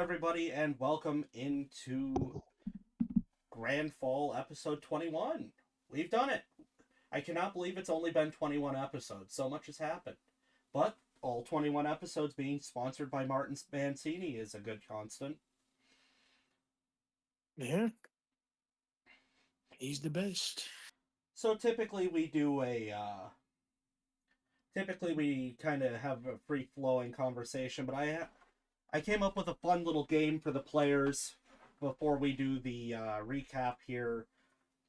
everybody, and welcome into Grandfall episode 21. We've done it. I cannot believe it's only been 21 episodes. So much has happened. But all 21 episodes being sponsored by Martin Mancini is a good constant. Yeah, he's the best. So typically we kind of have a free flowing conversation, but I came up with a fun little game for the players before we do the recap here.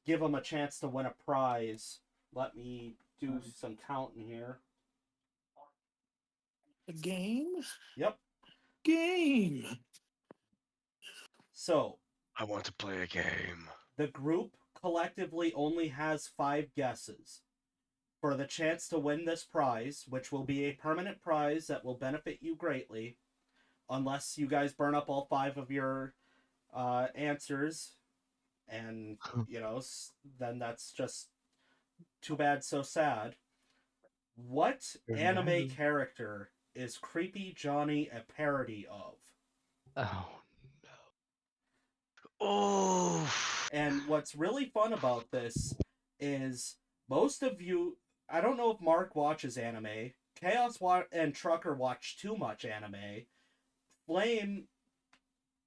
Give them a chance to win a prize. Let me do some counting here. A game? Yep. Game. So I want to play a game. the group collectively only has 5 guesses. For the chance to win this prize, which will be a permanent prize that will benefit you greatly, unless you guys burn up all 5 of your answers, and then that's just too bad, so sad. What anime character is Creepy Johnny a parody of? Oh, Oh, And what's really fun about this is most of you, I don't know if Mark watches anime, and Trucker watch too much anime. Flame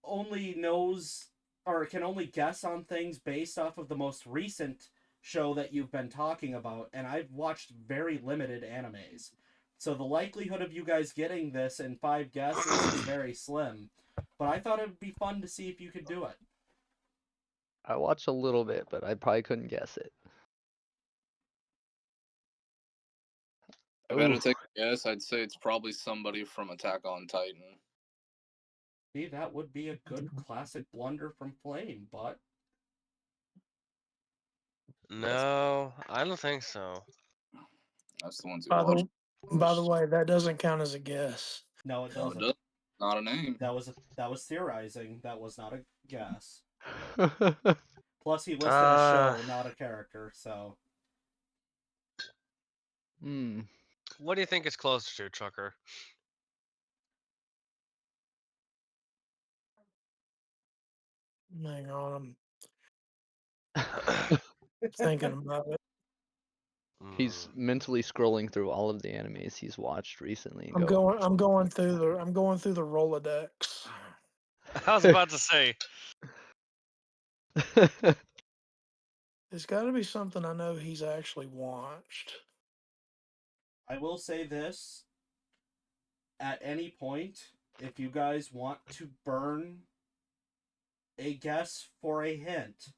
only knows or can only guess on things based off of the most recent show that you've been talking about, and I've watched very limited animes. So the likelihood of you guys getting this in 5 guesses is very slim. But I thought it would be fun to see if you could do it. I watched a little bit, but I probably couldn't guess it. If I had to Oof. take a guess, I'd say it's probably somebody from Attack on Titan. See, that would be a good classic blunder from Flame, but no, I don't think so. That's the ones who By watch. the way, that doesn't count as a guess. no, it No, it doesn't. doesn't. Not a name. That was theorizing. That was not a guess. Plus, he listed a Uh, show, not a character. So Hmm. What do you think it's closer to, Trucker? Hang on, I'm thinking about it. He's mentally scrolling through all of the animes he's watched recently. I'm going through the Rolodex. I was about to say. It's got to be something I know he's actually watched. I will say this: at any point, if you guys want to burn a guess for a hint,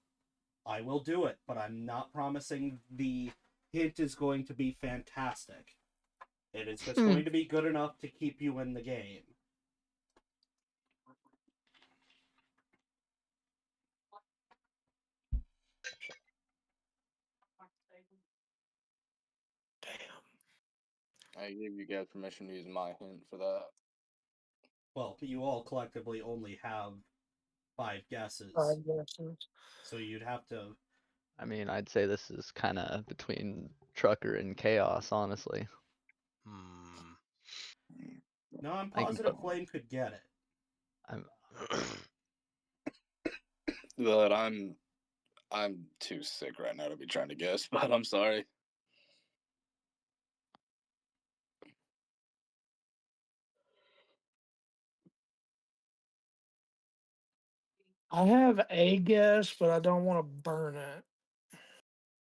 I will do it. But I'm not promising the hint is going to be fantastic. It is just going to be good enough to keep you in the game. Damn. I gave you guys permission to use my hint for that. Well, you all collectively only have 5 guesses. 5 guesses. So you'd have to. I mean, I'd say this is kind of between Trucker and Chaos, honestly. No, I'm I can positive put- Flame could get it. But I'm too sick right now to be trying to guess, but I'm sorry. I have a guess, but I don't want to burn it.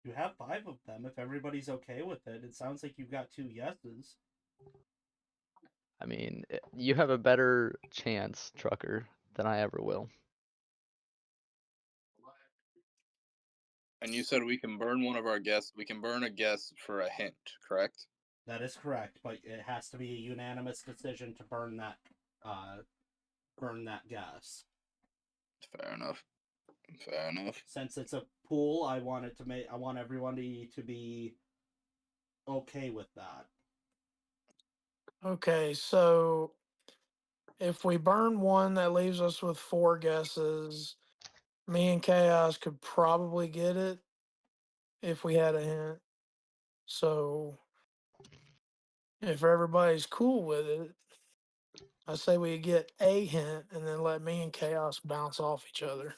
You have 5 of them. If everybody's okay with it, it sounds like you've got 2 yeses. I mean, you have a better chance, Trucker, than I ever will. And you said we can burn one of our guesses. We can burn a guess for a hint, correct? That is correct, but it has to be a unanimous decision to burn that guess. Fair enough. Fair enough. Since it's a pool, I want everybody to be okay with that. Okay, so if we burn one, that leaves us with 4 guesses. Me and Chaos could probably get it if we had a hint. So if everybody's cool with it, I say we get a hint and then let me and Chaos bounce off each other.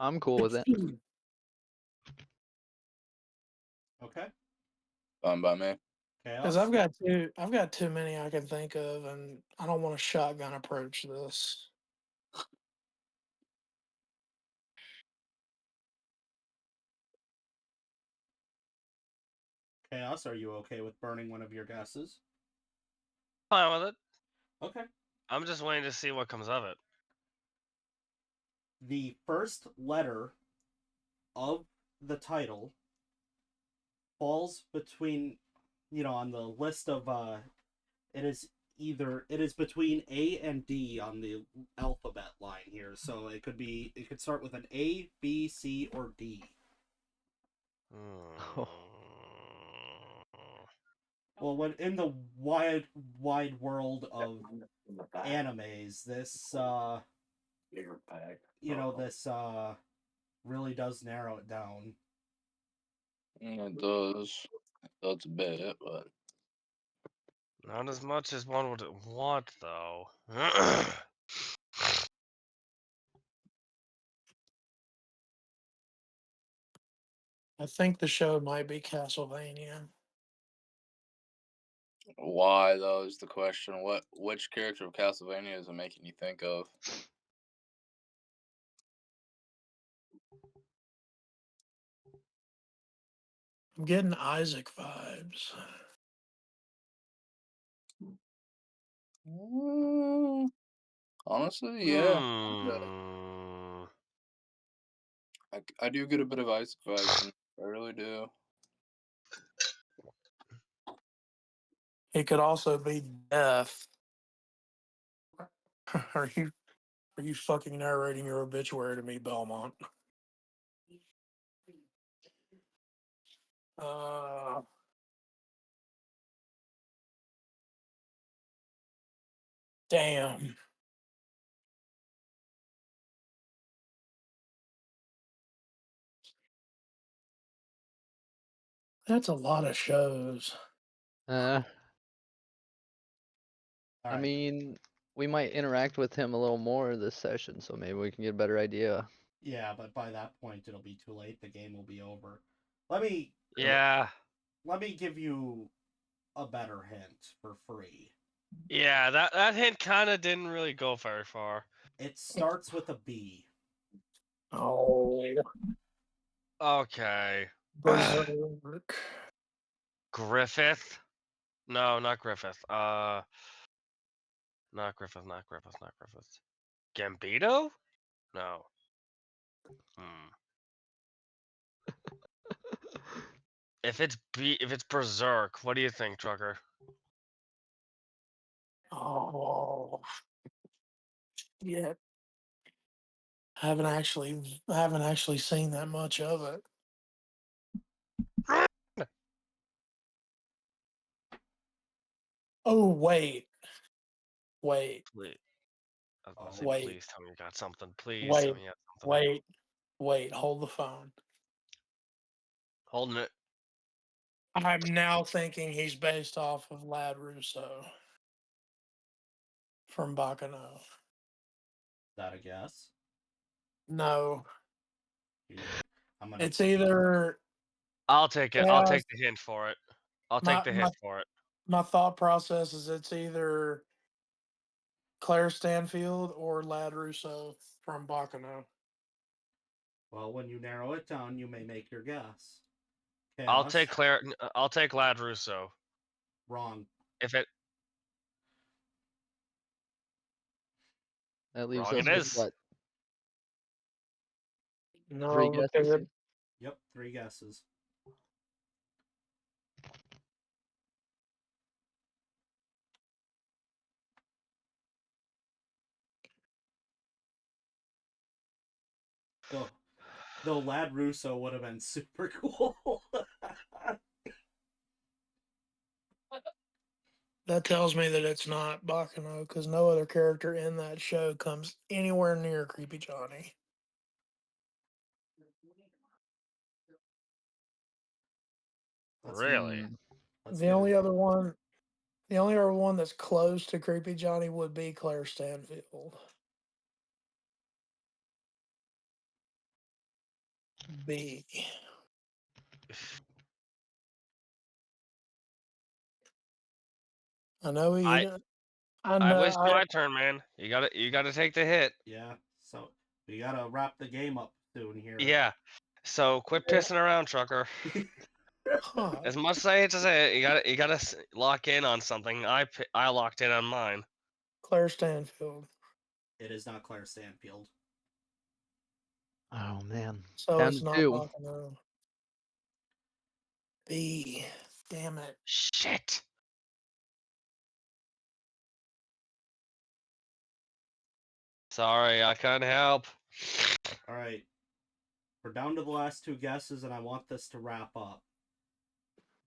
I'm cool with it. Okay. Fine by me. Because Chaos. I've got too many I can think of, and I don't want to shotgun approach this. Chaos, are you okay with burning one of your guesses? Fine with it. Okay. I'm just waiting to see what comes of it. The first letter of the title falls between, on the list of it is between A and D on the alphabet line here. So it could start with an A, B, C, or D. Oh. Well, when in the wide world of animes, this this really does narrow it down. It does. That's a bit, but Not as much as one would want, though. I think the show might be Castlevania. why though is the question. Which character of Castlevania is it making you think of? I'm getting Isaac vibes. Honestly, yeah. Hmm. I do get a bit of Isaac vibes from. I really do. It could also be Death. Are you fucking narrating your obituary to me, Belmont? Uh, damn. That's a lot of shows. All I right. mean, we might interact with him a little more this session, so maybe we can get a better idea. Yeah, but by that point it'll be too late. The game will be over. Let me Yeah. let me give you a better hint for free. Yeah, that hint kind of didn't really go very far. It starts with a B. Oh, Okay. Berserk. Griffith? No, not Griffith. Not Griffith, not Griffith, not Griffith. Gambito? No. Hmm. If it's Berserk, what do you think, Trucker? Oh, yeah. I haven't actually seen that much of it. Oh, wait. Please. I was about to say, Wait. please tell me you got something. Please tell Wait. me you got something. Wait. Hold the phone. Holding it. I'm now thinking he's based off of Lad Russo from Bacano. Is that a guess? No, I'm gonna. it's either I'll take it. I'll Chaos. take the hint for it. I'll My take the my hint for it. my thought process is it's either Claire Stanfield or Lad Russo from Bacano. Well, when you narrow it down, you may make your guess. I'll Chaos. take Claire. I'll take Lad Russo. Wrong. If it That leaves wrong, us it with is. what? No, 3 because guesses? Yep, 3 guesses. Though Lad Russo would have been super cool. that tells me that it's not Bacano because no other character in that show comes anywhere near Creepy Johnny. Let's Really? Mm, let's The get only it. other one The only other one that's close to Creepy Johnny would be Claire Stanfield. B. I know I you. I I know. wish my turn, man. You gotta take the hit. Yeah. So we gotta wrap the game up soon here. Yeah. So quit pissing around, trucker. Huh. As much as I hate to say it, you gotta lock in on something. I locked in on mine. Claire Stanfield. It is not Claire Stanfield. Oh man. So Down it's to not 2. Rock and Roll. B. Damn it. Shit. Sorry, I can't help. All right. We're down to the last 2 guesses, and I want this to wrap up.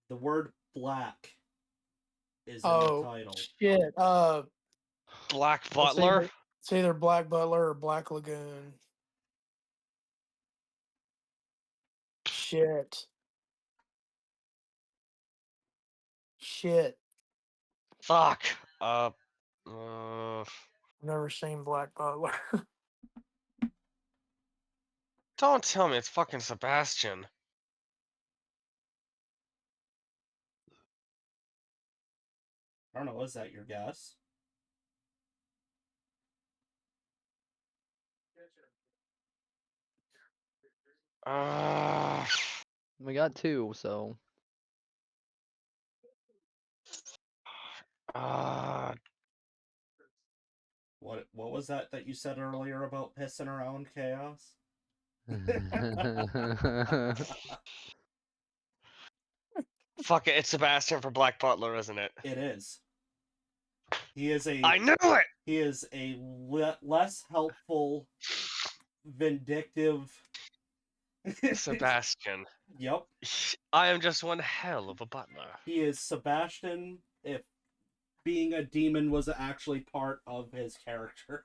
The word black is in the title. Shit. Black It's Butler. either Black Butler or Black Lagoon. Shit. Fuck. I've never seen Black Butler. Don't tell me it's fucking Sebastian. I don't know. Is that your guess? We got 2, so What was that you said earlier about pissing around, Chaos? Fuck it, it's Sebastian for Black Butler, isn't it? It is. He is I knew it. He is a less helpful, vindictive Sebastian. Yep. I am just one hell of a butler. He is Sebastian if being a demon was actually part of his character.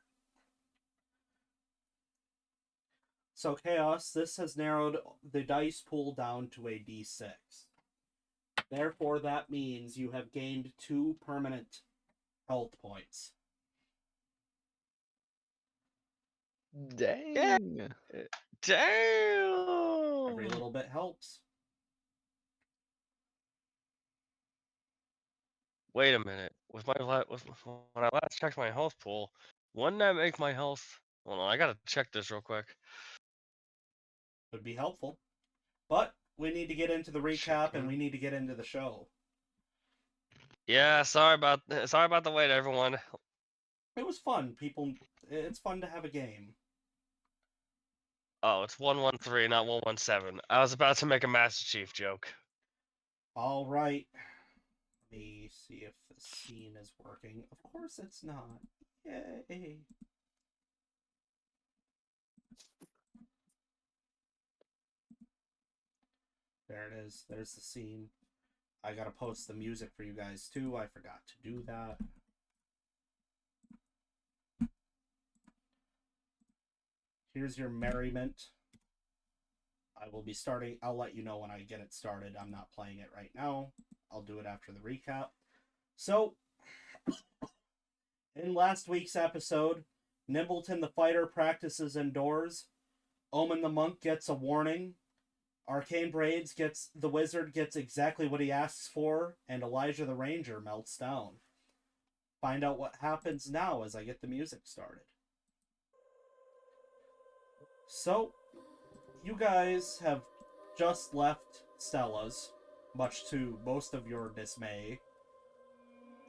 So Chaos, this has narrowed the dice pool down to a D6. Therefore, that means you have gained 2 permanent health points. dang. Damn. Every little bit helps. Wait a minute. When I last checked my health pool, wouldn't that make my health? Hold on, I gotta check this real quick. Would be helpful. But we need to get into the recap and we need to get into the show. Yeah, sorry about the wait, everyone. It was fun. It's fun to have a game. Oh, it's 113, not 117. I was about to make a Master Chief joke. All right. Let me see if the scene is working. Of course it's not. Yay. There it is. There's the scene. I gotta post the music for you guys too. I forgot to do that. Here's your merriment. I will be starting. I'll let you know when I get it started. I'm not playing it right now. I'll do it after the recap. So, in last week's episode, Nimbleton the fighter practices indoors. Omen the monk gets a warning. Arcane Braids the wizard gets exactly what he asks for, and Elijah the ranger melts down. Find out what happens now as I get the music started. So, you guys have just left Stella's, much to most of your dismay,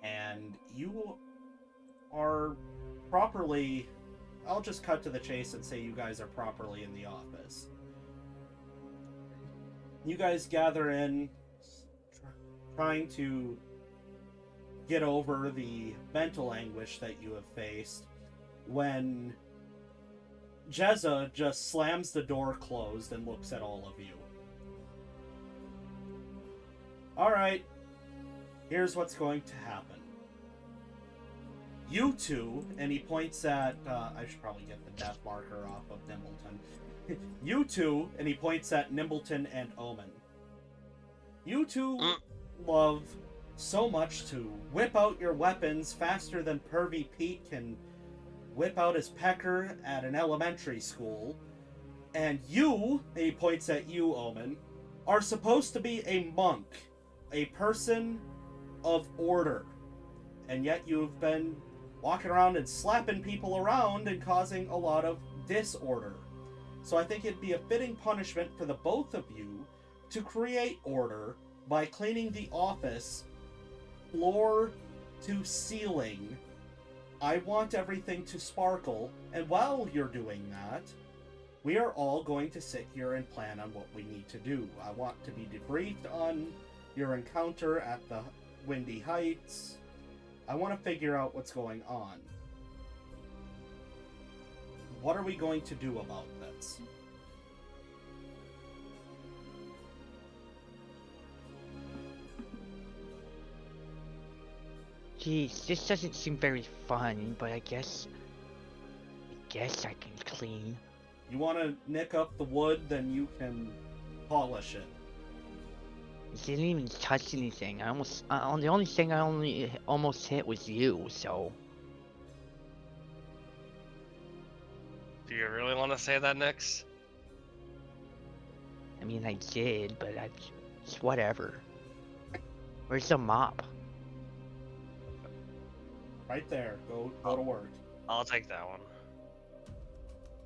and you are properly... I'll just cut to the chase and say you guys are properly in the office. You guys gather in, trying to get over the mental anguish that you have faced, when Jezza just slams the door closed and looks at all of you. Alright, here's what's going to happen. You two, and he points at, I should probably get the death marker off of Nimbleton. You two, and he points at Nimbleton and Omen. You two love so much to whip out your weapons faster than Pervy Pete can whip out his pecker at an elementary school. And you, and he points at you, Omen, are supposed to be a monk, a person of order. And yet you've been walking around and slapping people around and causing a lot of disorder. So I think it'd be a fitting punishment for the both of you to create order by cleaning the office floor to ceiling. I want everything to sparkle, and while you're doing that, we are all going to sit here and plan on what we need to do. I want to be debriefed on your encounter at the Windy Heights. I want to figure out what's going on. What are we going to do about this? Geez, this doesn't seem very fun, but I guess I can clean. You want to nick up the wood, then you can polish it. It didn't even touch anything. The only thing I almost hit was you, so. Do you really want to say that, Nix? I mean, I did, but it's whatever. Where's the mop? Right there. Go to work. I'll take that one.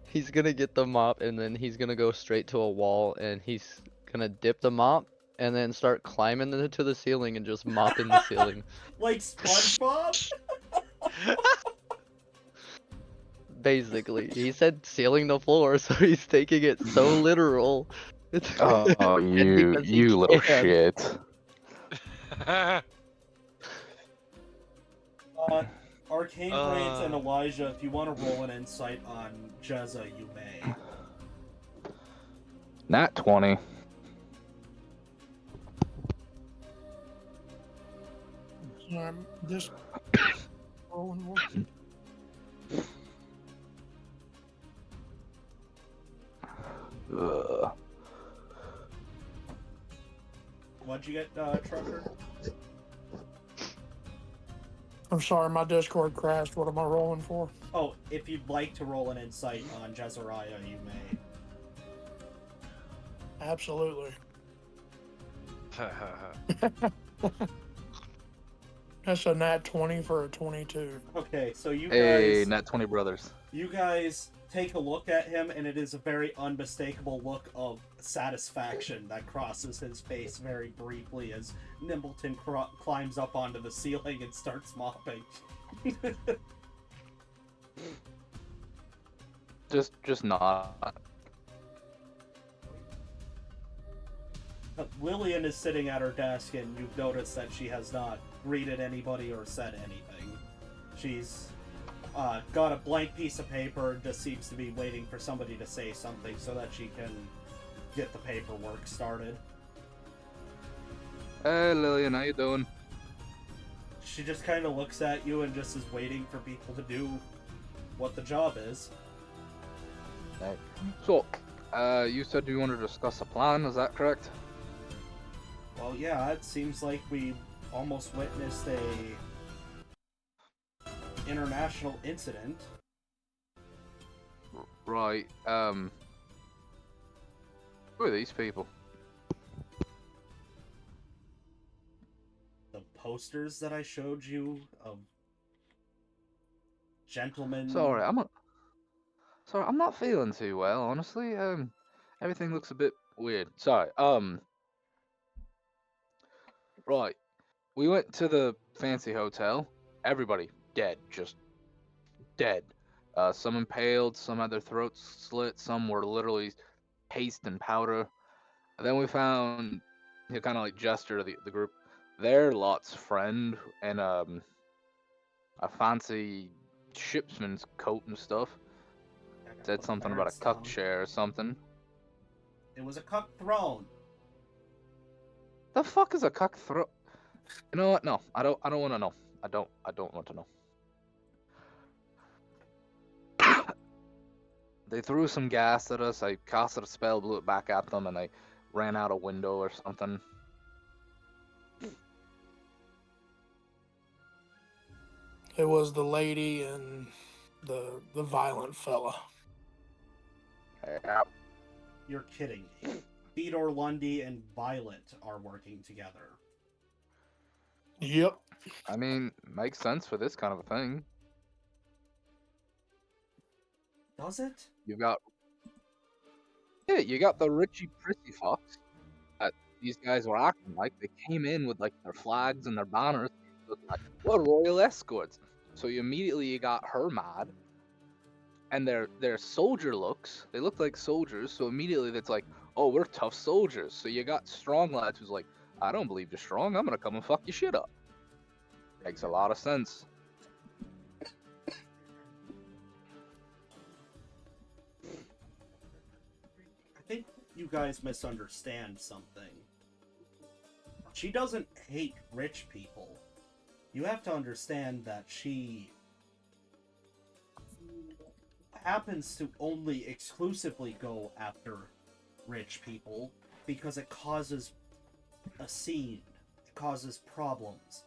He's gonna get the mop and then he's gonna go straight to a wall and he's gonna dip the mop and then start climbing to the ceiling and just mopping the ceiling. Like SpongeBob? Basically, he said sealing the floor, so he's taking it so literal. Oh, you Because he little can. shit. Arcane Blades and Elijah, if you want to roll an insight on Jezza, you may. Nat 20. I'm just rolling one. Ugh. What'd you get, Trucker? I'm sorry, my Discord crashed. What am I rolling for? Oh, if you'd like to roll an insight on Jezariah, you may. Absolutely. That's a nat 20 for a 22. Okay, so you Hey, guys... Nat 20 brothers. You guys take a look at him, and it is a very unmistakable look of satisfaction that crosses his face very briefly as Nimbleton climbs up onto the ceiling and starts mopping. Just not. Lillian is sitting at her desk, and you've noticed that she has not greeted anybody or said anything. She's got a blank piece of paper and just seems to be waiting for somebody to say something so that she can get the paperwork started. Hey, Lillian, how you doing? She just kind of looks at you and just is waiting for people to do what the job is. Hey. So, you said you wanted to discuss a plan, is that correct? Well, yeah, it seems like we almost witnessed a international incident. Right, who are these people? The posters that I showed you of gentlemen. Sorry, I'm not feeling too well, honestly. Everything looks a bit weird. Sorry. Right. We went to the fancy hotel. Everybody dead, just dead. Some impaled, some had their throats slit, some were literally paste and powder. And then we found, he kind of like gesture to the group, their lot's friend and a fancy shipsman's coat and stuff. Said something about a cuck chair or something. It was a cuck throne. The fuck is a cuck throat? You know what? No, I don't want to know. I don't want to know. They threw some gas at us. I casted a spell, blew it back at them, and they ran out a window or something. It was the lady and the violent fella. Yeah. You're kidding me. Theodore Lundy and Violet are working together. Yep. I mean, makes sense for this kind of a thing. Does it? You got you got the Richie Prissy Fox that these guys were acting like. They came in with like their flags and their banners, looking like we're royal escorts. So you got her mad, and their soldier looks. They look like soldiers, so immediately it's like, oh, we're tough soldiers. So you got strong lads who's like, I don't believe you're strong. I'm gonna come and fuck your shit up. Makes a lot of sense. I think you guys misunderstand something. She doesn't hate rich people. You have to understand that she happens to only exclusively go after rich people because it causes a scene. It causes problems.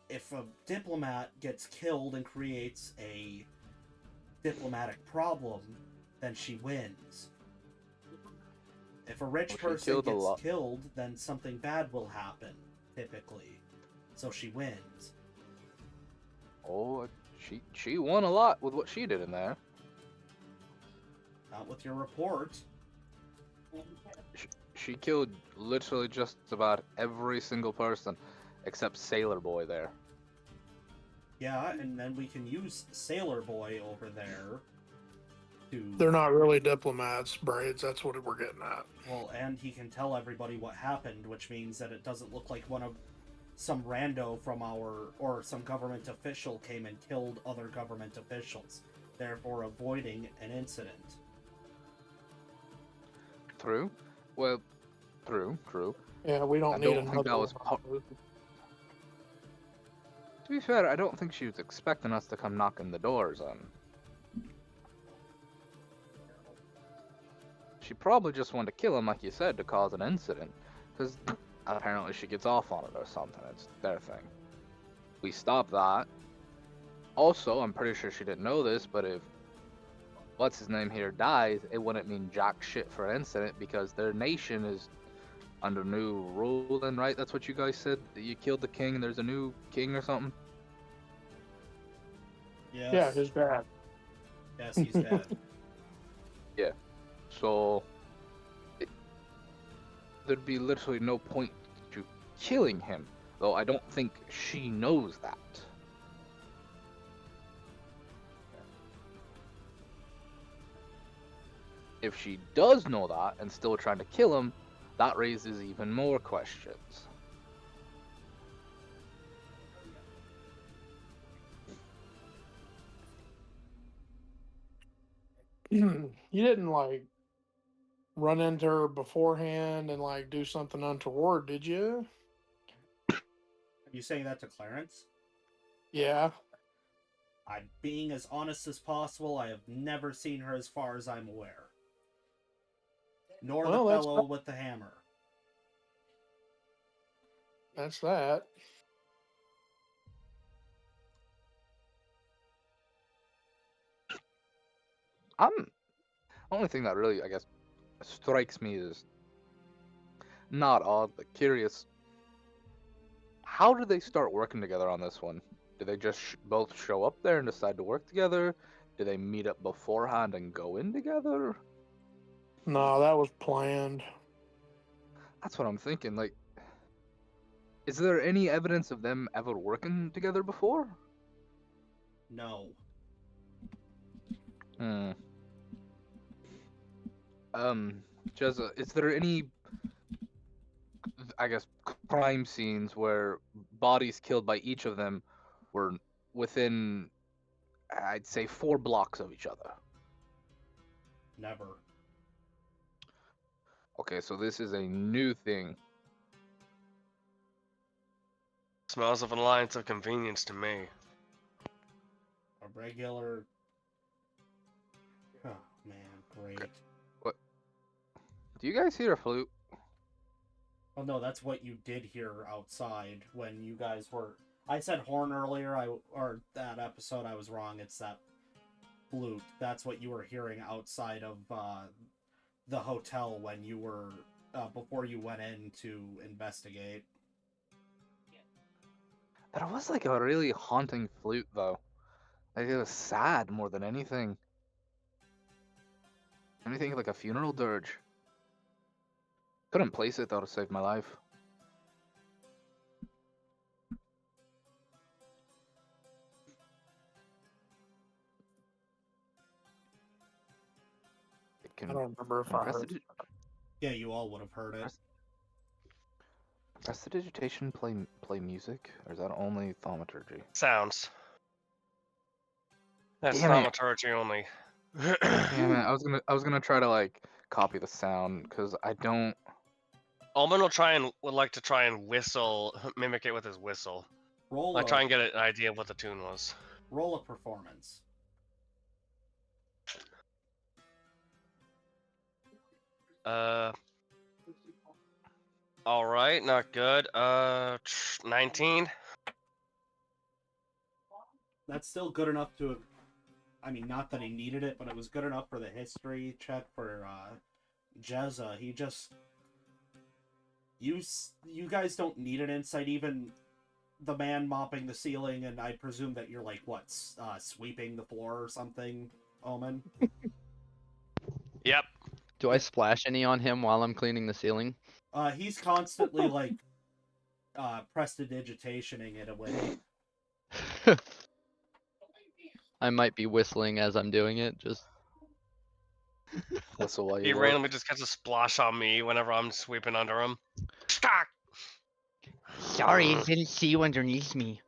If a diplomat gets killed and creates a diplomatic problem, then she wins. If a rich Well, she person killed a gets lot. killed, then something bad will happen, typically. So she wins. Oh, she won a lot with what she did in there. Not with your report. She killed literally just about every single person except Sailor Boy there. Yeah, and then we can use Sailor Boy over there to... They're not really diplomats, Braids. That's what we're getting at. Well, and he can tell everybody what happened, which means that it doesn't look like some rando from or some government official came and killed other government officials, therefore avoiding an incident. True. Well, true. Yeah, we don't I need don't another think that was one. To be fair, I don't think she was expecting us to come knocking the doors on. She probably just wanted to kill him, like you said, to cause an incident. Because apparently she gets off on it or something. It's their thing. We stopped that. Also, I'm pretty sure she didn't know this, but if what's his name here dies, it wouldn't mean jack shit for an incident because their nation is under new ruling, right? That's what you guys said. That you killed the king and there's a new king or something. Yes. Yeah, his dad. Yes, he's dead. Yeah. So there'd be literally no point to killing him, though I don't think she knows that. If she does know that and still trying to kill him, that raises even more questions. You didn't like run into her beforehand and like do something untoward, did you? Are you saying that to Clarence? Yeah. I'm being as honest as possible. I have never seen her as far as I'm aware. Nor Well, the that's fellow with the hammer. That's that. Only thing that really, I guess, strikes me is not odd, but curious. How did they start working together on this one? Did they just both show up there and decide to work together? Did they meet up beforehand and go in together? No, that was planned. That's what I'm thinking. Like, is there any evidence of them ever working together before? No. Jezza, is there any, I guess, crime scenes where bodies killed by each of them were within, I'd say, 4 blocks of each other? Never. Okay, so this is a new thing. Smells of an alliance of convenience to me. A regular... Oh, man, great. What? Do you guys hear a flute? Oh no, that's what you did hear outside when you guys were... I said horn earlier. Or that episode, I was wrong. It's that flute. That's what you were hearing outside of the hotel when you were before you went in to investigate. That was like a really haunting flute, though. Like it was sad more than anything. Anything like a funeral dirge. Couldn't place it though to save my life. I don't remember if I heard. Yeah, you all would have heard it. Prestidigitation play music, or is that only thaumaturgy? Sounds. That's Damn it. thaumaturgy only. Damn it! I was gonna try to like copy the sound because I don't. Alman would like to try and whistle, mimic it with his whistle. Roll I try a and get an idea of what the tune was. roll a performance. All right, not good. 19. That's still good enough to. I mean, not that he needed it, but it was good enough for the history check for Jezza. He just. You guys don't need an insight. Even the man mopping the ceiling, and I presume that you're like what, sweeping the floor or something, Omen. Yep. Do I splash any on him while I'm cleaning the ceiling? He's constantly like prestidigitationing it away. I might be whistling as I'm doing it, just Whistle while He you work. randomly just gets a splash on me whenever I'm sweeping under him. Stock! Sorry, I didn't see you underneath me.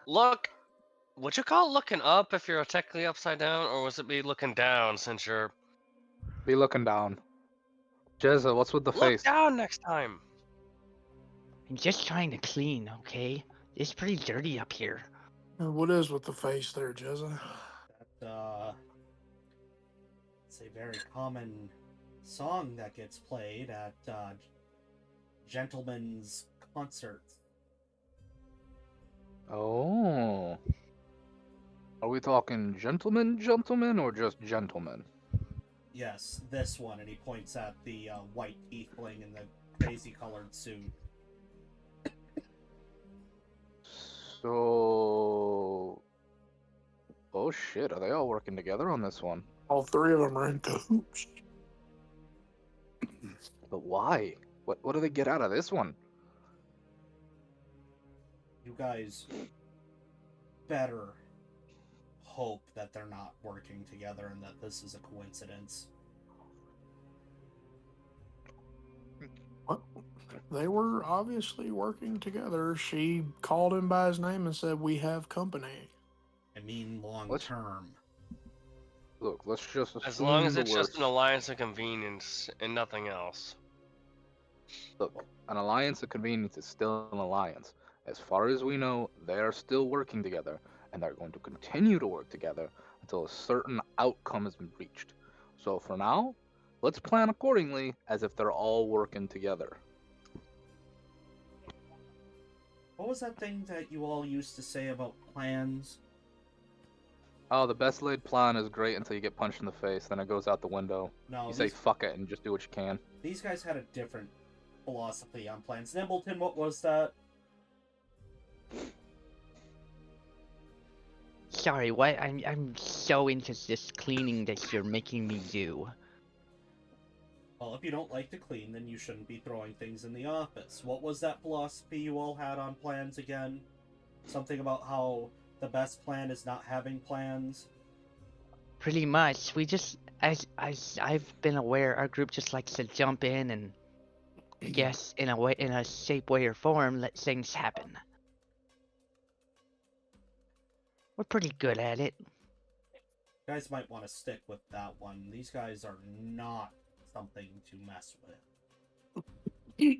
Look, would you call looking up if you're technically upside down, or was it be looking down since you're... Be looking down. Jezza, what's with the Look face? down next time! I'm just trying to clean, okay? It's pretty dirty up here. What is with the face there, Jezza? That it's a very common song that gets played at gentlemen's concerts. Oh. Are we talking gentlemen, or just gentlemen? Yes, this one, and he points at the white tiefling in the crazy colored suit. So. Oh shit, are they all working together on this one? All three of them are in cahoots. But why? What do they get out of this one? You guys better hope that they're not working together and that this is a coincidence. What? They were obviously working together. She called him by his name and said, "We have company." I mean, long Let's- term. Look, let's just assume As long as the it's just worst. an alliance of convenience and nothing else. Look, an alliance of convenience is still an alliance. As far as we know, they are still working together, and they're going to continue to work together until a certain outcome has been reached. So for now, let's plan accordingly as if they're all working together. What was that thing that you all used to say about plans? Oh, the best laid plan is great until you get punched in the face, then it goes out the window. No, You say fuck it and just do what you can. these guys had a different philosophy on plans. Nimbleton, what was that? Sorry, what? I'm so into this cleaning that you're making me do. Well, if you don't like to clean, then you shouldn't be throwing things in the office. What was that philosophy you all had on plans again? Something about how the best plan is not having plans? Pretty much, we just, as I've been aware, our group just likes to jump in and, guess in a shape, way, or form, let things happen. We're pretty good at it. You guys might want to stick with that one. These guys are not something to mess with.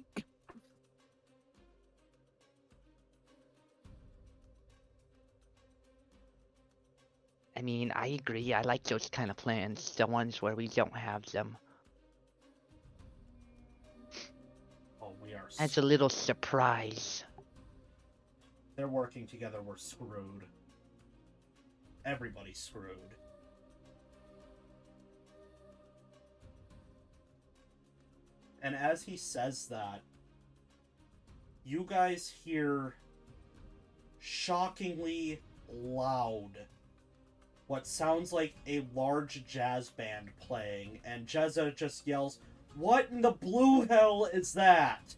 I mean, I agree. I like those kind of plans, the ones where we don't have them. Oh, we are. As a little surprise. they're working together, we're screwed. Everybody's screwed. And as he says that, you guys hear shockingly loud what sounds like a large jazz band playing, and Jezza just yells, "What in the blue hell is that?"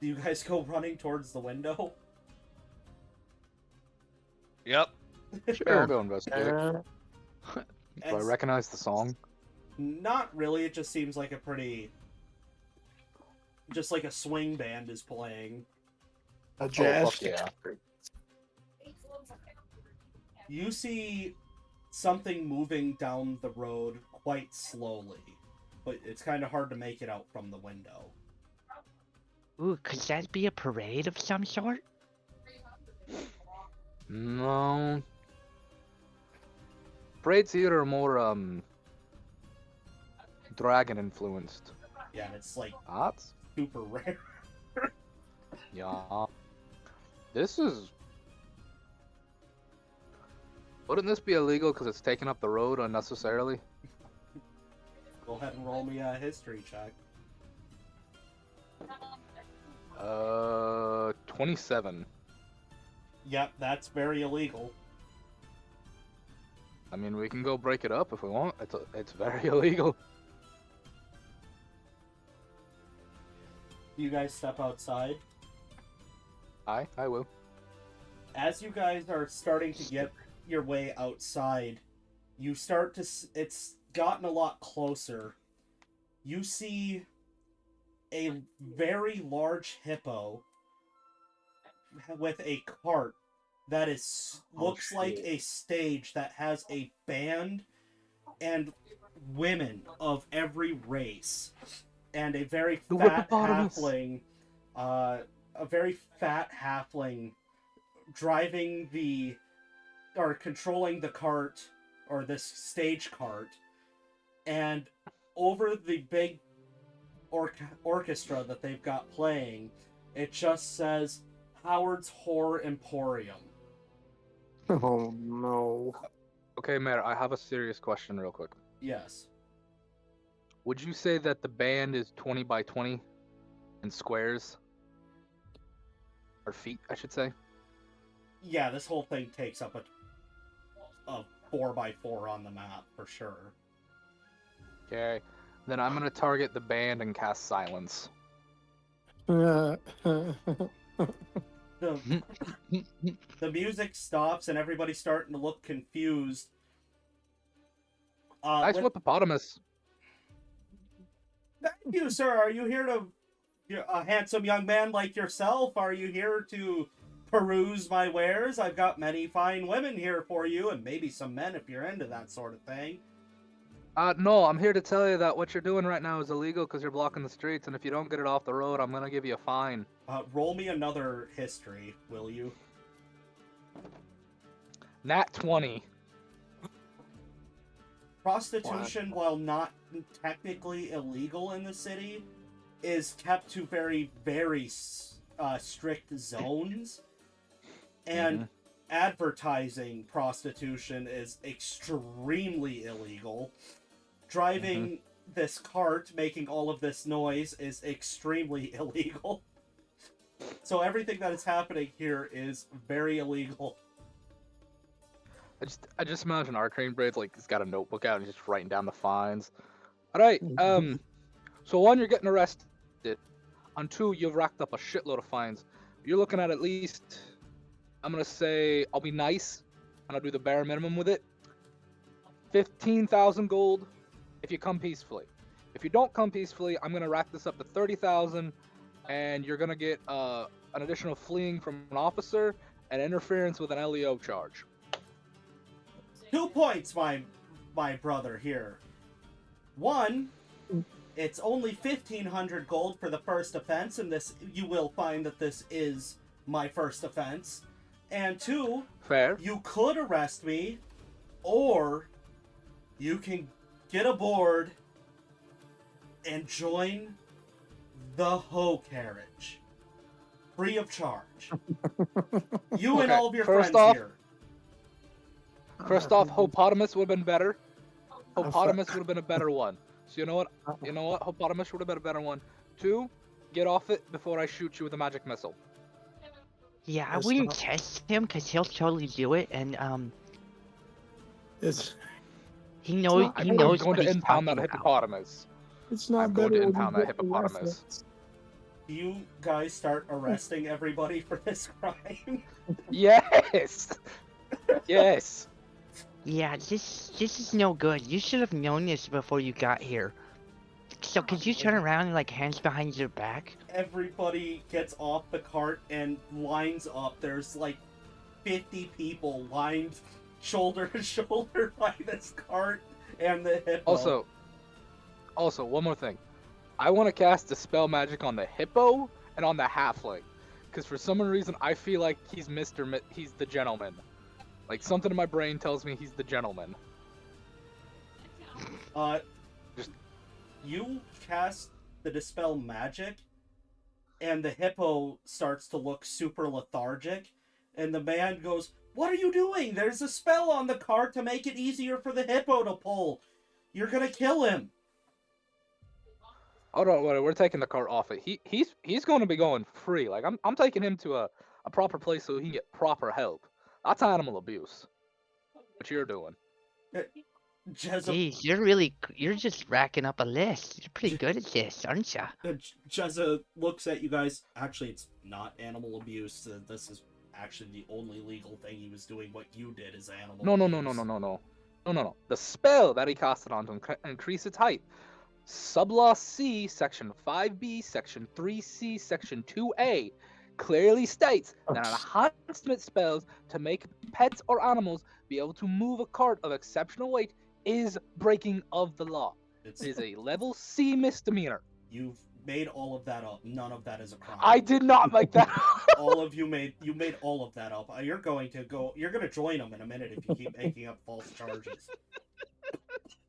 Do you guys go running towards the window? Yep. Yeah, I'll go investigate. Yeah. Do I As- recognize the song? Not really, it just seems like a pretty... just like a swing band is playing. A jazz. fuck yeah. You see something moving down the road quite slowly, but it's kind of hard to make it out from the window. Ooh, could that be a parade of some sort? No. Parades here are more dragon influenced. Yeah, and it's like That's super rare. yeah. This is. Wouldn't this be illegal because it's taking up the road unnecessarily? Go ahead and roll me a history check. 27. Yep, that's very illegal. I mean, we can go break it up if we want. It's very illegal. You guys step outside. I will. As you guys are starting to get your way outside, you start to... it's gotten a lot closer. You see a very large hippo with a cart that is looks like a stage that has a band and women of every race, and a very fat halfling, a very fat halfling driving the, or controlling the cart, or this stage cart, and over the big orchestra that they've got playing, it just says Howard's Horror Emporium. Oh no. Okay, Mayor, I have a serious question real quick. Yes. Would you say that the band is 20 by 20 in squares? Or feet, I should say. Yeah, this whole thing takes up a 4x4 on the map, for sure. Okay. Then I'm gonna target the band and cast silence. The music stops and everybody's starting to look confused. Nice hippopotamus. Thank you, sir. Are you here to... a handsome young man like yourself, are you here to peruse my wares? I've got many fine women here for you, and maybe some men if you're into that sort of thing. No, I'm here to tell you that what you're doing right now is illegal because you're blocking the streets, and if you don't get it off the road, I'm gonna give you a fine. Roll me another history, will you? Nat 20. Prostitution, while not technically illegal in the city, is kept to very, very strict zones. And advertising prostitution is extremely illegal. Driving this cart, making all of this noise, is extremely illegal. So everything that is happening here is very illegal. I just imagine Arcane Braid's like he's got a notebook out and he's just writing down the fines. Alright, so one, you're getting arrested. On two, you've racked up a shitload of fines. You're looking at least, I'm gonna say, I'll be nice, and I'll do the bare minimum with it. 15,000 gold if you come peacefully. If you don't come peacefully, I'm gonna rack this up to 30,000, and you're gonna get an additional fleeing from an officer and interference with an LEO charge. 2 points, my brother here. One, it's only 1,500 gold for the first offense, and this you will find that this is my first offense. And two, Fair. you could arrest me, or you can get aboard and join the hoe carriage. free of charge. You and Okay, all of your first friends off- here. First off, Hopotamus would have been better. I thought- Hopotamus would have been a better one. So you know what? You know what? Hopotamus would have been a better one. 2, get off it before I shoot you with a magic missile. Yeah, I It's wouldn't not- test him because he'll totally do it, and It's he knows not- he I'm knows going what to he's impound talking that about. hippopotamus. it's not I'm going to better when you impound that get the hippopotamus. reference. Do you guys start arresting everybody for this crime? Yes. Yes. Yeah, this is no good. You should have known this before you got here. So could you turn around and like hands behind your back? Everybody gets off the cart and lines up. There's like 50 people lined shoulder to shoulder by this cart and the hippo. Also, one more thing. I want to cast Dispel Magic on the hippo and on the halfling, because for some reason I feel like he's he's the gentleman. Like something in my brain tells me he's the gentleman. Just you cast the dispel magic, and the hippo starts to look super lethargic, and the man goes, "What are you doing? There's a spell on the cart to make it easier for the hippo to pull. You're gonna kill him." Oh no, we're taking the cart off it. He's going to be going free. Like I'm taking him to a proper place so he can get proper help. That's animal abuse. What you're doing. Jezza, You're just racking up a list. You're pretty good at this, aren't ya? Jezza looks at you guys. Actually, it's not animal abuse. This is actually the only legal thing he was doing. What you did is animal abuse. The spell that he casted on to increase its height. Sublaw C, Section 5B, Section 3C, Section 2A clearly states that enhancement spells to make pets or animals be able to move a cart of exceptional weight is breaking of the law. It is a level C misdemeanor. You've made all of that up. None of that is a crime. I did not make that. All of you made all of that up. You're going to join them in a minute if you keep making up false charges.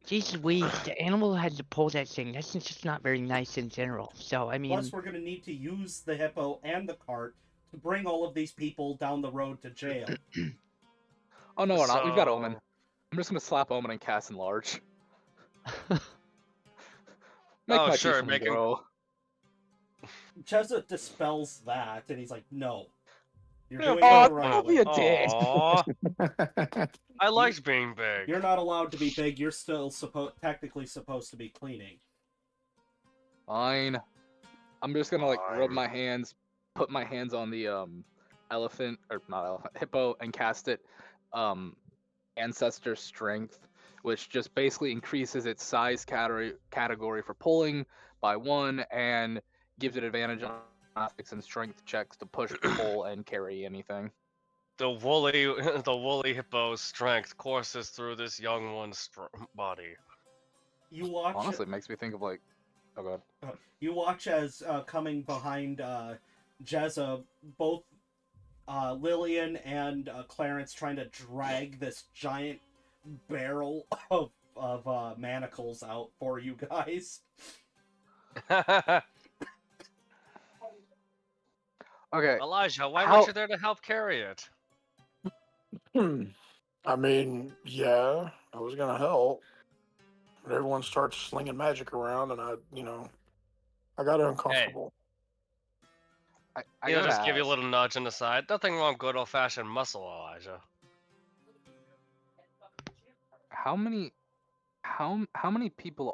Jeez Louise, the animal had to pull that thing. That's just not very nice in general. So, I mean... Plus, we're going to need to use the hippo and the cart to bring all of these people down the road to jail. Oh no, we're not. We've got Omen. I'm just gonna slap Omen and cast enlarge. Make my sure, teeth make him- grow. Jezza dispels that, and he's like, "No, you're doing Oh, it the right don't way. be a dick. Aw, I liked being big. You're not allowed to be big. You're still technically supposed to be cleaning." Fine. I'm just gonna rub Fine. my hands, put my hands on the elephant or not elephant, hippo, and cast it ancestor strength, which just basically increases its size category for pulling by 1 and gives it advantage on athletics and strength checks to push, pull, and carry anything. The woolly hippo's strength courses through this young one's body. You watch. Honestly, it makes me think of oh god. You watch as coming behind Jezza, both Lillian and Clarence trying to drag this giant barrel of manacles out for you guys. Okay. Elijah, why How- weren't you there to help carry it? I mean, yeah, I was gonna help, but everyone starts slinging magic around, and I got uncomfortable. I He'll gotta just give you a ask, little nudge in the side. Nothing wrong with good old-fashioned muscle, Elijah. how many people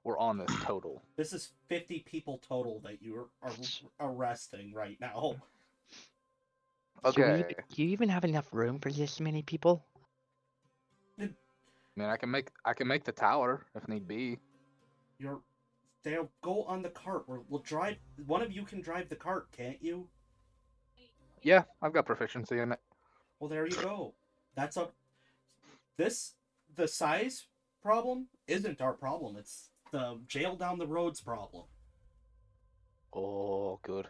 were on this total? This is 50 people total that you are arresting right now. Okay. Do you even have enough room for this many people? I mean, I can make the tower if need be. They'll go on the cart. We'll drive. One of you can drive the cart, can't you? Yeah, I've got proficiency in it. Well, there you go. That's up. The size problem isn't our problem. It's the jail down the road's problem. Oh, good.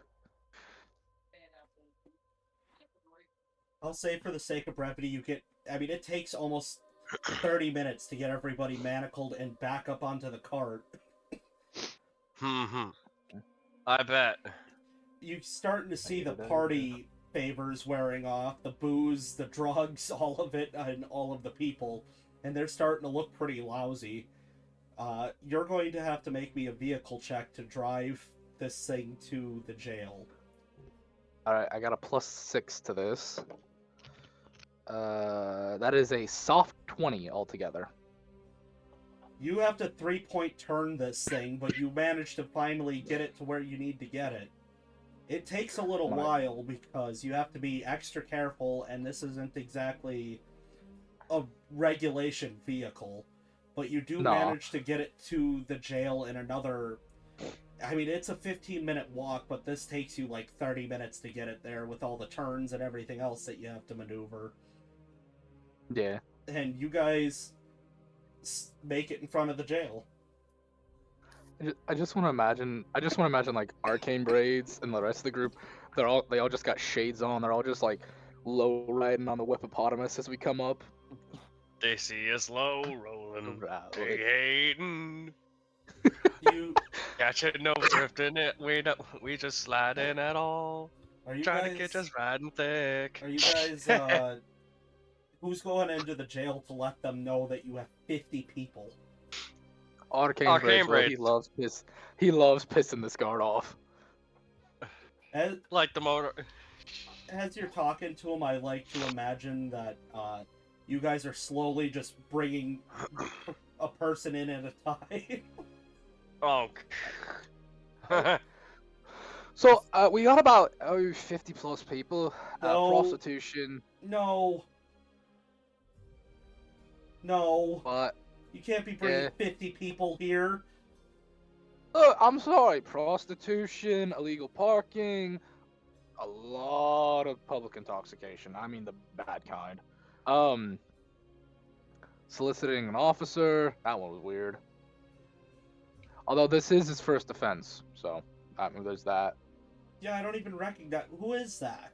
I'll say for the sake of brevity, it takes almost 30 minutes to get everybody manacled and back up onto the cart. I bet. you're starting to see the Negative. party favors wearing off, the booze, the drugs, all of it, and all of the people, and they're starting to look pretty lousy. You're going to have to make me a vehicle check to drive this thing to the jail. Alright, I got a +6 to this. That is a soft 20 altogether. You have to 3-point turn this thing, but you managed to finally get it to where you need to get it. It takes a little Right. while because you have to be extra careful, and this isn't exactly a regulation vehicle. But you do No. manage to get it to the jail in another... I mean, it's a 15-minute walk, but this takes you like 30 minutes to get it there with all the turns and everything else that you have to maneuver. Yeah. And you guys make it in front of the jail. I just want to imagine. I just want to imagine like Arcane Braids and the rest of the group. They all just got shades on. They're all just like low riding on the Whippopotamus as we come up. They see us low rolling, Right. they hating. You Catching no drifting it. We just sliding at all. are you Trying guys to catch us riding thick. Are you guys who's going into the jail to let them know that you have 50 people? Arcane Braids, well, he Braids. loves piss. He loves pissing this guard off. Like the motor. As you're talking to him, I like to imagine that you guys are slowly just bringing a person in at a time. Oh. So we got about 50 plus people. No. Prostitution, No, but you can't be bringing Yeah. 50 people here. I'm sorry. Prostitution, illegal parking, a lot of public intoxication. I mean the bad kind. Soliciting an officer. That one was weird. Although this is his first offense, so I mean, there's that. Yeah, I don't even recognize. Who is that?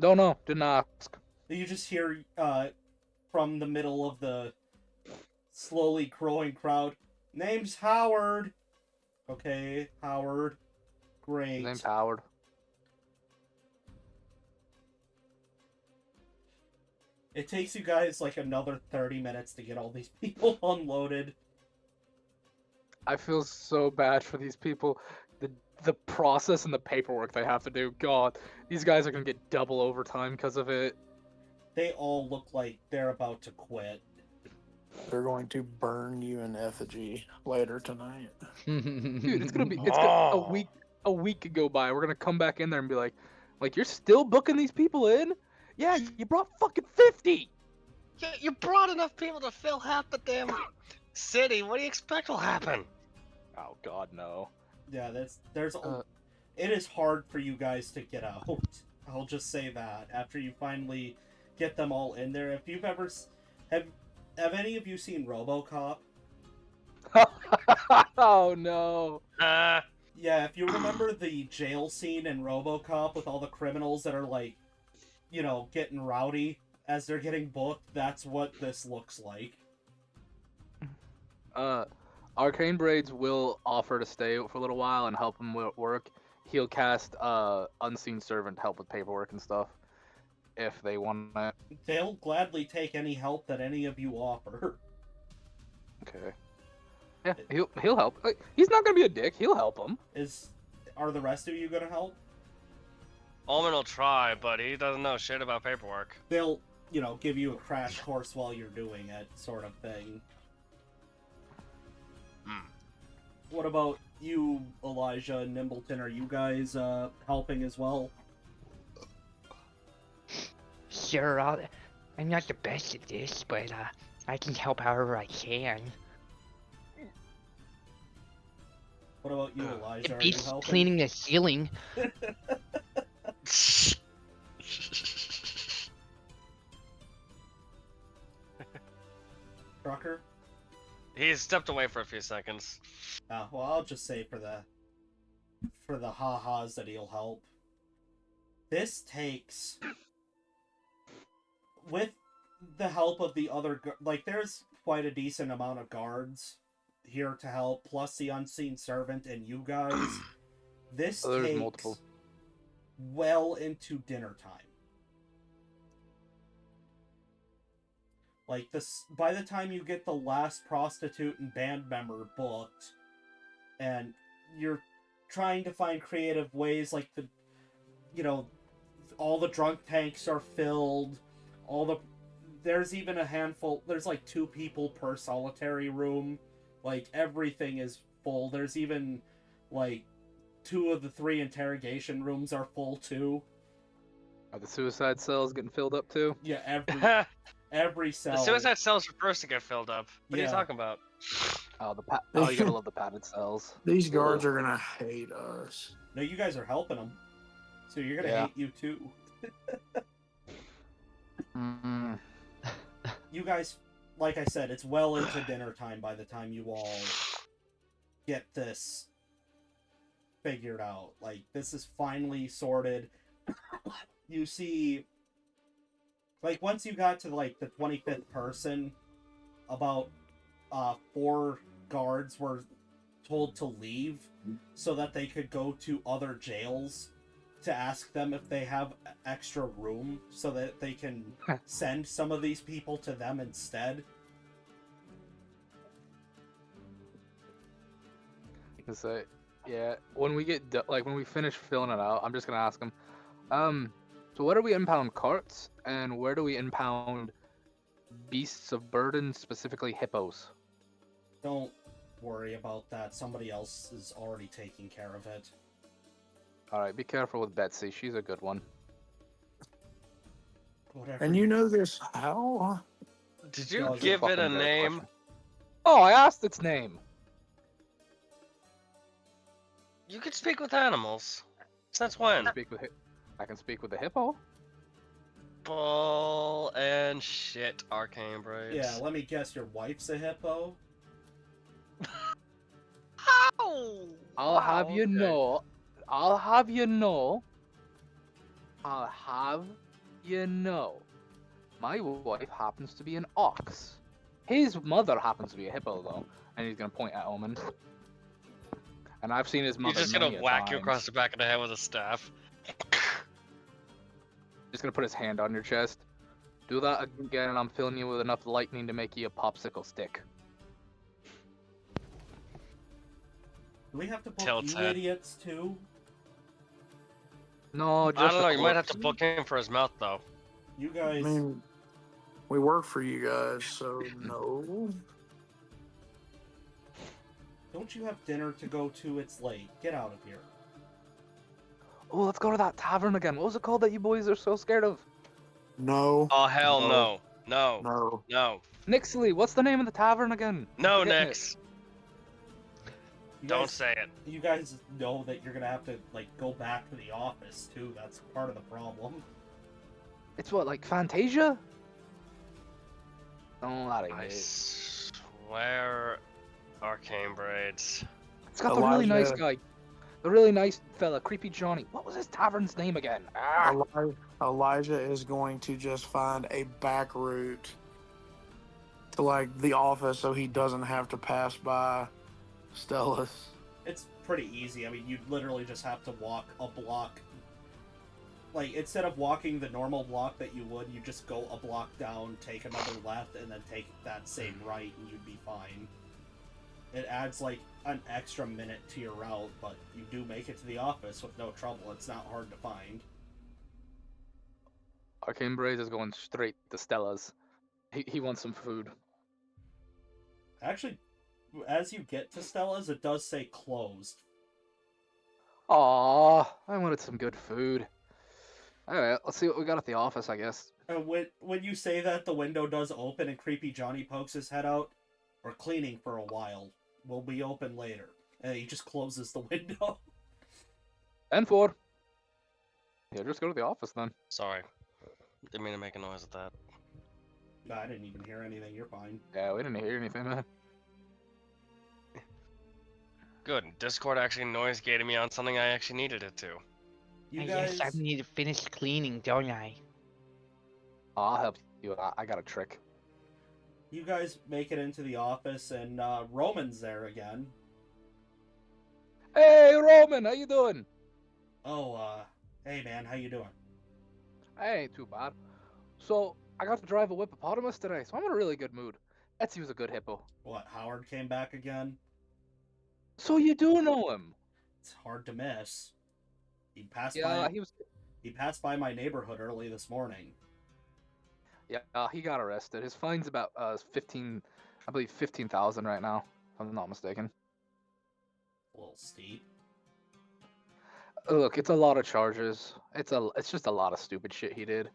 Don't know. Didn't ask. You just hear from the middle of the slowly growing crowd, name's Howard. Okay, Howard. Great. His name's Howard. It takes you guys like another 30 minutes to get all these people unloaded. I feel so bad for these people. The process and the paperwork they have to do. God, these guys are gonna get double overtime because of it. They all look like they're about to quit. They're going to burn you in effigy later tonight. Dude, it's gonna a week could go by. We're gonna come back in there and be like you're still booking these people in? Yeah, you brought fucking 50. You brought enough people to fill half the damn city. What do you expect will happen? Oh God, no. Yeah, it is hard for you guys to get out. I'll just say that after you finally get them all in there. If you've ever have any of you seen RoboCop? Oh no. Yeah, if you remember the jail scene in RoboCop with all the criminals that are like, you know, getting rowdy as they're getting booked, that's what this looks like. Arcane Braids will offer to stay for a little while and help him work. He'll cast Unseen Servant to help with paperwork and stuff if they want it. They'll gladly take any help that any of you offer. Okay. Yeah, he'll help. He's not gonna be a dick. He'll help him. Are the rest of you gonna help? Omen will try, but he doesn't know shit about paperwork. They'll, you know, give you a crash course while you're doing it, sort of thing. What about you, Elijah and Nimbleton? Are you guys helping as well? Sure, I'm not the best at this, but I can help however I can. What about you, Elijah? It Are you beats helping? cleaning the ceiling. Trucker? He stepped away for a few seconds. Well, I'll just say for the ha-has that he'll help. This takes, with the help of the other, like, there's quite a decent amount of guards here to help, plus the Unseen Servant and you guys. This Oh, there's takes multiple. well into dinner time. Like this, by the time you get the last prostitute and band member booked, and you're trying to find creative ways, like all the drunk tanks are filled, there's even a handful. There's like 2 people per solitary room. Like everything is full. There's even like 2 of the 3 interrogation rooms are full too. Are the suicide cells getting filled up too? Yeah, The every cell. suicide cells are first to get filled up. What are you Yeah. talking about? Oh, you gotta love the padded cells. These guards are gonna hate us. No, you guys are helping them, so you're gonna Yeah. hate you too. Mm. You guys, like I said, it's well into dinner time by the time you all get this figured out. Like, this is finally sorted. You see, like, once you got to, like, the 25th person, about 4 guards were told to leave so that they could go to other jails to ask them if they have extra room so that they can send some of these people to them instead. So, yeah, when we get when we finish filling it out, I'm just gonna ask them. So where do we impound carts, and where do we impound beasts of burden, specifically hippos? Don't worry about that. Somebody else is already taking care of it. All right, be careful with Betsy. She's a good one. Whatever. And you know this how? Did you Dog is give it a Fucking great name? question. Oh, I asked its name. You could speak with animals. Since when? I can speak with the hippo. Bull and shit, arcane braids. Yeah, let me guess, your wife's a hippo? How? I'll have you okay. know. I'll have you know. I'll have you know. My wife happens to be an ox. His mother happens to be a hippo, though, and he's gonna point at Omen. And I've seen his mother. He's just gonna many a whack you times. across the back of the head with a staff. Just gonna put his hand on your chest. Do that again, and I'm filling you with enough lightning to make you a popsicle stick. Do we have to book Tilt's you head. idiots too? No, I just don't know. the You might have to corpse. book him for his mouth though. You I guys... mean, we work for you guys, so no. Don't you have dinner to go to? It's late. Get out of here. Oh, let's go to that tavern again. What was it called that you boys are so scared of? No. Oh hell No. no. No. No. No. Nixley, what's the name of the tavern again? No, I'm forgetting it. Nix. You Don't guys, say it. You guys know that you're gonna have to, like, go back to the office too. That's part of the problem. It's what, like Fantasia? Oh, that ain't I it. swear, arcane braids. It's got the really nice Elijah. guy. The really nice fella, Creepy Johnny. What was his tavern's name again? Ah! Elijah is going to just find a back route to, like, the office so he doesn't have to pass by Stella's. It's pretty easy. I mean, you literally just have to walk a block. Like, instead of walking the normal block that you would, you just go a block down, take another left, and then take that same right, and you'd be fine. It adds, like, an extra minute to your route, but you do make it to the office with no trouble. It's not hard to find. Arcane Braids is going straight to Stella's. He wants some food. Actually, as you get to Stella's, it does say closed. Aww, I wanted some good food. Alright, let's see what we got at the office, I guess. When you say that, the window does open and Creepy Johnny pokes his head out. We're cleaning for a while. We'll be open later. And he just closes the window. And 4. Yeah, just go to the office then. Sorry. Didn't mean to make a noise at that. No, I didn't even hear anything. You're fine. Yeah, we didn't hear anything, man. Good. Discord actually noise gated me on something I actually needed it to. You I guys, guess I need to finish cleaning, don't I? I'll help you. I got a trick. you guys make it into the office, and Roman's there again. Hey, Roman, how you doing? Oh, hey man, how you doing? I ain't too bad. So, I got to drive a hippopotamus today, so I'm in a really good mood. Etsy was a good hippo. What, Howard came back again? So you do know him? It's hard to miss. He passed Yeah, by. he was. He passed by my neighborhood early this morning. Yeah, he got arrested. His fine's about 15, I believe 15,000 right now, if I'm not mistaken. A little steep. Look, it's a lot of charges. It's just a lot of stupid shit he did.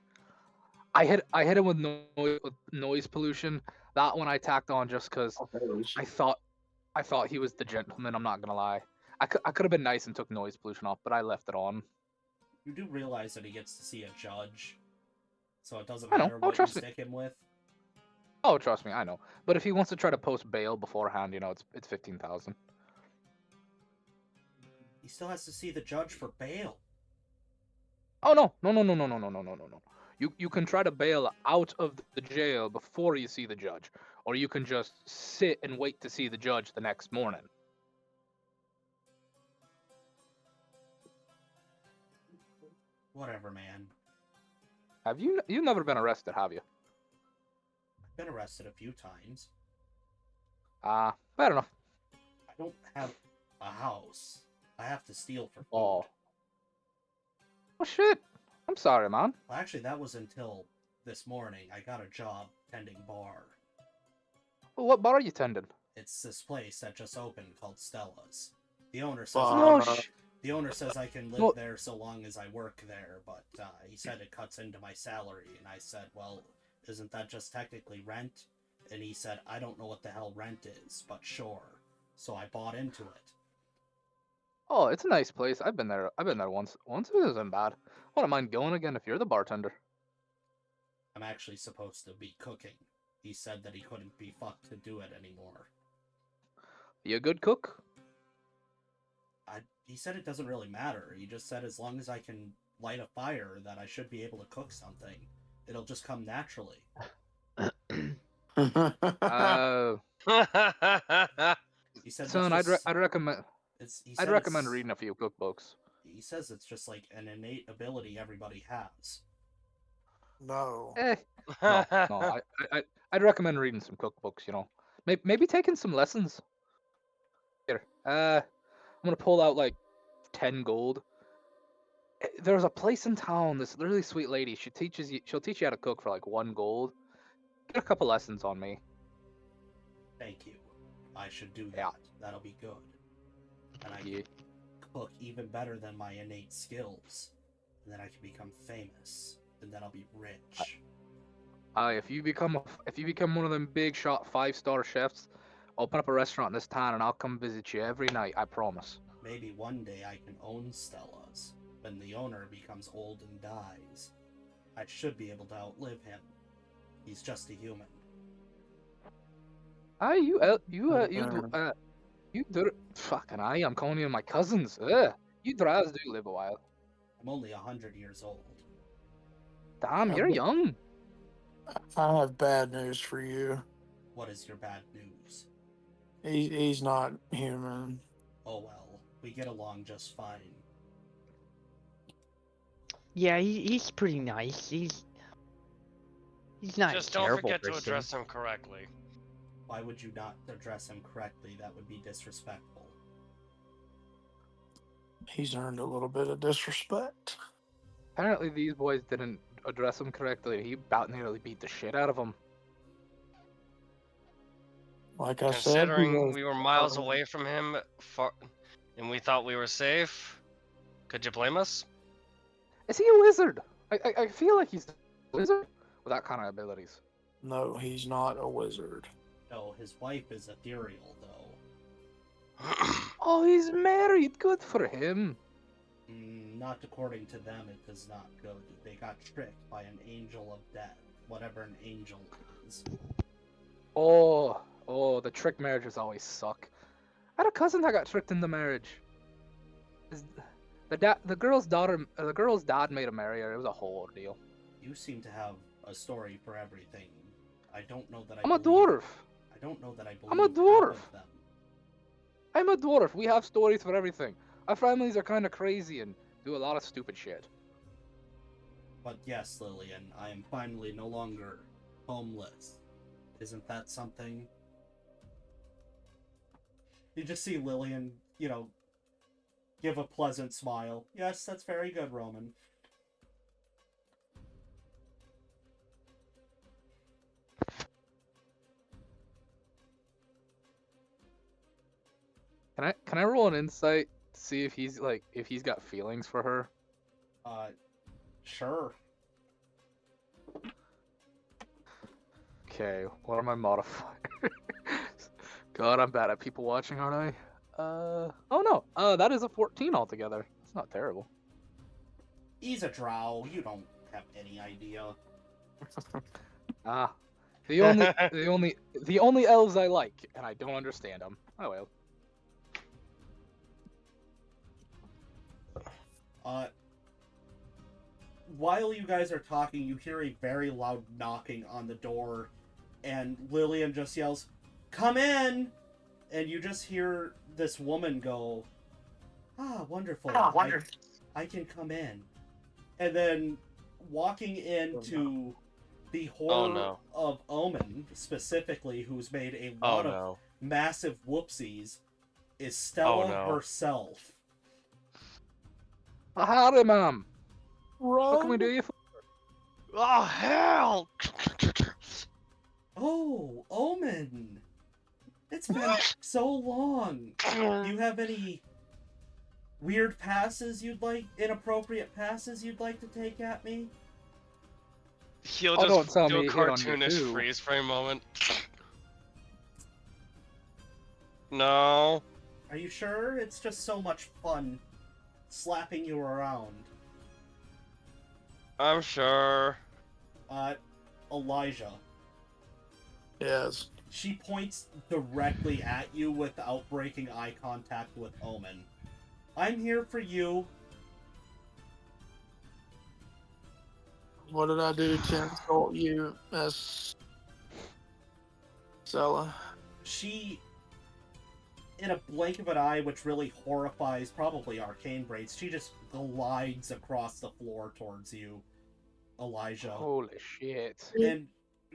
I hit him with noise pollution. That one I tacked on just because I thought he was the gentleman. I'm not gonna lie. I could have been nice and took noise pollution off, but I left it on. You do realize that he gets to see a judge, so it doesn't I know. matter Oh, what you trust me. stick him with. Oh, trust me, I know. But if he wants to try to post bail beforehand, it's 15,000. He still has to see the judge for bail. Oh no. You can try to bail out of the jail before you see the judge, or you can just sit and wait to see the judge the next morning. Whatever, man. Have you've never been arrested, have you? I've been arrested a few times. Fair enough. I don't have a house. I have to steal for food. Oh. Oh shit. I'm sorry, man. Well, actually, that was until this morning. I got a job tending bar. Well, what bar are you tending? It's this place that just opened called Stella's. The owner says No, the owner says I can live No. there so long as I work there, but he said it cuts into my salary, and I said, well, isn't that just technically rent? And he said, I don't know what the hell rent is, but sure. So I bought into it. Oh, it's a nice place. I've been there. I've been there once. Once it wasn't bad. Wouldn't mind going again if you're the bartender. I'm actually supposed to be cooking. He said that he couldn't be fucked to do it anymore. You a good cook? He said it doesn't really matter. He just said as long as I can light a fire that I should be able to cook something. It'll just come naturally. He said Son, that's just, I'd recommend he I'd said recommend it's- reading a few cookbooks. He says it's just like an innate ability everybody has. No. No, I'd recommend reading some cookbooks. Maybe taking some lessons. Here, I'm gonna pull out like 10 gold. There's a place in town. This really sweet lady. She'll teach you how to cook for like 1 gold. Get a couple lessons on me. Thank you. I should do that. Yeah. That'll be good. And I Yeah. can cook even better than my innate skills. And then I can become famous. And then I'll be rich. If you become one of them big shot 5-star chefs, open up a restaurant in this town and I'll come visit you every night. I promise. Maybe one day I can own Stella's. When the owner becomes old and dies, I should be able to outlive him. He's just a human. You do fucking I'm calling you my cousins. You drives do live a while. I'm only 100 years old. Damn, you're young. I have bad news for you. What is your bad news? He's not human. Oh well, we get along just fine. Yeah, he's pretty nice. He's not Just a don't terrible forget to person. address him correctly. Why would you not address him correctly? That would be disrespectful. He's earned a little bit of disrespect. Apparently these boys didn't address him correctly. He about nearly beat the shit out of him. Like I said, Considering we were miles away from him, and we thought we were safe, could you blame us? Is he a wizard? I feel like he's a wizard with that kind of abilities. No, he's not a wizard. No, his wife is ethereal, though. Oh, he's married. Good for him. Not according to them, it is not good. They got tricked by an angel of death, whatever an angel is. Oh, the trick marriages always suck. I had a cousin that got tricked into marriage. The girl's dad made him marry her. It was a whole ordeal. You seem to have a story for everything. I don't know that I'm a dwarf. I don't know that I believe I'm a half dwarf. of them. I'm a dwarf. We have stories for everything. Our families are kind of crazy and do a lot of stupid shit. But yes, Lillian, I am finally no longer homeless. Isn't that something? You just see Lillian, give a pleasant smile. Yes, that's very good, Roman. Can I roll an insight to see if he's got feelings for her? Sure. Okay, what are my modifiers? God, I'm bad at people watching, aren't I? Oh no. That is a 14 altogether. It's not terrible. He's a drow. You don't have any idea. Ah, the only elves I like, and I don't understand them. Oh well. While you guys are talking, you hear a very loud knocking on the door, and Lillian just yells, "Come in!" And you just hear this woman go, "Ah, wonderful. I can come in." And then walking into the horror no. of Omen, specifically, who's made a Oh lot of no. massive whoopsies, is Stella no. herself. Howdy, ma'am. What can we Run! do you for? Oh hell! Oh, Omen! It's been so long. Do you have any weird passes inappropriate passes you'd like to take at me? He'll Oh, don't just tell do a me hit on you cartoonish too. freeze for a moment. No. Are you sure? It's just so much fun slapping you around. I'm sure. Elijah. Yes. She points directly at you without breaking eye contact with Omen. I'm here for you. What did I do to insult you, Miss Stella? She, in a blink of an eye, which really horrifies probably Arcane Braids, she just glides across the floor towards you, Elijah. Holy shit. And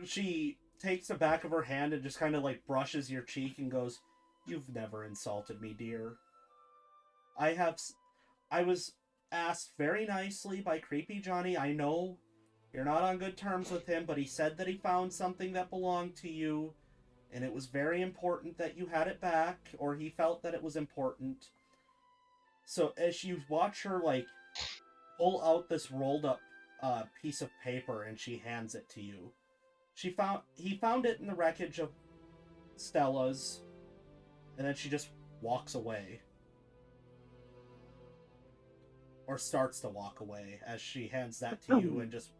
she takes the back of her hand and just kind of like brushes your cheek and goes, "You've never insulted me, dear. I was asked very nicely by Creepy Johnny. I know you're not on good terms with him, but he said that he found something that belonged to you, and it was very important that you had it back, or he felt that it was important." So as you watch her like pull out this rolled up piece of paper and she hands it to you, he found it in the wreckage of Stella's, and then she just walks away. Or starts to walk away as she hands that to you and just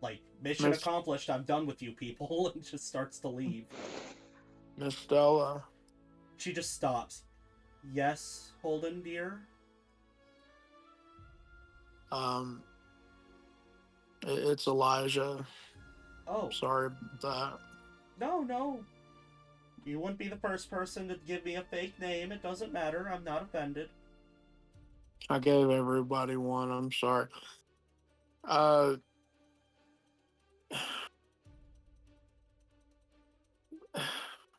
like, mission Miss- accomplished, I'm done with you people, and just starts to leave. Miss Stella. She just stops. Yes, Holden, dear? It's Elijah. Oh, Sorry about that. no. You wouldn't be the first person to give me a fake name. It doesn't matter. I'm not offended. I gave everybody one. I'm sorry.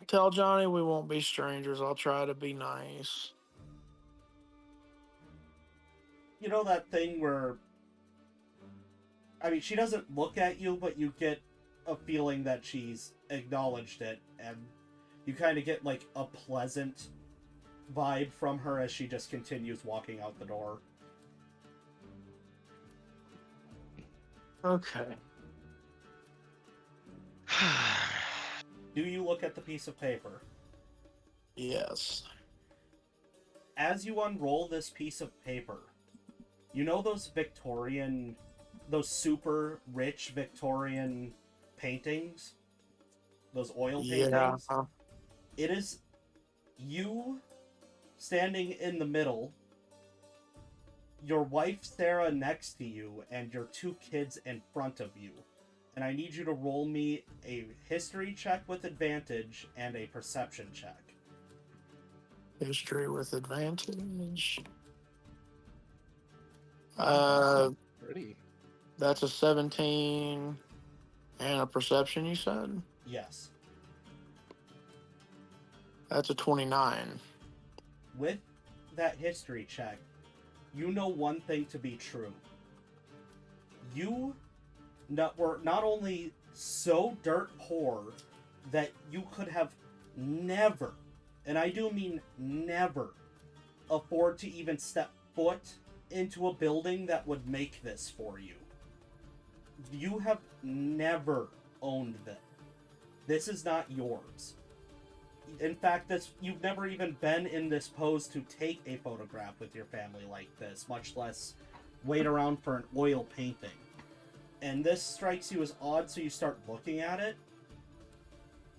Tell Johnny we won't be strangers. I'll try to be nice. You know that thing where... I mean, she doesn't look at you, but you get a feeling that she's acknowledged it, and you kind of get, like, a pleasant vibe from her as she just continues walking out the door. Okay. Do you look at the piece of paper? Yes. As you unroll this piece of paper, you know those super rich Victorian paintings? Those oil paintings? Yeah. It is you standing in the middle, your wife Sarah next to you, and your two kids in front of you. And I need you to roll me a history check with advantage and a perception check. History with advantage. Pretty. That's a 17 and a perception, you said? Yes. That's a 29. With that history check, you know one thing to be true. You were not only so dirt poor that you could have never, and I do mean never, afford to even step foot into a building that would make this for you. You have never owned them. This is not yours. In fact, you've never even been in this pose to take a photograph with your family like this, much less wait around for an oil painting. And this strikes you as odd, so you start looking at it.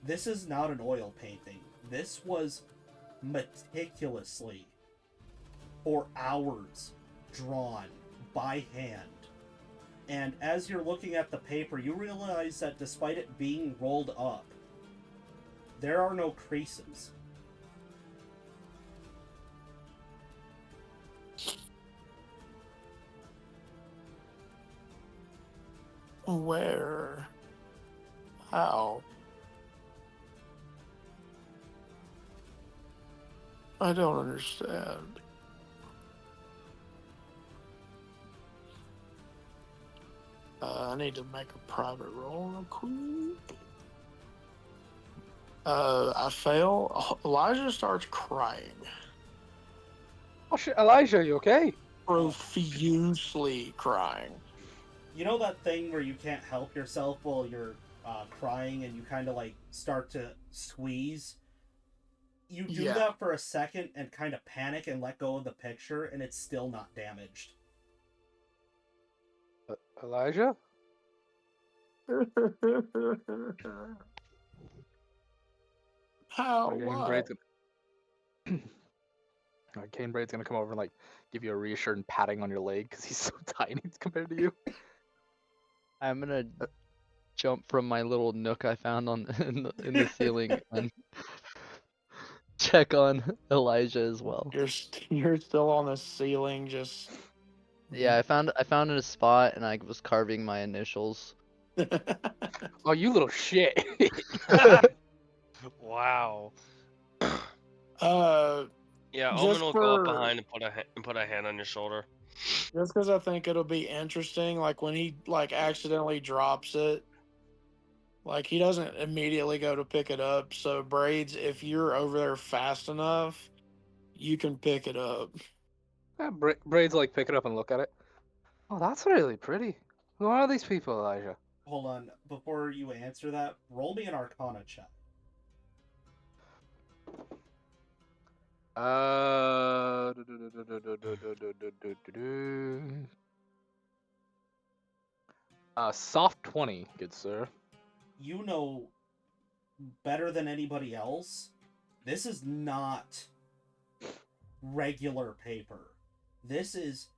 This is not an oil painting. This was meticulously, for hours, drawn by hand. And as you're looking at the paper, you realize that despite it being rolled up, there are no creases. Where? How? I don't understand. I need to make a private roll real quick. I fail. Elijah starts crying. Oh shit, Elijah, you okay? Profusely crying. You know that thing where you can't help yourself while you're crying and you kind of like start to squeeze? You do Yeah. that for a second and kind of panic and let go of the picture, and it's still not damaged. Elijah? How? Cane What? Braid's Cane Braid's gonna come over and like give you a reassuring patting on your leg because he's so tiny compared to you. I'm gonna jump from my little nook I found on in the ceiling and check on Elijah as well. You're still on the ceiling, just. Yeah, I found a spot and I was carving my initials. Oh, you little shit. Wow. Yeah, Omen Just will go up for behind and put a hand on your shoulder. just because I think it'll be interesting, like when he like accidentally drops it, like he doesn't immediately go to pick it up. So Braids, if you're over there fast enough, you can pick it up. Yeah, Braid's like pick it up and look at it. Oh, that's really pretty. Who are these people, Elijah? Hold on, before you answer that, roll me an Arcana check. Soft 20, good sir. You know better than anybody else, this is not regular paper. This is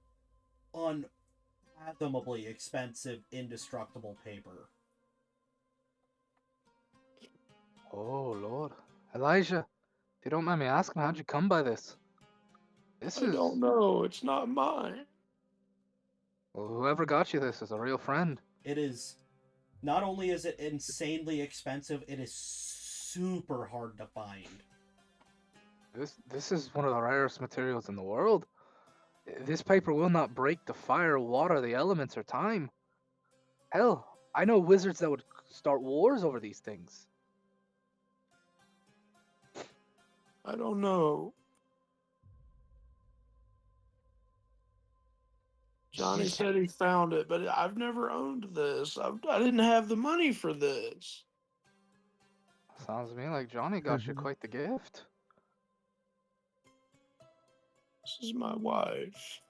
unfathomably expensive, indestructible paper. Oh, Lord. Elijah, if you don't mind me asking, how'd you come by this? I don't know. It's not mine. Well, whoever got you this is a real friend. It is, not only is it insanely expensive, it is super hard to find. This is one of the rarest materials in the world. This paper will not break the fire, water, the elements, or time. Hell, I know wizards that would start wars over these things. I don't know. Johnny said he found it, but I've never owned this. I didn't have the money for this. Sounds to me like Johnny got you quite the gift. This is my wife,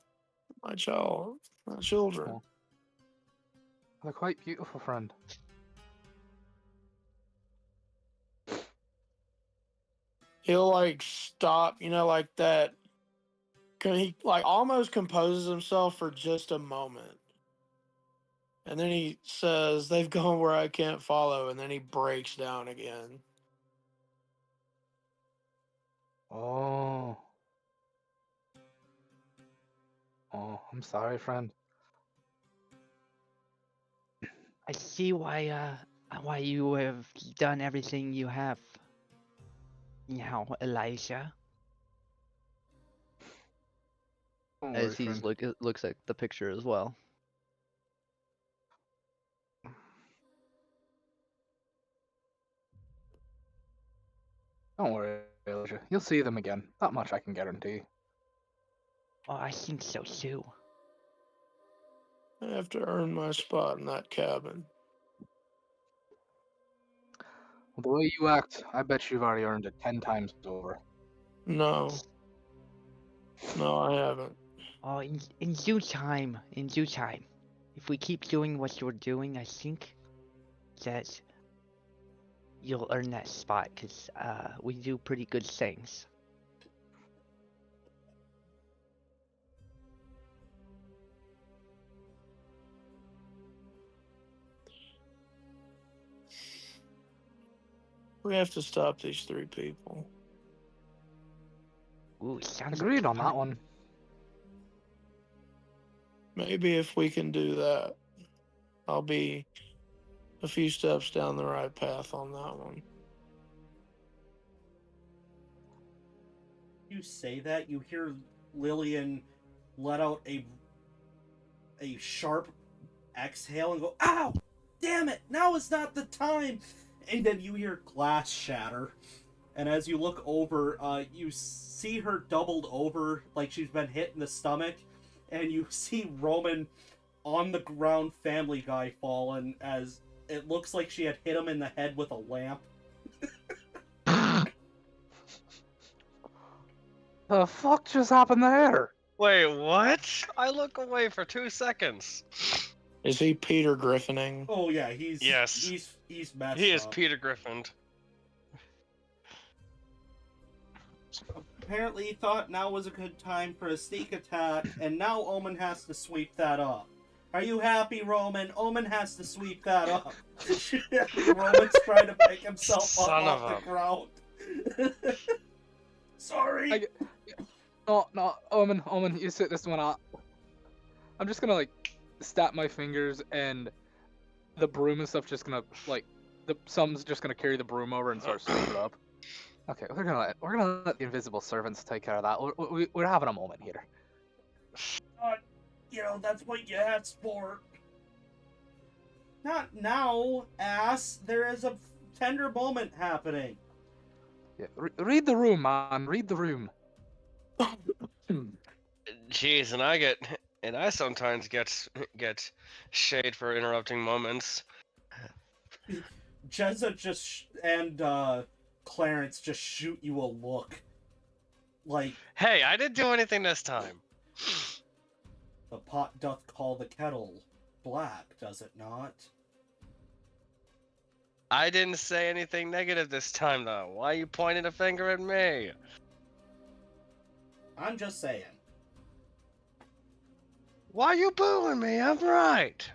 my child, my children. Oh. They're quite beautiful, friend. He'll like stop, like that. He like almost composes himself for just a moment. And then he says, "They've gone where I can't follow," and then he breaks down again. Oh. Oh, I'm sorry, friend. I see why you have done everything you have. Now, Elijah. Don't worry, As he's friend. looks at the picture as well. Don't worry, Elijah. You'll see them again. That much I can guarantee. Oh, I think so too. I have to earn my spot in that cabin. Well, the way you act, I bet you've already earned it 10 times over. No, no, I haven't. Oh, in due time. In due time. If we keep doing what you're doing, I think that you'll earn that spot because we do pretty good things. We have to stop these 3 people. Ooh, sounds Agreed on fun. that one. Maybe if we can do that, I'll be a few steps down the right path on that one. You say that, you hear Lillian let out a sharp exhale and go, "Ow! Damn it! Now is not the time!" And then you hear glass shatter. And as you look over, you see her doubled over like she's been hit in the stomach. And you see Roman on the ground, Family Guy fallen, as it looks like she had hit him in the head with a lamp. The fuck just happened there? Wait, what? I look away for 2 seconds. Is he Peter Griffining? Oh yeah, he's Yes. he's messed He is up. Peter Griffin. Apparently he thought now was a good time for a sneak attack, and now Omen has to sweep that up. Are you happy, Roman? Omen has to sweep that up. Roman's trying to pick himself Son up of off the a- ground. Sorry. No, Omen, you sit this one out. I'm just gonna, like, snap my fingers, and the broom and stuff just gonna, like, someone's just gonna carry the broom over and start sweeping it up. Okay, we're gonna let the invisible servants take care of that. We're having a moment here. That's what you asked for. Not now, ass. There is a tender moment happening. Yeah, read the room, man. Read the room. Jeez, and I sometimes get shade for interrupting moments. Jezza and Clarence just shoot you a look. Like, Hey, I didn't do anything this time. the pot doth call the kettle black, does it not? I didn't say anything negative this time, though. Why are you pointing a finger at me? I'm just saying. Why are you booing me? I'm right.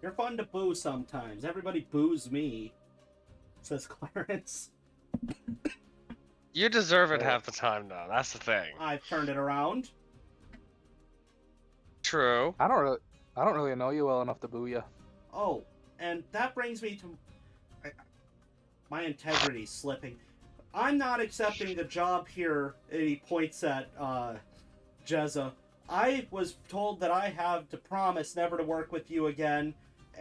You're fun to boo sometimes. Everybody boos me, says Clarence. You deserve it half the time, though. That's the thing. I've turned it around. True. I don't really know you well enough to boo you. Oh, and that brings me to my integrity slipping. I'm not accepting the job here. And he points at Jezza. I was told that I have to promise never to work with you again,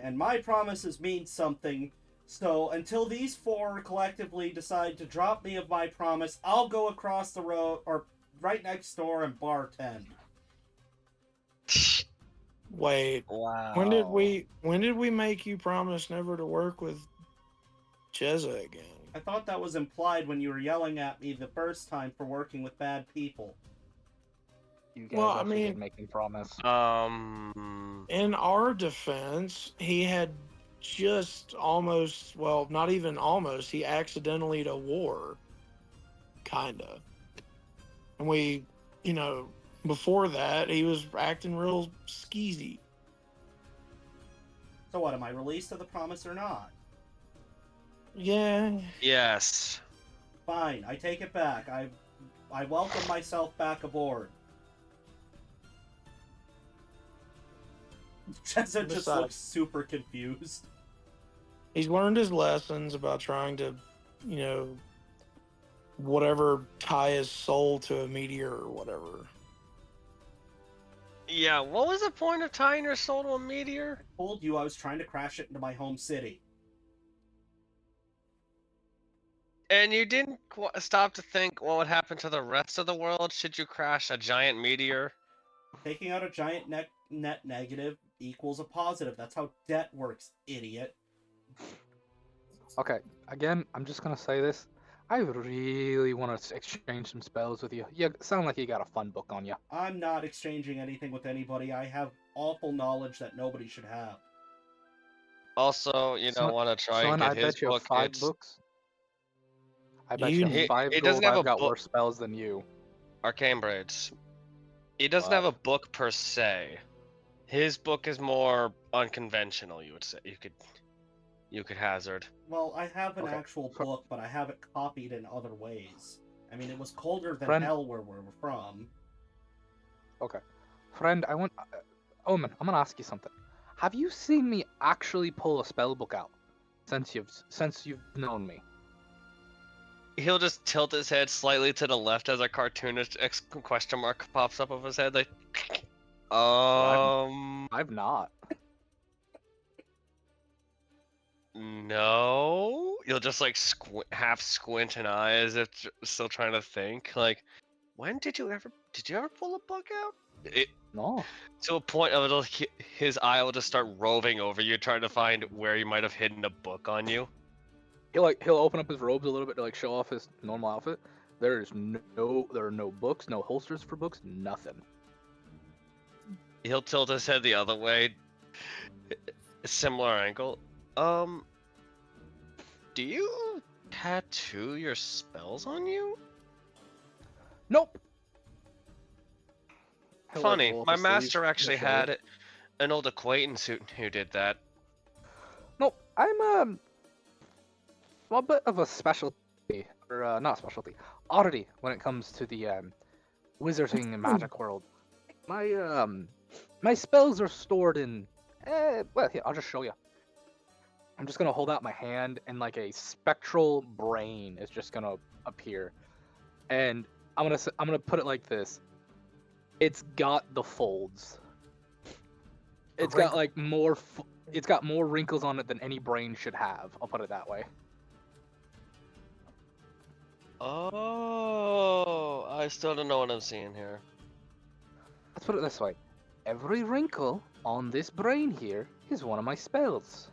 and my promises mean something. So until these 4 collectively decide to drop me of my promise, I'll go across the road or right next door and bartend. Wait, Wow. when did we make you promise never to work with Jezza again? I thought that was implied when you were yelling at me the first time for working with bad people. You guys Well, I actually did mean- make me promise. In our defense, he had just almost, well, not even almost, he accidentally to war. Kinda. And we, before that, he was acting real skeezy. So what, am I released of the promise or not? Yeah. Yes. Fine, I take it back. I welcome myself back aboard. Jezza just Besides- looks super confused. He's learned his lessons about trying to, whatever, tie his soul to a meteor or whatever. Yeah, what was the point of tying your soul to a meteor? I told you I was trying to crash it into my home city. And you didn't stop to think what would happen to the rest of the world should you crash a giant meteor? Taking out a giant net negative equals a positive. That's how debt works, idiot. Okay, again, I'm just gonna say this. I really want to exchange some spells with you. You sound like you got a fun book on you. I'm not exchanging anything with anybody. I have awful knowledge that nobody should have. Also, want to try and Son, get I his bet you book. 5 It's books. I bet You- you He- 5 he gold doesn't have I've a got book. worse spells than you. Arcane Braids. He doesn't Wow. have a book per se. His book is more unconventional. You would say you could hazard. Well, I have an Okay. actual book, but I have it copied in other ways. I mean, it was colder than Friend- hell where we're from. Okay. Friend, I want... Omen, I'm gonna ask you something. Have you seen me actually pull a spell book out since you've known me? He'll just tilt his head slightly to the left as a cartoonish question mark pops up of his head, like, I've not. no. You'll just like half squint an eye as if still trying to think. Like, when did you ever pull a book out? No. To a point of his eye will just start roving over you, trying to find where you might have hidden a book on you. He'll open up his robes a little bit to like show off his normal outfit. There are no books, no holsters for books, nothing. He'll tilt his head the other way. Similar angle. Do you tattoo your spells on you? Nope. He'll, like, Funny, roll up my his sleeves master and actually show had it. an old acquaintance who did that. Nope. I'm a bit of a specialty, or not specialty, oddity when it comes to the wizarding and magic world. My spells are stored in. Well, here, I'll just show you. I'm just gonna hold out my hand, and like a spectral brain is just gonna appear, and I'm gonna put it like this. It's got the folds. It's got like it's got more wrinkles on it than any brain should have. I'll put it that way. Oh, I still don't know what I'm seeing here. Let's put it this way. Every wrinkle on this brain here is one of my spells.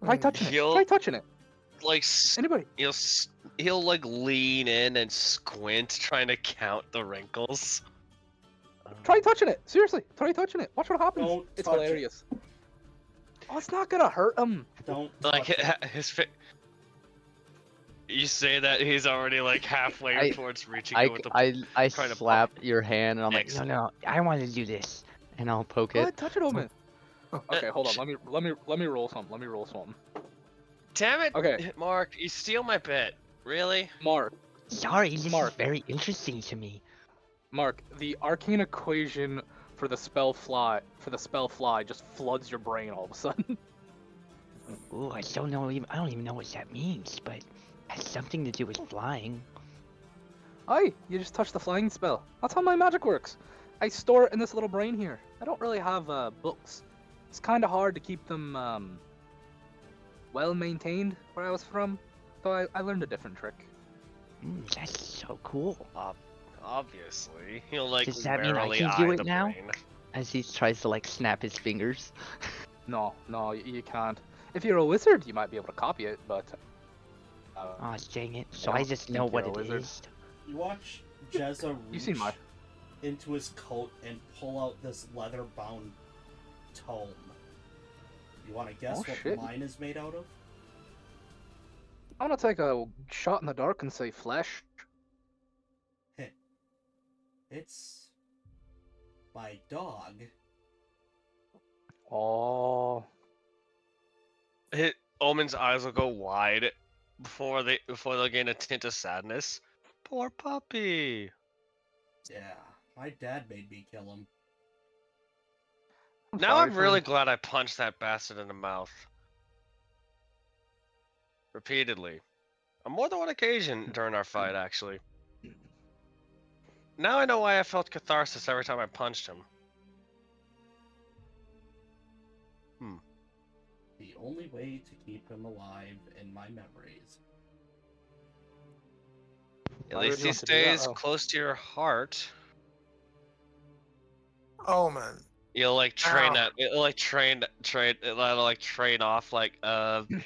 Try touching it. He'll- Try touching it. Like, Anybody? he'll like lean in and squint, trying to count the wrinkles. Try touching it. Seriously, try touching it. Watch what happens. Don't It's touch it. hilarious. Oh, it's not gonna hurt him. Don't Like touch it. his You say that he's already like halfway I- towards reaching you with the. I trying to slap your hand and I'm like, no, Excellent. no, I want to do this, and I'll poke Go it. ahead, touch it, Omen. Okay, hold on. Let me roll some. Let me roll some. Damn it! Okay. Mark, you steal my bit. Really? Mark, Sorry, this Mark. is very interesting to me. Mark, the arcane equation for the spell fly just floods your brain all of a sudden. Ooh, I don't even know what that means, but it has something to do with flying. Aye, you just touch the flying spell. That's how my magic works. I store it in this little brain here. I don't really have books. It's kind of hard to keep them well maintained where I was from, so I learned a different trick. That's so cool. Obviously, he'll like Does that mean I warily can do eye it the now? brain. As he tries to like snap his fingers. No, you can't. If you're a wizard, you might be able to copy it, but Aw, dang it. So I I don't just think know you're what a it wizard. is. You watch Jezza you seen reach my. into his coat and pull out this leather-bound tome. You want to guess Oh, what shit. mine is made out of? I'm gonna take a shot in the dark and say flesh. It's my dog. Oh, Omen's eyes will go wide before they'll gain a tint of sadness. Poor puppy. Yeah, my dad made me kill him. Now sorry I'm for- really glad I punched that bastard in the mouth. Repeatedly. On more than one occasion during our fight, actually. Now I know why I felt catharsis every time I punched him. The only way to keep him alive in my memories. At Why least would you he want to do that, stays though? close to your heart. Omen. You'll like train Ow. that. It'll like it'll like train off like I'm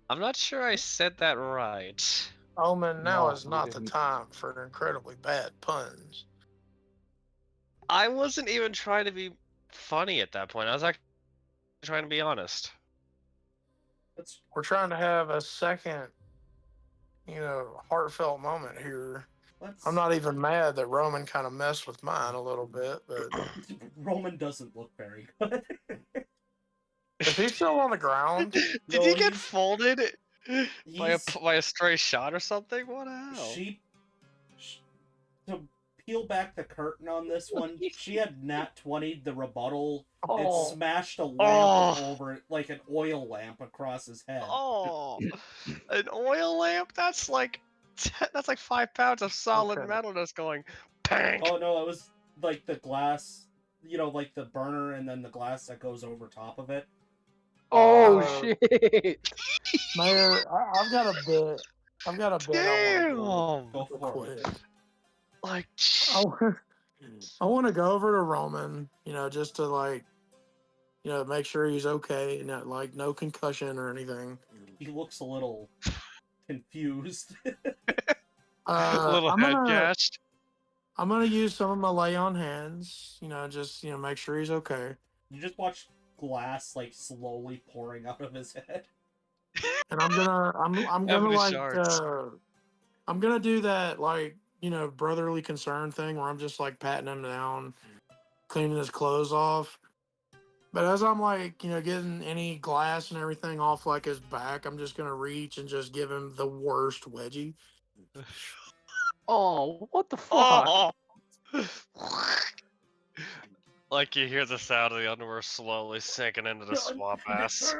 not sure I said that right. Omen, now No, is you not the didn't. time for incredibly bad puns. I wasn't even trying to be funny at that point. I was actually trying to be honest. Let's We're trying to have a second, heartfelt moment here. let's. I'm not even mad that Roman kind of messed with mine a little bit, but Roman doesn't look very good. is he still on the ground? Did No, he get he's- folded he's by a stray shot or something? What the hell? To peel back the curtain on this one, she had nat 20'd the rebuttal. It Oh, smashed a lamp Oh. over it, like an oil lamp across his head. Oh, an oil lamp? That's like 5 pounds of solid Okay. metal that's going bang. Oh no, it was like the glass, like the burner and then the glass that goes over top of it. Oh Uh, shit! Mayor, I've got a bit. I've got a bit I want to Go real for quick. it. Like, I want to go over to Roman, just to make sure he's okay, like no concussion or anything. He looks a little confused. little I'm head gonna gashed. I'm gonna use some of my lay on hands, just make sure he's okay. You just watch glass like slowly pouring out of his head. And I'm gonna Ebony like shards. I'm gonna do that brotherly concern thing where I'm just like patting him down, cleaning his clothes off. But as I'm getting any glass and everything off like his back, I'm just gonna reach and just give him the worst wedgie. Oh, what the fuck? Oh! Like you hear the sound of the underwear slowly sinking into the swamp ass.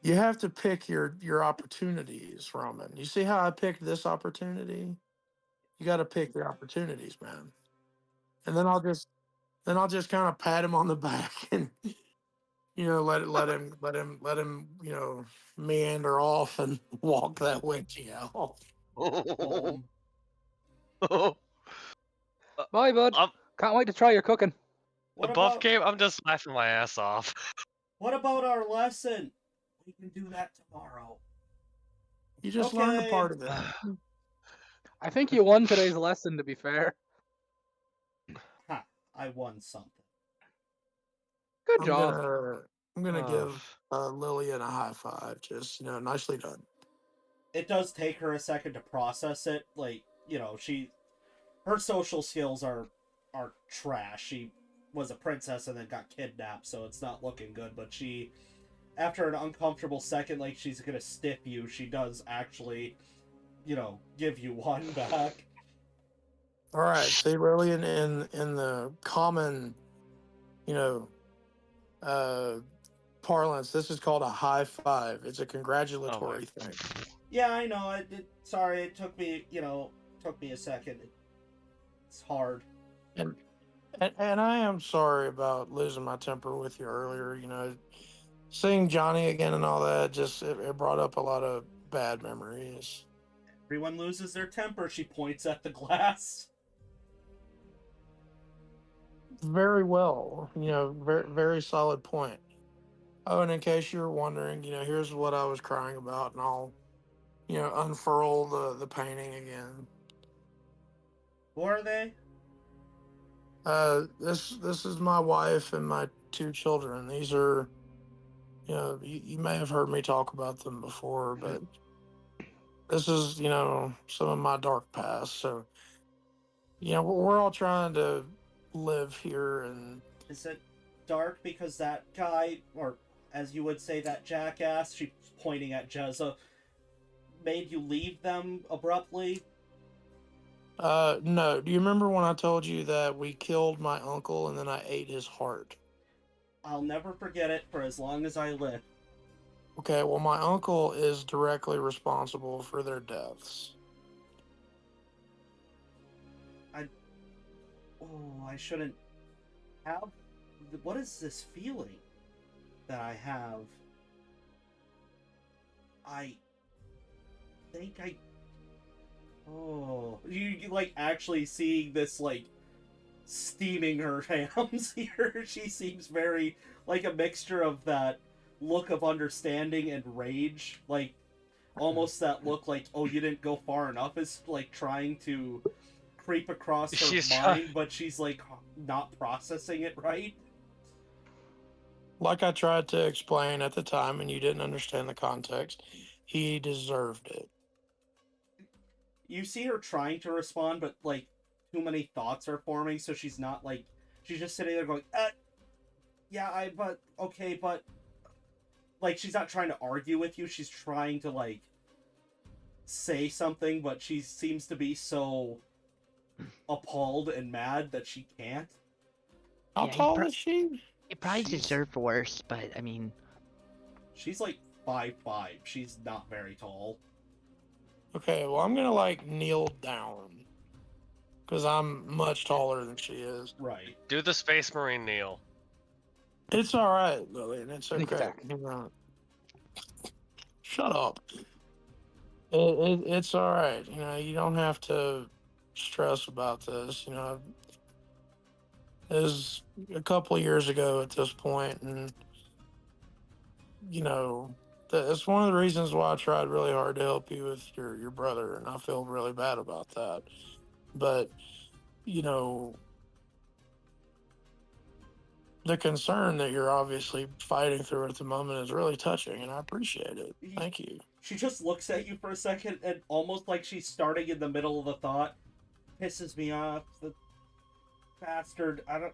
You have to pick your opportunities, Roman. You see how I picked this opportunity? You got to pick your opportunities, man. And then I'll just kind of pat him on the back and let him meander off and walk that wedgie out. Bye, bud. I'm, Can't wait to try your cooking. the What buff about game, I'm just laughing my ass off. what about our lesson? We can do that tomorrow. You just learned a Okay. part of it. I think you won today's lesson, to be fair. Ha! I won something. Good I'm job. gonna Oh. give Lillian a high five. Just nicely done. It does take her a second to process it. Like, her social skills are trash. She was a princess and then got kidnapped, so it's not looking good. But she, after an uncomfortable second, like she's gonna stiff you, she does actually, give you one back. All right. See, Lillian, in the common, parlance, this is called a high five. It's a congratulatory thing. Yeah, I know. Sorry, it took me, a second. It's hard. And I am sorry about losing my temper with you earlier. Seeing Johnny again and all that, just it brought up a lot of bad memories. Everyone loses their temper. She points at the glass. Very well, very very solid point. Oh, and in case you were wondering, here's what I was crying about, and I'll, unfurl the painting again. Who are they? This is my wife and my two children. These are, you may have heard me talk about them before, but this is, some of my dark past. So, we're all trying to live here, and Is it dark because that guy, or as you would say, that jackass, she's pointing at Jezza, made you leave them abruptly? No. Do you remember when I told you that we killed my uncle and then I ate his heart? I'll never forget it for as long as I live. Okay, well, my uncle is directly responsible for their deaths. Oh, I shouldn't have. What is this feeling that I have? I think I. Oh, you like actually seeing this, like, steaming her hams here. She seems very like a mixture of that look of understanding and rage, like almost that look like, oh, you didn't go far enough, is like trying to creep across her She's mind, but she's like not processing it right. Like I tried to explain at the time, and you didn't understand the context, he deserved it. You see her trying to respond, but like too many thoughts are forming, so she's not like, she's just sitting there going, yeah, but okay, but like she's not trying to argue with you. She's trying to like say something, but she seems to be so appalled and mad that she can't. How Yeah, tall is she? He probably She's- deserved worse, but I mean, She's like 5'5". She's not very tall. Okay, well, I'm gonna like kneel down because I'm much taller than she is. Right. Do the Space Marine kneel. It's all right, Lillian. It's Sneak okay. attack. You know, shut up. It's all right. You know, you don't have to stress about this. You know, it was a couple of years ago at this point, and you know, it's one of the reasons why I tried really hard to help you with your brother, and I feel really bad about that. But you know, the concern that you're obviously fighting through at the moment is really touching, and I appreciate it. Thank you. She just looks at you for a second, and almost like she's starting in the middle of a thought. Pisses me off. The bastard. I don't.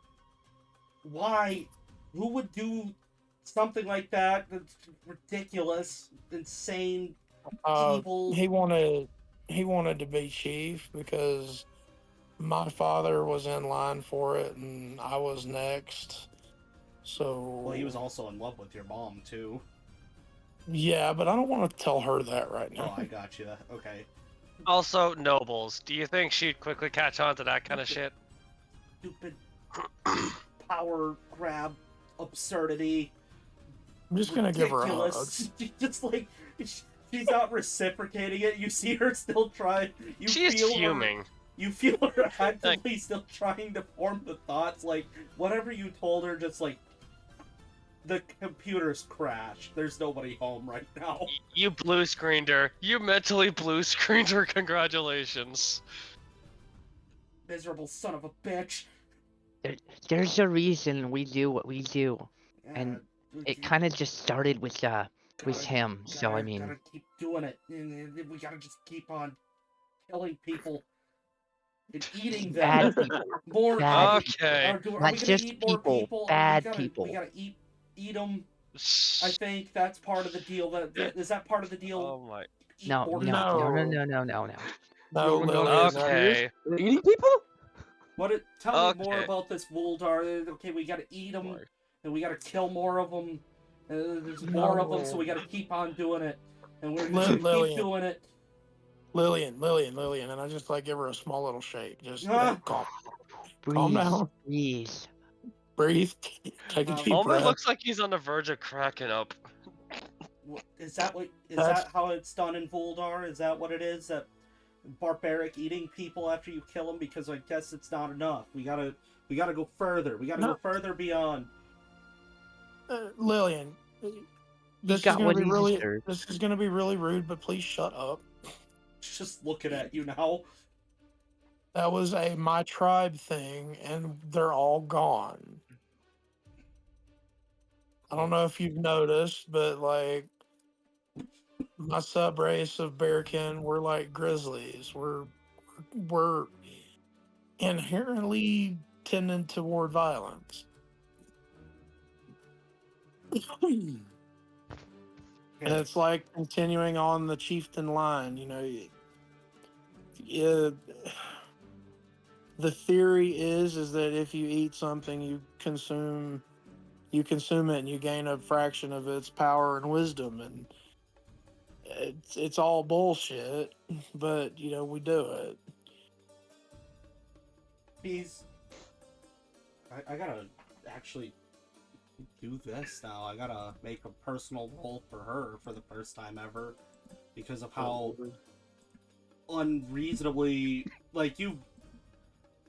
Why? Who would do something like that? That's ridiculous, insane, evil. He wanted to be chief because my father was in line for it, and I was next. So Well, he was also in love with your mom too. yeah, but I don't want to tell her that right Oh, now. I got you. Okay. Also, nobles. Do you think she'd quickly catch on to that kind of shit? Stupid power grab absurdity. I'm just gonna give her a hug. Ridiculous. Just like she's not reciprocating it. You see her still trying. You She's feel fuming. Her, you feel her actively still trying to form the thoughts. Like whatever you told her, just like the computer's crashed. There's nobody home right now. You blue screened her. You mentally blue screened her. Congratulations. Miserable son of a bitch. there's a reason we do what we do, and it you kind of just started with gotta- him. So I mean, gotta keep doing it. And we gotta just keep on killing people and eating them. bad people, More. bad Okay. Are we not gonna just eat more people, people? bad we people. gotta eat them. I think that's part of the deal. Is that part of the deal? Oh my. Eat No, more no, people? no, no, no, no, no, no. No, We're going Lillian, down no. Okay. We're eating people? Tell me more Okay. about this Vuldar. Okay, we gotta eat them, Boy. and we gotta kill more of them. There's more of them, so we gotta keep on doing it, and we're gonna keep Lillian. doing it. Lillian, and I just like give her a small little shake. Just Ah. calm Breathe, down, breathe. breathe, take a deep Homie breath. looks like he's on the verge of cracking up. Is that what? Is That's- that how it's done in Vuldar? Is that what it is? That barbaric eating people after you kill them? Because I guess it's not enough. We gotta go further. We gotta No. go further beyond. Lillian, this is got gonna what be he really deserved. this is gonna be really rude, but please shut up. Just looking at you now. That was a my tribe thing, and they're all gone. I don't know if you've noticed, but like my sub race of bearkin, we're like grizzlies. We're inherently tending toward violence. And Okay. it's like continuing on the chieftain line. The theory is that if you eat something, you consume it, and you gain a fraction of its power and wisdom, and it's all bullshit. But we do it. I gotta actually do this now. I gotta make a personal role for her for the first time ever because of how unreasonably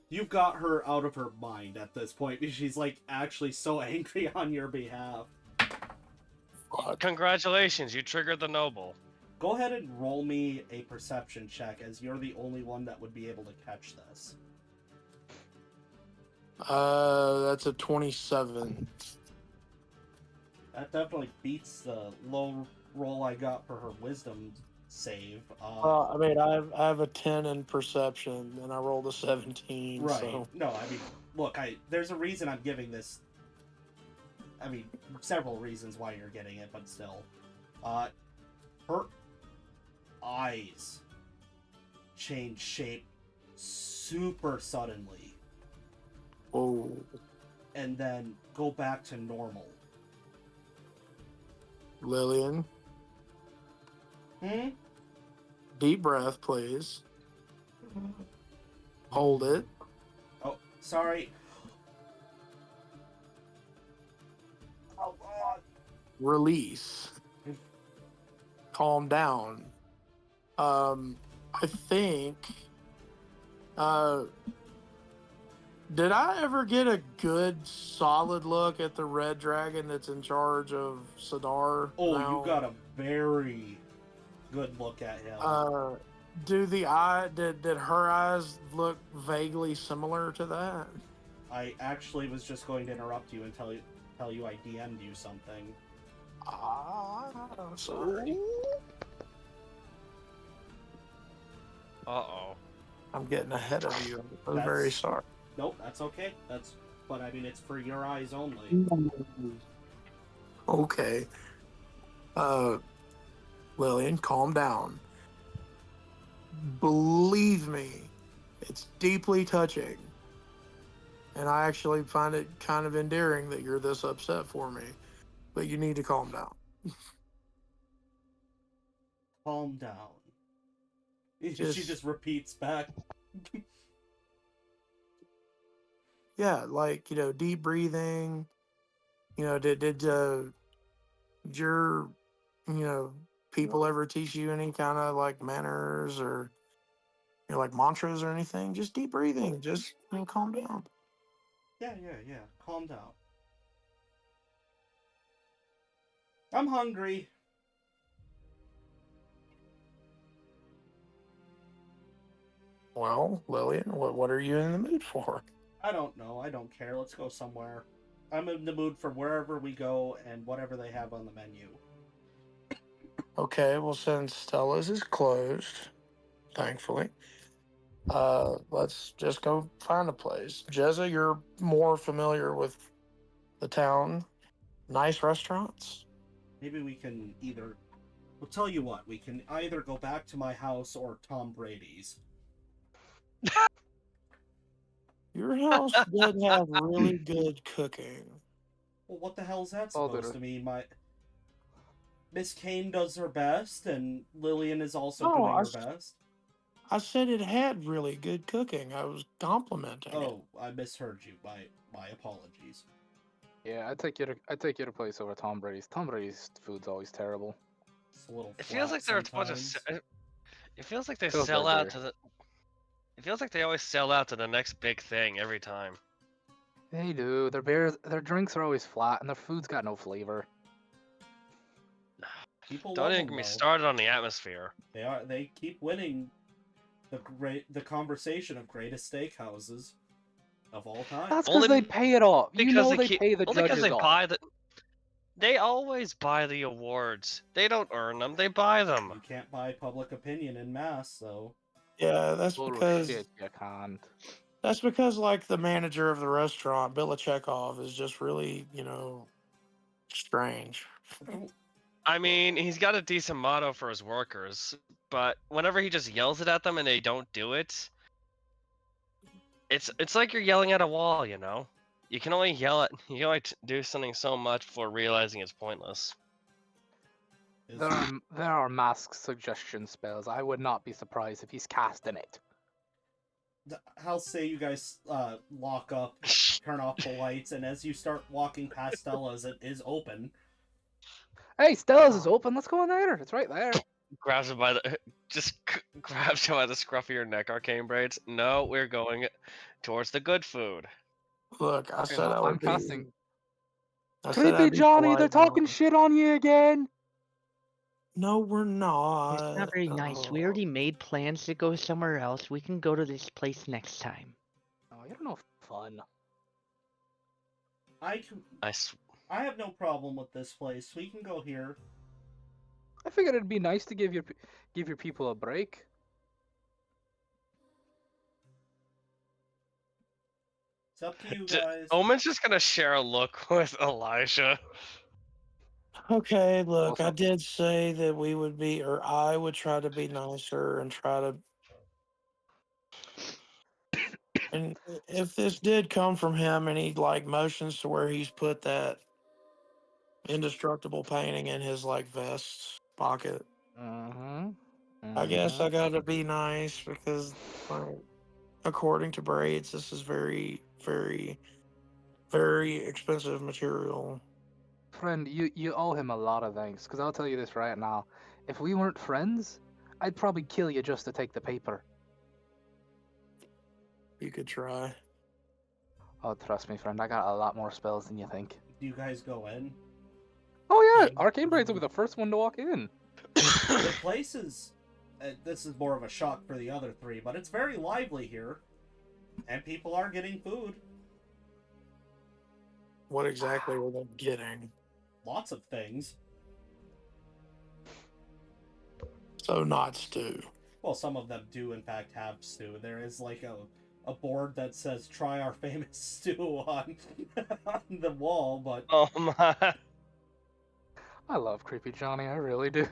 you've got her out of her mind at this point because she's like actually so angry on your behalf. Fuck. Congratulations, you triggered the noble. Go ahead and roll me a perception check as you're the only one that would be able to catch this. That's a 27. That definitely beats the low roll I got for her wisdom save. Well, I mean, I have a 10 in perception, and I rolled a 17. Right. So No, I mean, look, there's a reason I'm giving this. I mean, several reasons why you're getting it, but still. Her eyes change shape super suddenly whoa. and then go back to normal. Lillian, deep breath, please. Hold it. Oh, sorry. Oh, God. Release. Calm down. I think. Did I ever get a good, solid look at the red dragon that's in charge of Sadar? Oh, now? you got a very good look at him. Did her eyes look vaguely similar to that? I actually was just going to interrupt you and tell you I DM'd you something. Sorry. Uh-oh. I'm getting ahead of you. I'm very sorry. Nope, that's okay. But I mean, it's for your eyes only. Okay. Lillian, calm down. Believe me, it's deeply touching. And I actually find it kind of endearing that you're this upset for me. But you need to calm down. Calm down. She Just- just repeats back. Yeah, like, deep breathing. Did your, people ever teach you any kind of like manners or like mantras or anything? Just deep breathing. Just calm down. Yeah. Calm down. I'm hungry. Well, Lillian, what are you in the mood for? I don't know. I don't care. Let's go somewhere. I'm in the mood for wherever we go and whatever they have on the menu. Okay, well, since Stella's is closed, thankfully, let's just go find a place. Jezza, you're more familiar with the town. Nice restaurants. Maybe we can either. We'll tell you what. We can either go back to my house or Tom Brady's. Your house doesn't have really good cooking. Well, what the hell is that Oh, supposed to mean? Miss Kane does her best, and Lillian is also No, doing her best. I said it had really good cooking. I was complimenting it. Oh, I misheard you. My apologies. Yeah, I'd take you to place over Tom Brady's. Tom Brady's food's always terrible. It's a little. It feels like they're a bunch of. sometimes. It feels like they Feels sell like out to the. It feels like they always sell out to the next big thing every time. They do. Their drinks are always flat, and their food's got no flavor. People Don't love even them, get me though. started on the atmosphere. They keep winning the conversation of greatest steakhouses of all time. That's Only because they pay it off. You know they keep, pay the only because judges they off. buy the. They always buy the awards. They don't earn them. They buy You them. can't buy public opinion in mass, so Yeah, that's because Bullshit, you can't. that's because like the manager of the restaurant, Bilachekov, is just really, strange. I mean, he's got a decent motto for his workers, but whenever he just yells it at them and they don't do it, it's like you're yelling at a wall, you know? You can only do something so much before realizing it's pointless. There are mask suggestion spells. I would not be surprised if he's casting it. I'll say you guys lock up, turn off the lights, and as you start walking past Stella's, it is open. Hey, Stella's is open. Let's go in there. It's right there. Grabs him by the grabs him by the scruff of your neck, Arcane Braids. No, we're going towards the good food. Look, I Okay, said I would I'm be. casting. I said I'd Creepy be Johnny, they're polite, talking Mark. shit on you again. No, we're not. It's not very nice. We already made plans to go somewhere else. We can go to this place next time. Oh, you don't know fun. I I have no problem with this place. We can go here. I figured it'd be nice to give your people a break. It's up to you guys. Omen's just gonna share a look with Elijah. Okay, look, I Also- did say that we would be, or I would try to be nicer and try to. And if this did come from him and he like motions to where he's put that indestructible painting in his like vest pocket, I guess I gotta be nice because, like, according to Braids, this is very, very, very expensive material. Friend, you owe him a lot of thanks. Because I'll tell you this right now. If we weren't friends, I'd probably kill you just to take the paper. You could try. Oh, trust me, friend. I got a lot more spells than you think. Do you guys go in? Oh yeah, Arcane Braids will be the first one to walk in. The place is. This is more of a shock for the other three, but it's very lively here, and people are getting food. What exactly were they getting? Lots of things. So not stew. Well, some of them do in fact have stew. There is like a board that says "Try our famous stew" on on the wall, but Oh my! I love Creepy Johnny. I really do.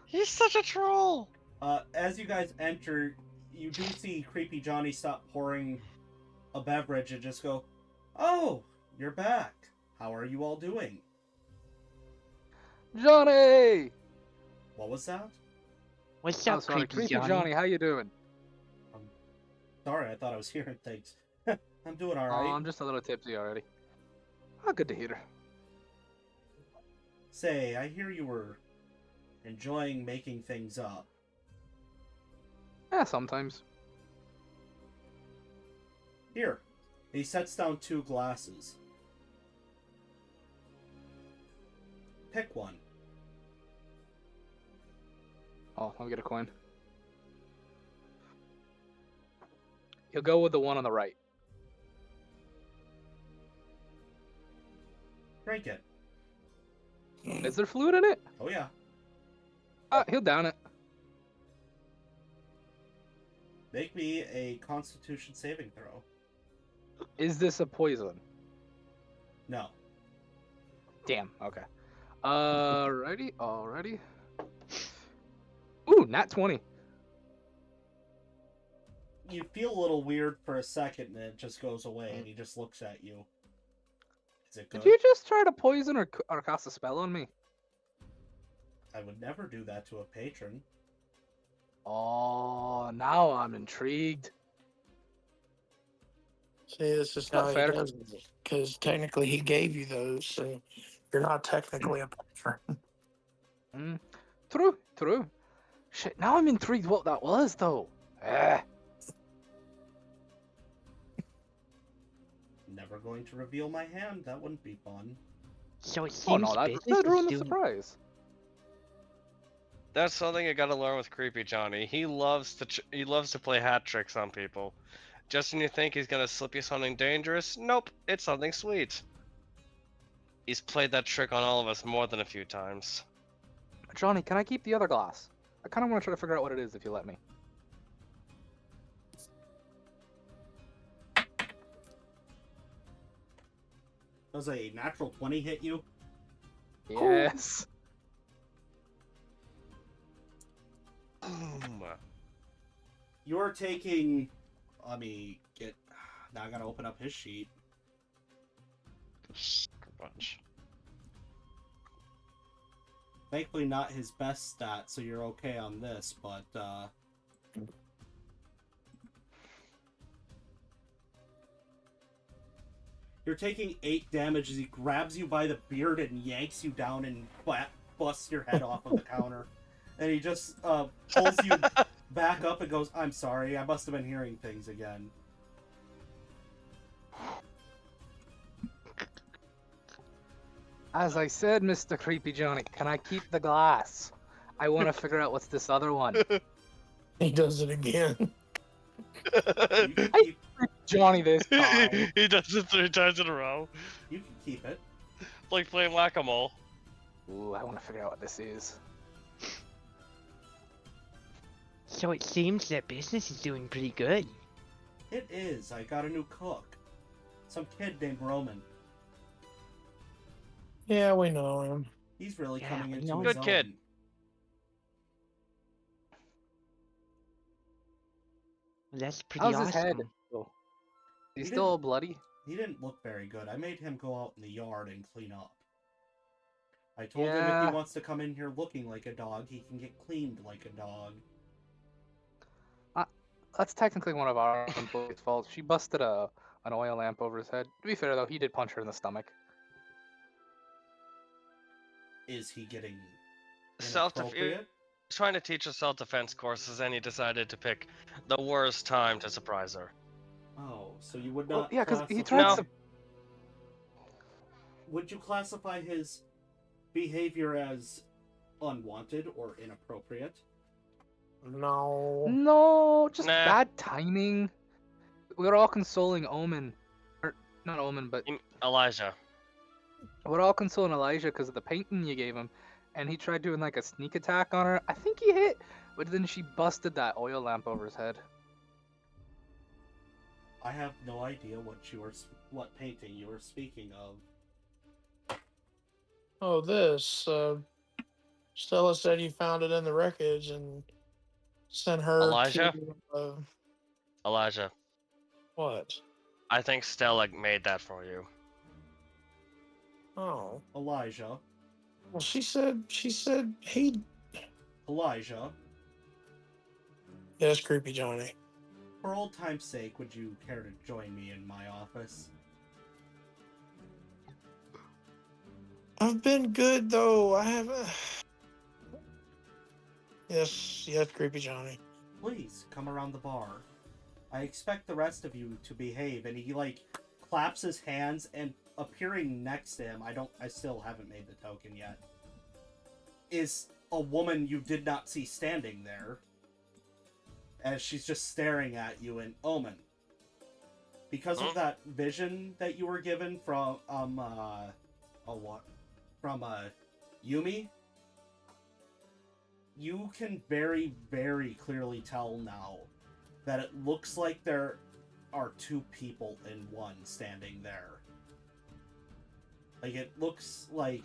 He's such a troll. as you guys enter, you do see Creepy Johnny stop pouring a beverage and just go, "Oh, you're back. How are you all doing?" Johnny! What was that? What's Oh, up, sorry, creepy Creepy Johnny? how you doing? Sorry, I thought I was hearing things. I'm doing all Oh, right. I'm just a little tipsy already. Oh, good to hear. Say, I hear you were enjoying making things up. Yeah, sometimes. Here. He sets down 2 glasses. Pick one. Oh, let me get a coin. You'll go with the one on the right. Drink it. Is there fluid in it? Oh yeah. He'll down it. Make me a Constitution saving throw. Is this a poison? No. Damn, okay. Alrighty. Ooh, nat 20. You feel a little weird for a second, and it just goes away, and he just looks at you. Is it good? Did you just try to poison or cast a spell on me? I would never do that to a patron. Oh, now I'm intrigued. See, this is Not not fair. fair. Because technically he gave you those, so you're not technically a patron. True. Shit, now I'm intrigued what that was, though. Never going to reveal my hand. That wouldn't be fun. So it Oh seems no, business that'd is ruin the doing. surprise. That's something I gotta learn with Creepy Johnny. He loves to play hat tricks on people. Just when you think he's gonna slip you something dangerous, nope, it's something sweet. He's played that trick on all of us more than a few times. Johnny, can I keep the other glass? I kind of want to try to figure out what it is if you let me. Does a natural 20 hit you? Yes. Boom. You're taking. Let me get. Now I gotta open up his sheet. Bunch. Thankfully, not his best stat, so you're okay on this, but, you're taking 8 damage as he grabs you by the beard and yanks you down and busts your head off of the counter. And he just, pulls you back up and goes, I'm sorry, I must have been hearing things again. As I said, Mr. Creepy Johnny, can I keep the glass? I want to figure out what's this other one. He does it again. You can I- keep, Johnny this time. He does it 3 times in a row. you can keep it. Like playing whack-a-mole. Ooh, I want to figure out what this is. So it seems that business is doing pretty good. It is. I got a new cook. Some kid named Roman. Yeah, we know him. He's really Yeah, coming we into know his Good kid. own. Well, that's pretty How's awesome. his head? Oh. He's He still all bloody? He didn't look very good. I made him go out in the yard and clean up. I told him if Yeah. he wants to come in here looking like a dog, he can get cleaned like a dog. That's technically one of our employees' faults. She busted an oil lamp over his head. To be fair, though, he did punch her in the stomach. Is he getting Self-defense. inappropriate? Trying to teach her self-defense courses, and he decided to pick the worst time to surprise her. Oh, so you would Well, not yeah, 'cause he classify... tried No. to. Would you classify his behavior as unwanted or inappropriate? No. No, just Nah. bad timing. We were all consoling Omen. Or, not Omen, but Elijah. we're all consoling Elijah because of the painting you gave him. And he tried doing like a sneak attack on her. I think he hit, but then she busted that oil lamp over his head. I have no idea what painting you were speaking of. Oh, this. Stella said you found it in the wreckage and sent her Elijah? to. Elijah. What? I think Stella made that for you. Oh. Elijah. Well, she said, hey. Elijah. Yes, Creepy Johnny. For old time's sake, would you care to join me in my office? I've been good, though. I haven't. Yes, Creepy Johnny. Please, come around the bar. I expect the rest of you to behave. And he, claps his hands, and appearing next to him, I still haven't made the token yet, is a woman you did not see standing there. As she's just staring at you in Omen. Because of that vision that you were given from, Yumi, you can very, very clearly tell now that it looks like there are 2 people in one standing there. Like, it looks like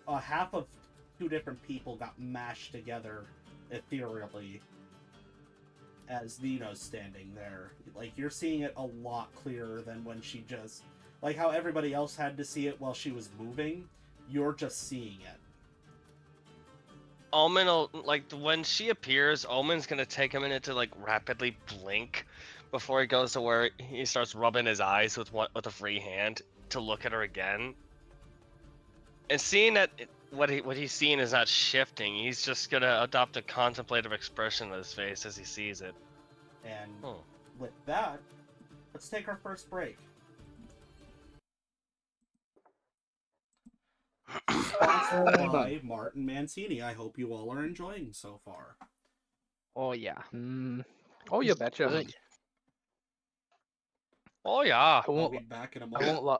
a half of 2 different people got mashed together ethereally as Nino's standing there. Like, you're seeing it a lot clearer than when she just... Like how everybody else had to see it while she was moving, you're just seeing it. Omen, when she appears, Omen's gonna take a minute to, rapidly blink before he goes to where he starts rubbing his eyes with a free hand to look at her again. And seeing that what he's seeing is not shifting, he's just gonna adopt a contemplative expression on his face as he sees it. And with that, let's take our first break. Sponsored by Martin Mancini. I hope you all are enjoying so far. Oh yeah. Oh, you betcha. Good. Oh yeah. I'll be back in a I moment. won't lie.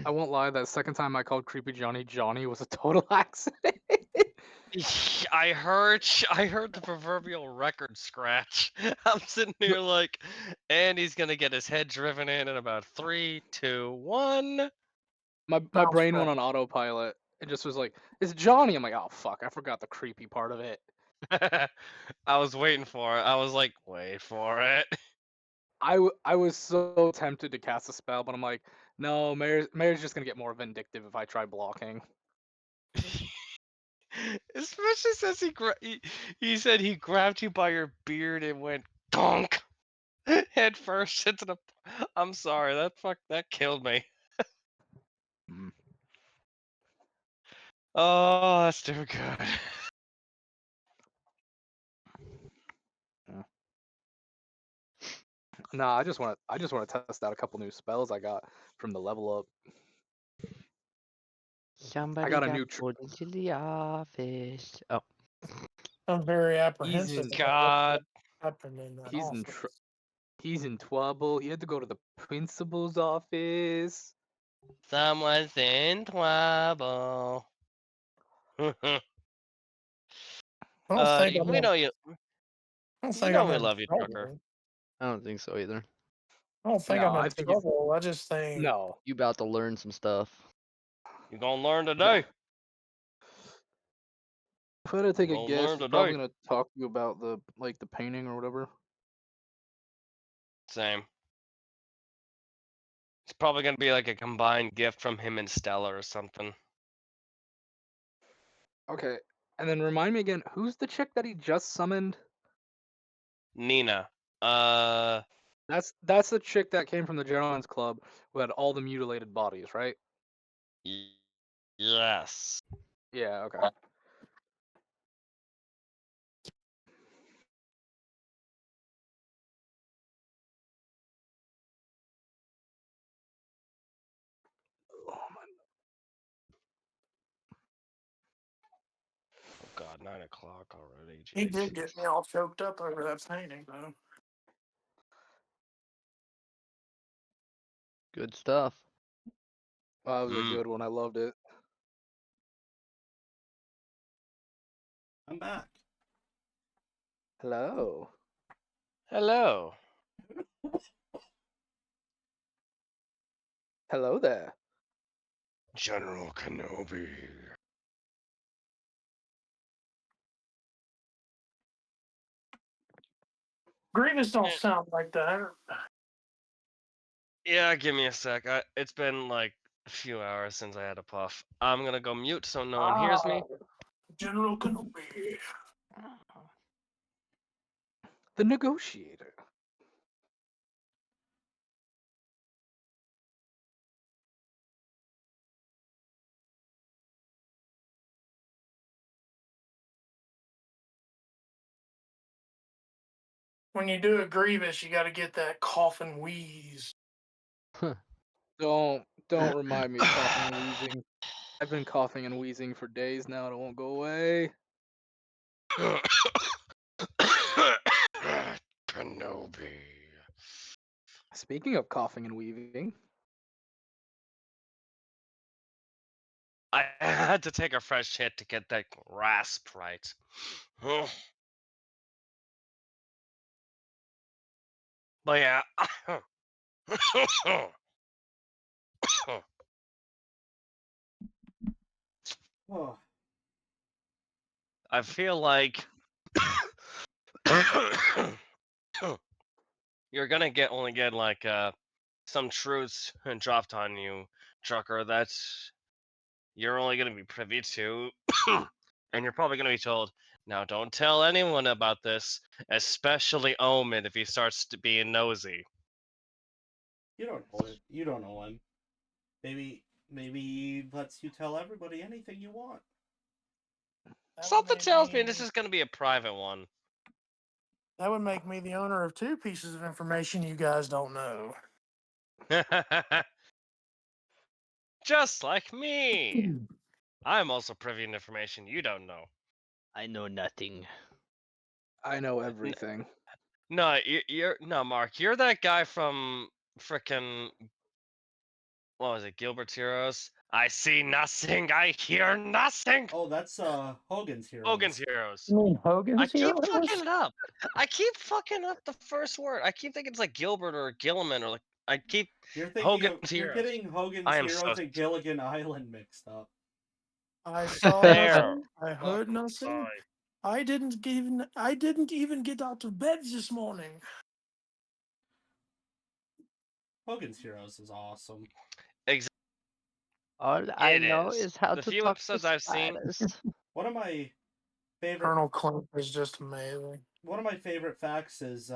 I won't lie. That second time I called Creepy Johnny, Johnny was a total accident. I heard the proverbial record scratch. I'm sitting here like, and he's gonna get his head driven in about 3, 2, 1. My Mouse brain press. went on autopilot. It just was like, it's Johnny. I'm like, oh fuck, I forgot the creepy part of it. I was waiting for it. I was like, wait for it. I was so tempted to cast a spell, but I'm like, no, Mayor's just gonna get more vindictive if I try blocking. Especially since he said he grabbed you by your beard and went donk head first into the. I'm sorry, that killed me. Mm. Oh, that's too good. Nah, I just want to test out a couple new spells I got from the level up. Somebody got a got new pulled into the office. Oh, I'm very He's apprehensive in about what God, happened in that he's in office. he's in trouble. He had to go to the principal's office. someone's in trouble. I don't think I'm We in, know you. I don't You think know I'm we in love you, Trucker. trouble. I don't think so either. I don't think No, I'm in I think he's trouble. I just think no. You about to learn some stuff. You gonna learn No. today. If I had to take You a gonna guess, learn he's probably today. gonna talk to you about the painting or whatever. Same. It's probably gonna be like a combined gift from him and Stella or something. Okay. And then remind me again, who's the chick that he just summoned? Nina. That's the chick that came from the Gentleman's Club who had all the mutilated bodies, right? Y- yes. Yeah, okay. Oh, my- Oh God, 9 o'clock already. he Jeez. did get me all choked up over that painting, though. Good stuff. That was a Mm. good one. I loved it. I'm back. Hello. Hello. Hello there. General Kenobi. Grievous don't sound like that. Yeah, give me a sec. It's been like a few hours since I had a puff. I'm gonna go mute so no one hears me. General Kenobi. The negotiator. When you do a Grievous, you got to get that cough and wheeze. Don't remind me of coughing and wheezing. I've been coughing and wheezing for days now and it won't go away. Kenobi. Speaking of coughing and wheezing, I had to take a fresh hit to get that rasp right. But yeah. Oh, I feel like you're gonna only get like some truths dropped on you, Trucker, that you're only gonna be privy to, and you're probably gonna be told, now don't tell anyone about this, especially Omen if he starts to being nosy. you don't know it. You don't know him. Maybe he lets you tell everybody anything you want. Something tells me this is gonna be a private one. That would make me the owner of 2 pieces of information you guys don't know. Just like me. I'm also privy to information you don't know. I know nothing. I know everything. No, you're no Mark. You're that guy from frickin' what was it, Gilbert's Heroes? I see nothing. I hear nothing. Oh, that's Hogan's Heroes. Hogan's Heroes. You mean I Hogan's keep Heroes? fucking it up. I keep fucking up the first word. I keep thinking it's like Gilbert or Gilliman or like I keep You're thinking Hogan's of Heroes. getting Hogan's I am Heroes so and Gilligan Island mixed up. I saw There. nothing. I heard nothing. sorry. I didn't even get out of bed this morning. Hogan's Heroes is awesome. All I It know is. is how The to few talk to episodes I've seen. spiders. One of my favorite Colonel Clint is just amazing. one of my favorite facts is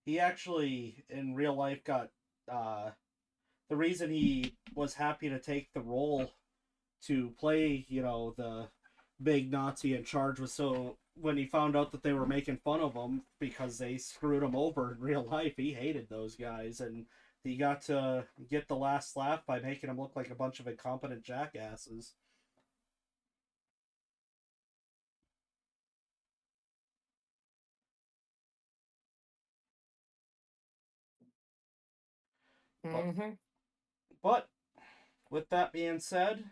he actually in real life got the reason he was happy to take the role to play, the big Nazi in charge was so when he found out that they were making fun of him because they screwed him over in real life, he hated those guys, and he got to get the last laugh by making them look like a bunch of incompetent jackasses. Mm-hmm. But with that being said,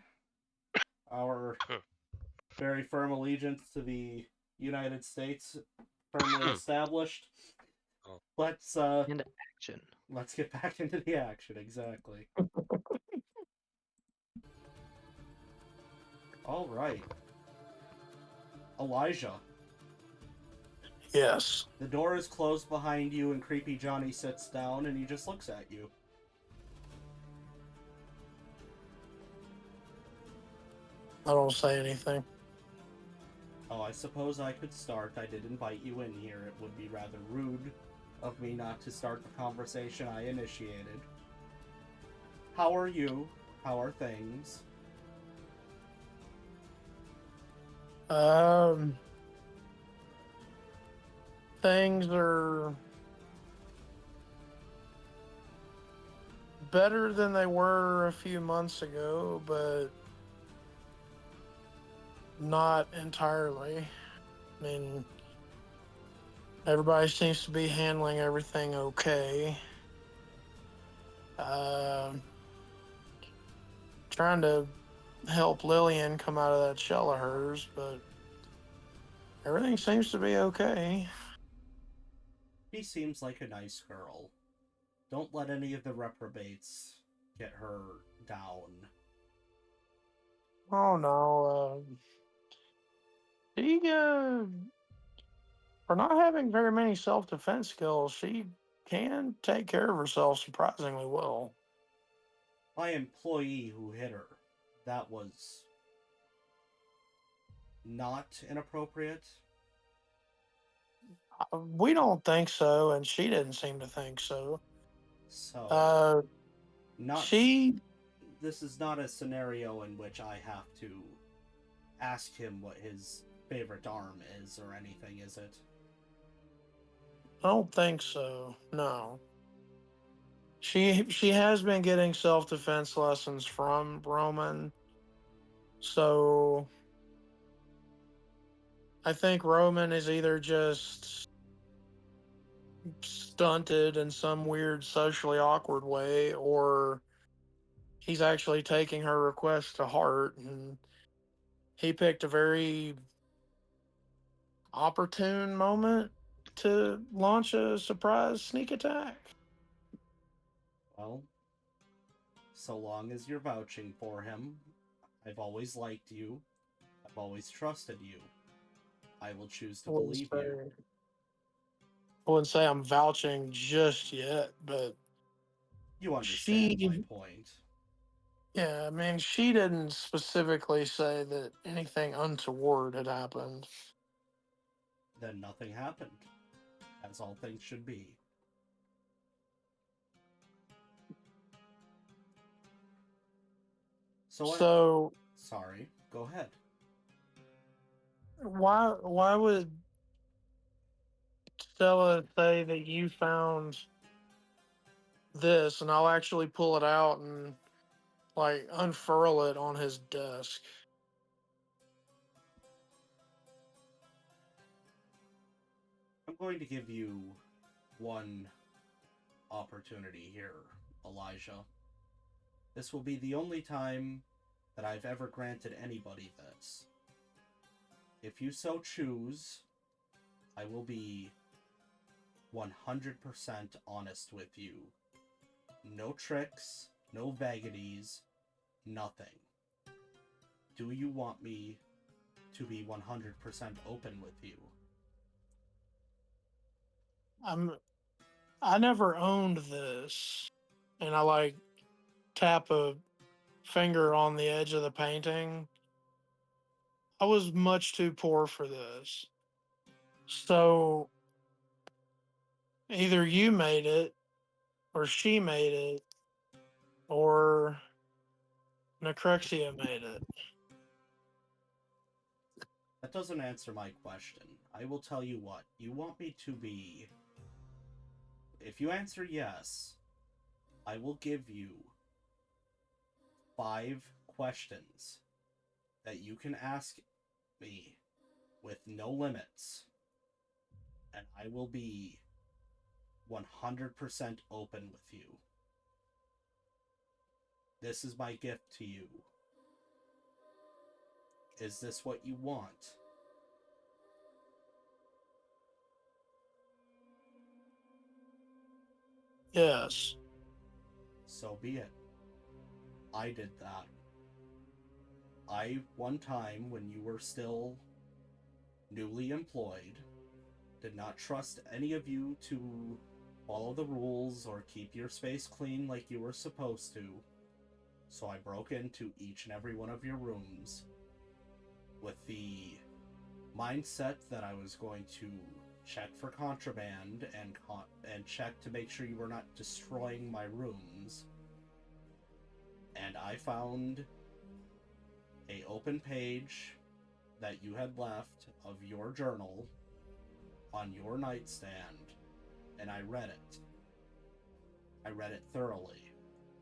our very firm allegiance to the United States firmly established. Oh. Let's Into action. let's get back into the action. Exactly. All right, Elijah. Yes. The door is closed behind you, and Creepy Johnny sits down, and he just looks at you. I don't say anything. Oh, I suppose I could start. I did invite you in here. It would be rather rude of me not to start the conversation I initiated. How are you? How are things? Things are better than they were a few months ago, but not entirely. I mean, everybody seems to be handling everything okay. Trying to help Lillian come out of that shell of hers, but everything seems to be okay. She seems like a nice girl. Don't let any of the reprobates get her down. Oh no, she for not having very many self-defense skills, she can take care of herself surprisingly well. My employee who hit her, that was not inappropriate. We don't think so, and she didn't seem to think so. So, not She this is not a scenario in which I have to ask him what his favorite arm is or anything, is it? I don't think so. No. She has been getting self-defense lessons from Roman. So I think Roman is either just stunted in some weird socially awkward way, or he's actually taking her request to heart, and he picked a very opportune moment to launch a surprise sneak attack. Well, so long as you're vouching for him, I've always liked you. I've always trusted you. I will choose to believe you. I wouldn't say I'm vouching just yet, but You understand my she, point. yeah, I mean, she didn't specifically say that anything untoward had happened. Then nothing happened, as all things should be. So Sorry, go ahead. why would Stella say that you found this, and I'll actually pull it out and like unfurl it on his desk? I'm going to give you one opportunity here, Elijah. This will be the only time that I've ever granted anybody this. If you so choose, I will be 100% honest with you. No tricks, no vagaries, nothing. Do you want me to be 100% open with you? I never owned this, and I like tap a finger on the edge of the painting. I was much too poor for this. So either you made it, or she made it, or Necrexia made it. That doesn't answer my question. I will tell you what. You want me to be... If you answer yes, I will give you 5 questions that you can ask me with no limits, and I will be 100% open with you. This is my gift to you. Is this what you want? Yes. So be it. I did that. One time, when you were still newly employed, did not trust any of you to follow the rules or keep your space clean like you were supposed to. So I broke into each and every one of your rooms with the mindset that I was going to check for contraband and check to make sure you were not destroying my rooms. And I found a open page that you had left of your journal on your nightstand, and I read it. I read it thoroughly.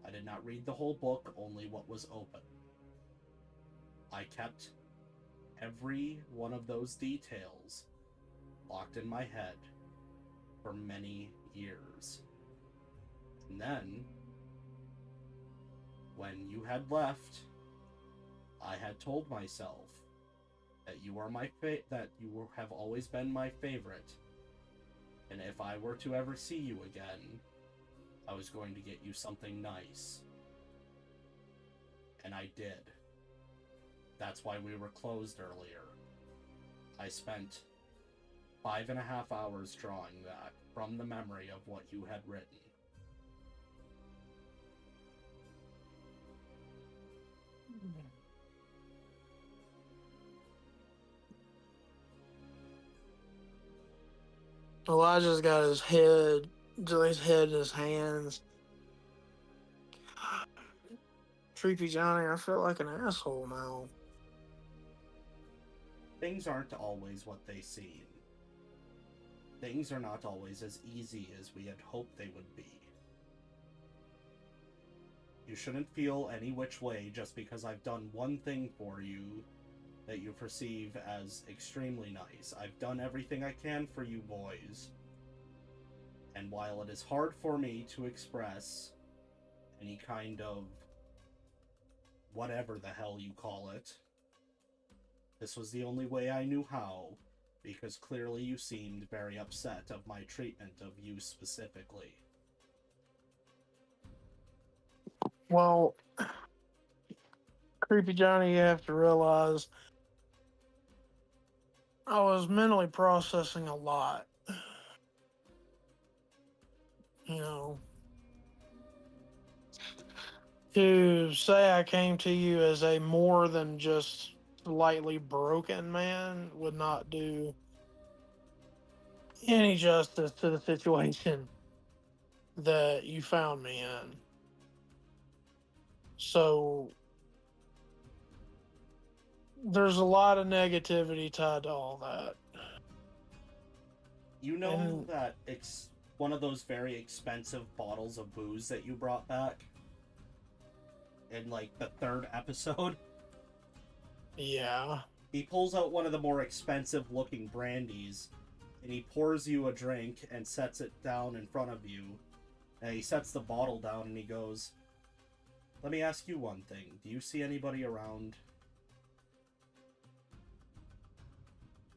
I did not read the whole book, only what was open. I kept every one of those details locked in my head for many years. And then, when you had left, I had told myself that you are have always been my favorite, and if I were to ever see you again, I was going to get you something nice. And I did. That's why we were closed earlier. I spent 5.5 hours drawing that from the memory of what you had written. Elijah's got his head in his hands. Creepy Johnny, I feel like an asshole now. Things aren't always what they seem. Things are not always as easy as we had hoped they would be. You shouldn't feel any which way just because I've done one thing for you that you perceive as extremely nice. I've done everything I can for you boys. And while it is hard for me to express any kind of whatever the hell you call it, this was the only way I knew how, because clearly you seemed very upset of my treatment of you specifically. Well, Creepy Johnny, you have to realize I was mentally processing a lot. You know, to say I came to you as a more than just slightly broken man would not do any justice to the situation that you found me in. So there's a lot of negativity tied to all that. You know And that it's one of those very expensive bottles of booze that you brought back in like the 3rd episode? yeah, He pulls out one of the more expensive looking brandies and he pours you a drink and sets it down in front of you. And he sets the bottle down and he goes, Let me ask you one thing. Do you see anybody around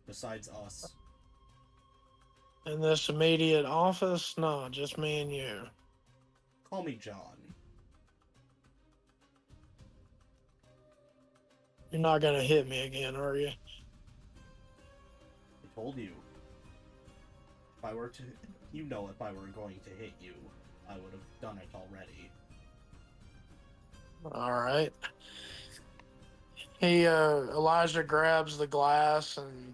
besides us? In this immediate office? No, just me and you. Call me John. You're not gonna hit me again, are you? I told you. If I were to... You know if I were going to hit you, I would have done it already. Alright. Elijah grabs the glass and,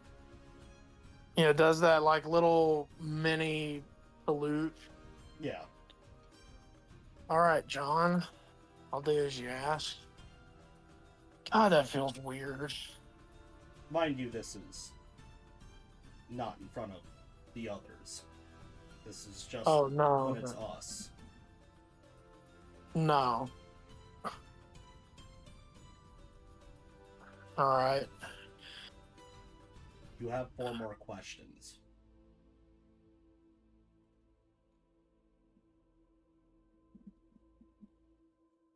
does that like little mini salute. Yeah. Alright, John. I'll do as you ask. God, that feels weird. Mind you, this is not in front of the others. This is just Oh, no. when it's us. No. Alright. You have 4 more questions.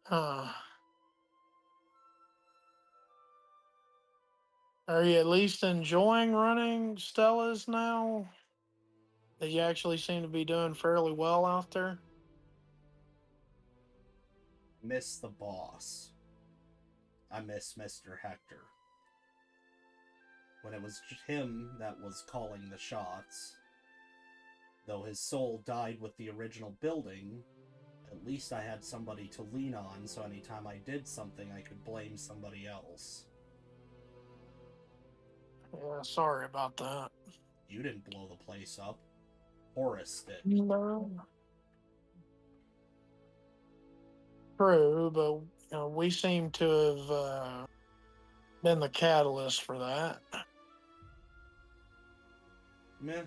Are you at least enjoying running Stella's now? That you actually seem to be doing fairly well out there? Miss the boss. I miss Mr. Hector. When it was him that was calling the shots, though his soul died with the original building, at least I had somebody to lean on, so anytime I did something, I could blame somebody else. Yeah, sorry about that. You didn't blow the place up. Horace did. No. True, but we seem to have been the catalyst for that. Meh.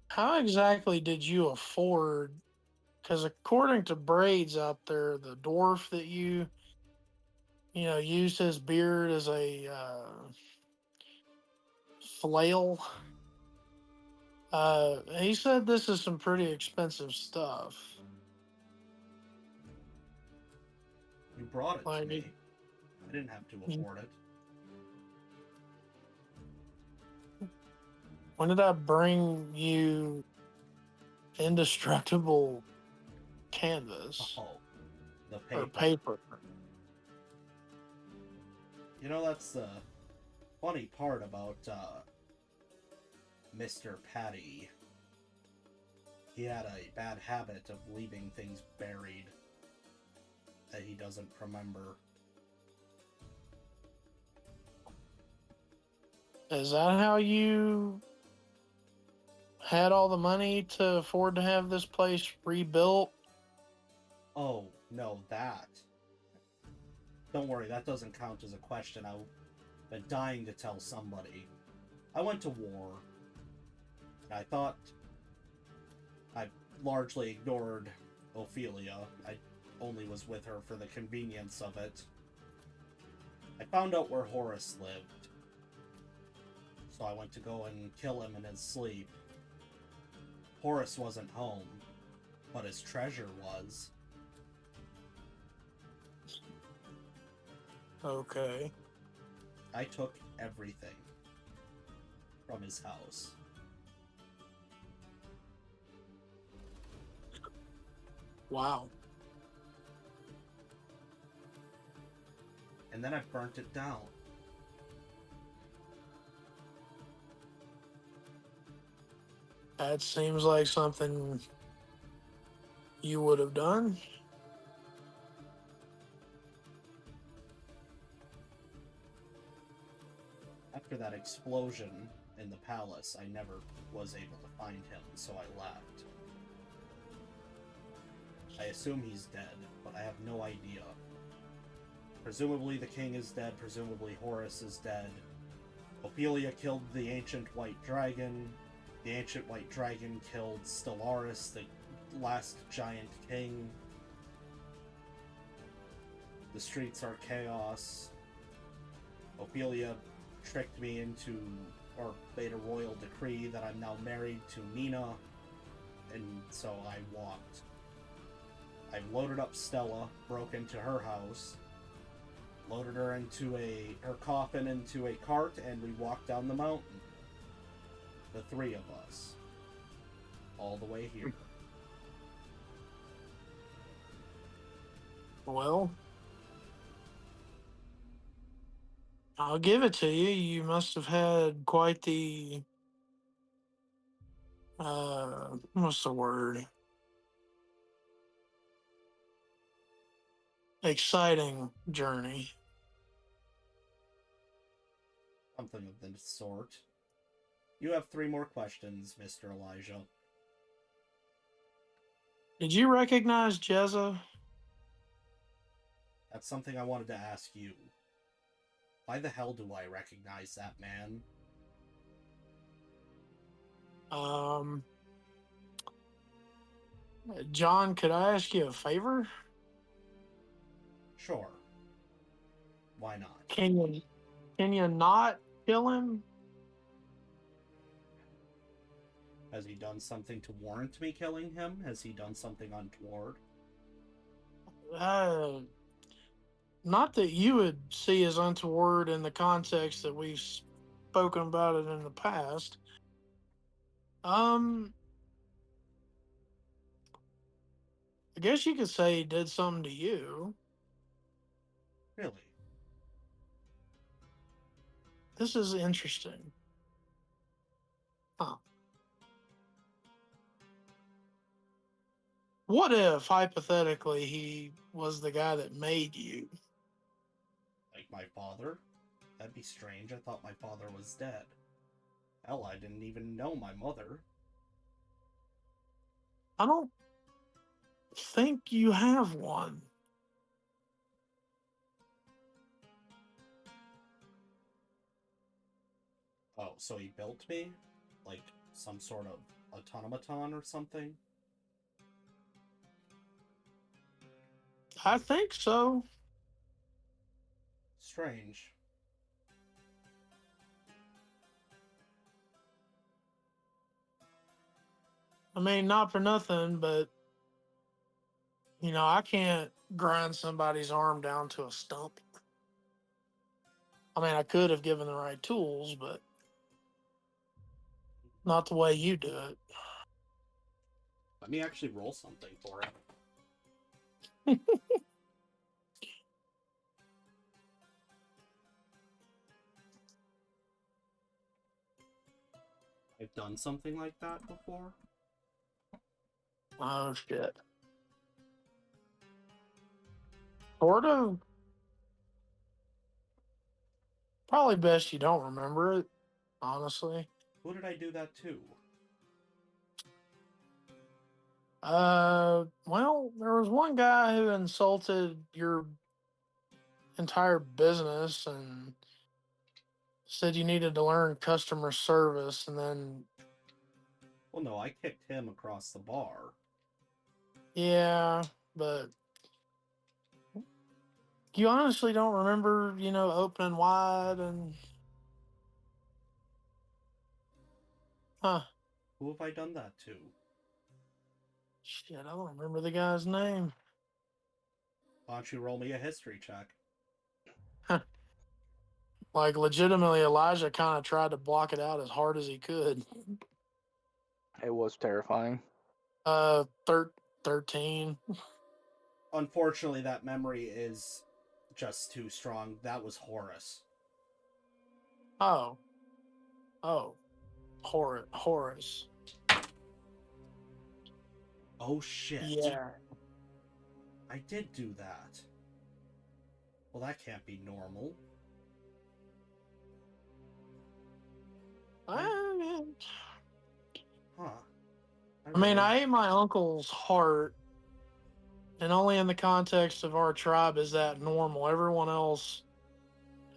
How exactly did you afford? Because according to Braids out there, the dwarf that used his beard as a flail. He said this is some pretty expensive stuff. You brought it to Like, me. I didn't have to afford it. when did I bring you indestructible canvas Oh, the or paper. paper? You know, that's the funny part about Mr. Patty. He had a bad habit of leaving things buried that he doesn't remember. Is that how you had all the money to afford to have this place rebuilt? Oh, no, that. Don't worry, that doesn't count as a question. I've been dying to tell somebody. I went to war, and I thought I largely ignored Ophelia. I only was with her for the convenience of it. I found out where Horace lived, so I went to go and kill him in his sleep. Horace wasn't home, but his treasure was. Okay. I took everything from his house. Wow. And then I burnt it down. That seems like something you would have done. After that explosion in the palace, I never was able to find him, so I left. I assume he's dead, but I have no idea. Presumably the king is dead, presumably Horace is dead. Ophelia killed the ancient white dragon. The ancient white dragon killed Stellaris, the last giant king. The streets are chaos. Ophelia tricked me into, or made a royal decree that I'm now married to Nina, and so I walked. I loaded up Stella, broke into her house, loaded her into her coffin into a cart, and we walked down the mountain. The three of us. All the way here. Well, I'll give it to you. You must have had quite the what's the word? Exciting journey. Something of the sort. You have 3 more questions, Mr. Elijah. Did you recognize Jezza? That's something I wanted to ask you. Why the hell do I recognize that man? John, could I ask you a favor? Sure. Why not? Can you not kill him? Has he done something to warrant me killing him? Has he done something untoward? Not that you would see as untoward in the context that we've spoken about it in the past. I guess you could say he did something to you. Really? This is interesting. Huh. What if, hypothetically, he was the guy that made you? Like my father? That'd be strange. I thought my father was dead. Hell, I didn't even know my mother. I don't think you have one. Oh, so he built me? Like some sort of automaton or something? I think so. Strange. I mean, not for nothing, but I can't grind somebody's arm down to a stump. I mean, I could have given the right tools, but not the way you do it. Let me actually roll something for it. I've done something like that before. Oh, shit. Sort of. Probably best you don't remember it, honestly. Who did I do that to? Well, there was one guy who insulted your entire business and said you needed to learn customer service, and then, Well, no, I kicked him across the bar. yeah, but you honestly don't remember, opening wide and, huh, Who have I done that to? shit, I don't remember the guy's name. Why don't you roll me a history check? Like, legitimately, Elijah kind of tried to block it out as hard as he could. It was terrifying. 13. Unfortunately, that memory is just too strong. That was Horus. Oh. Horace. Oh shit. Yeah. I did do that. Well, that can't be normal. Huh. I mean, I ate my uncle's heart, and only in the context of our tribe is that normal. Everyone else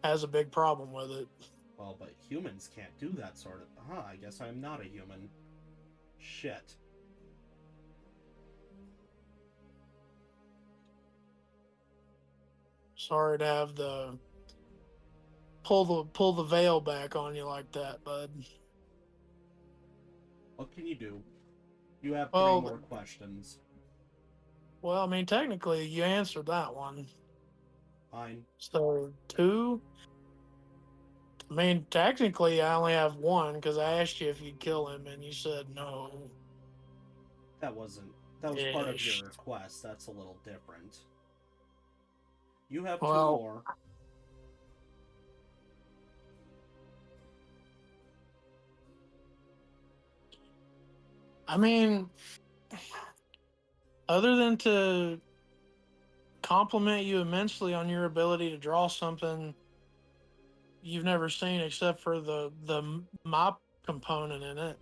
has a big problem with it. Well, but humans can't do that sort of... I guess I'm not a human. Shit. Sorry to have the pull the veil back on you like that, bud. What can you do? You have 3 Well, more questions. well, I mean, technically, you answered that one. Fine. So 2. I mean, technically, I only have 1 because I asked you if you'd kill him, and you said no. That was part of your request. That's a little different. You have 2 Well, more. I mean, other than to compliment you immensely on your ability to draw something you've never seen, except for the mop component in it,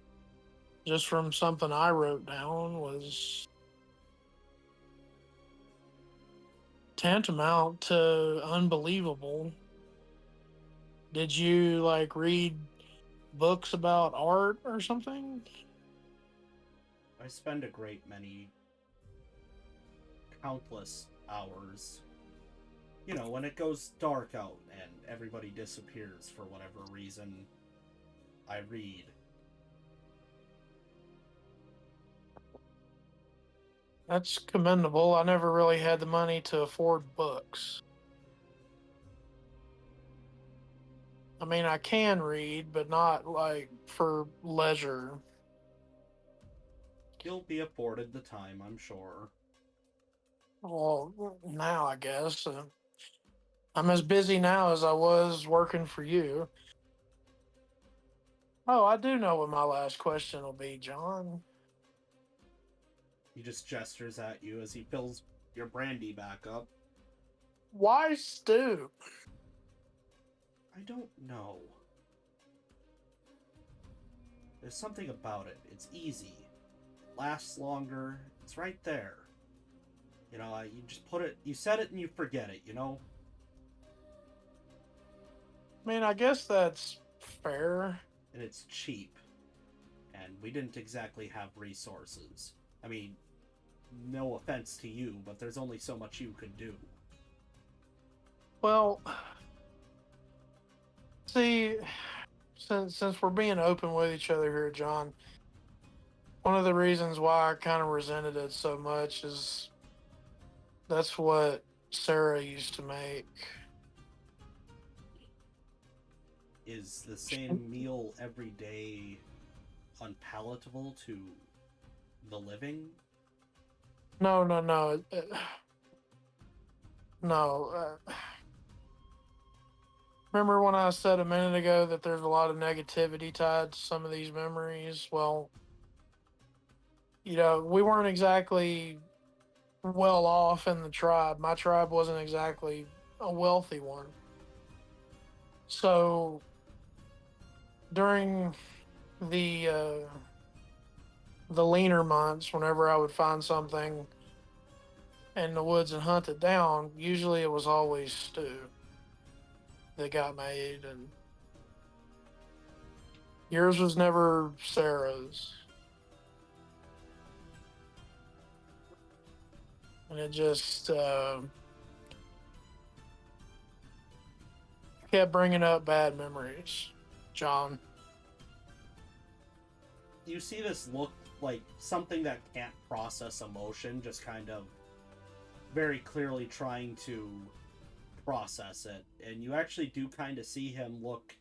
just from something I wrote down, was tantamount to unbelievable. Did you like read books about art or something? I spend a great many, countless hours. You know, when it goes dark out and everybody disappears for whatever reason, I read. That's commendable. I never really had the money to afford books. I mean, I can read, but not like for leisure. You'll be afforded the time, I'm sure. Well, now I guess. I'm as busy now as I was working for you. Oh, I do know what my last question will be, John. He just gestures at you as he fills your brandy back up. Why stew? I don't know. There's something about it. It's easy. It lasts longer. It's right there. You know, you just put it, you set it and you forget it, you know? I mean, I guess that's fair. And it's cheap. And we didn't exactly have resources. I mean, no offense to you, but there's only so much you could do. Well, see, since we're being open with each other here, John, one of the reasons why I kind of resented it so much is that's what Sarah used to make. Is the same meal every day unpalatable to the living? No, no, no, no. Remember when I said a minute ago that there's a lot of negativity tied to some of these memories? Well, you know, we weren't exactly well off in the tribe. My tribe wasn't exactly a wealthy one. So during the the leaner months, whenever I would find something in the woods and hunt it down, usually it was always stew that got made, and yours was never Sarah's. And it just kept bringing up bad memories, John. You see this look like something that can't process emotion, just kind of very clearly trying to process it. And you actually do kind of see him look,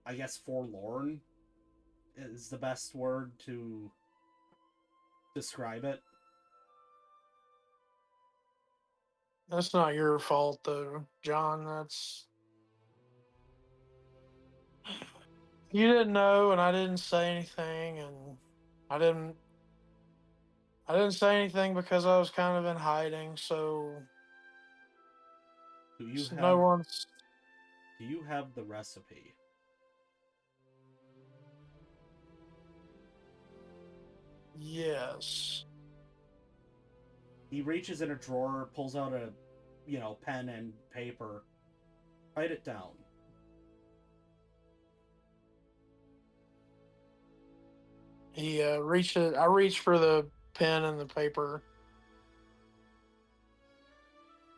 I guess, forlorn is the best word to describe it. That's not your fault, though, John. That's you didn't know, and I didn't say anything, and I didn't. I didn't say anything because I was kind of in hiding. So Do you no have one's. do you have the recipe? Yes. He reaches in a drawer, pulls out a, pen and paper. Write it down. He reaches. I reach for the pen and the paper,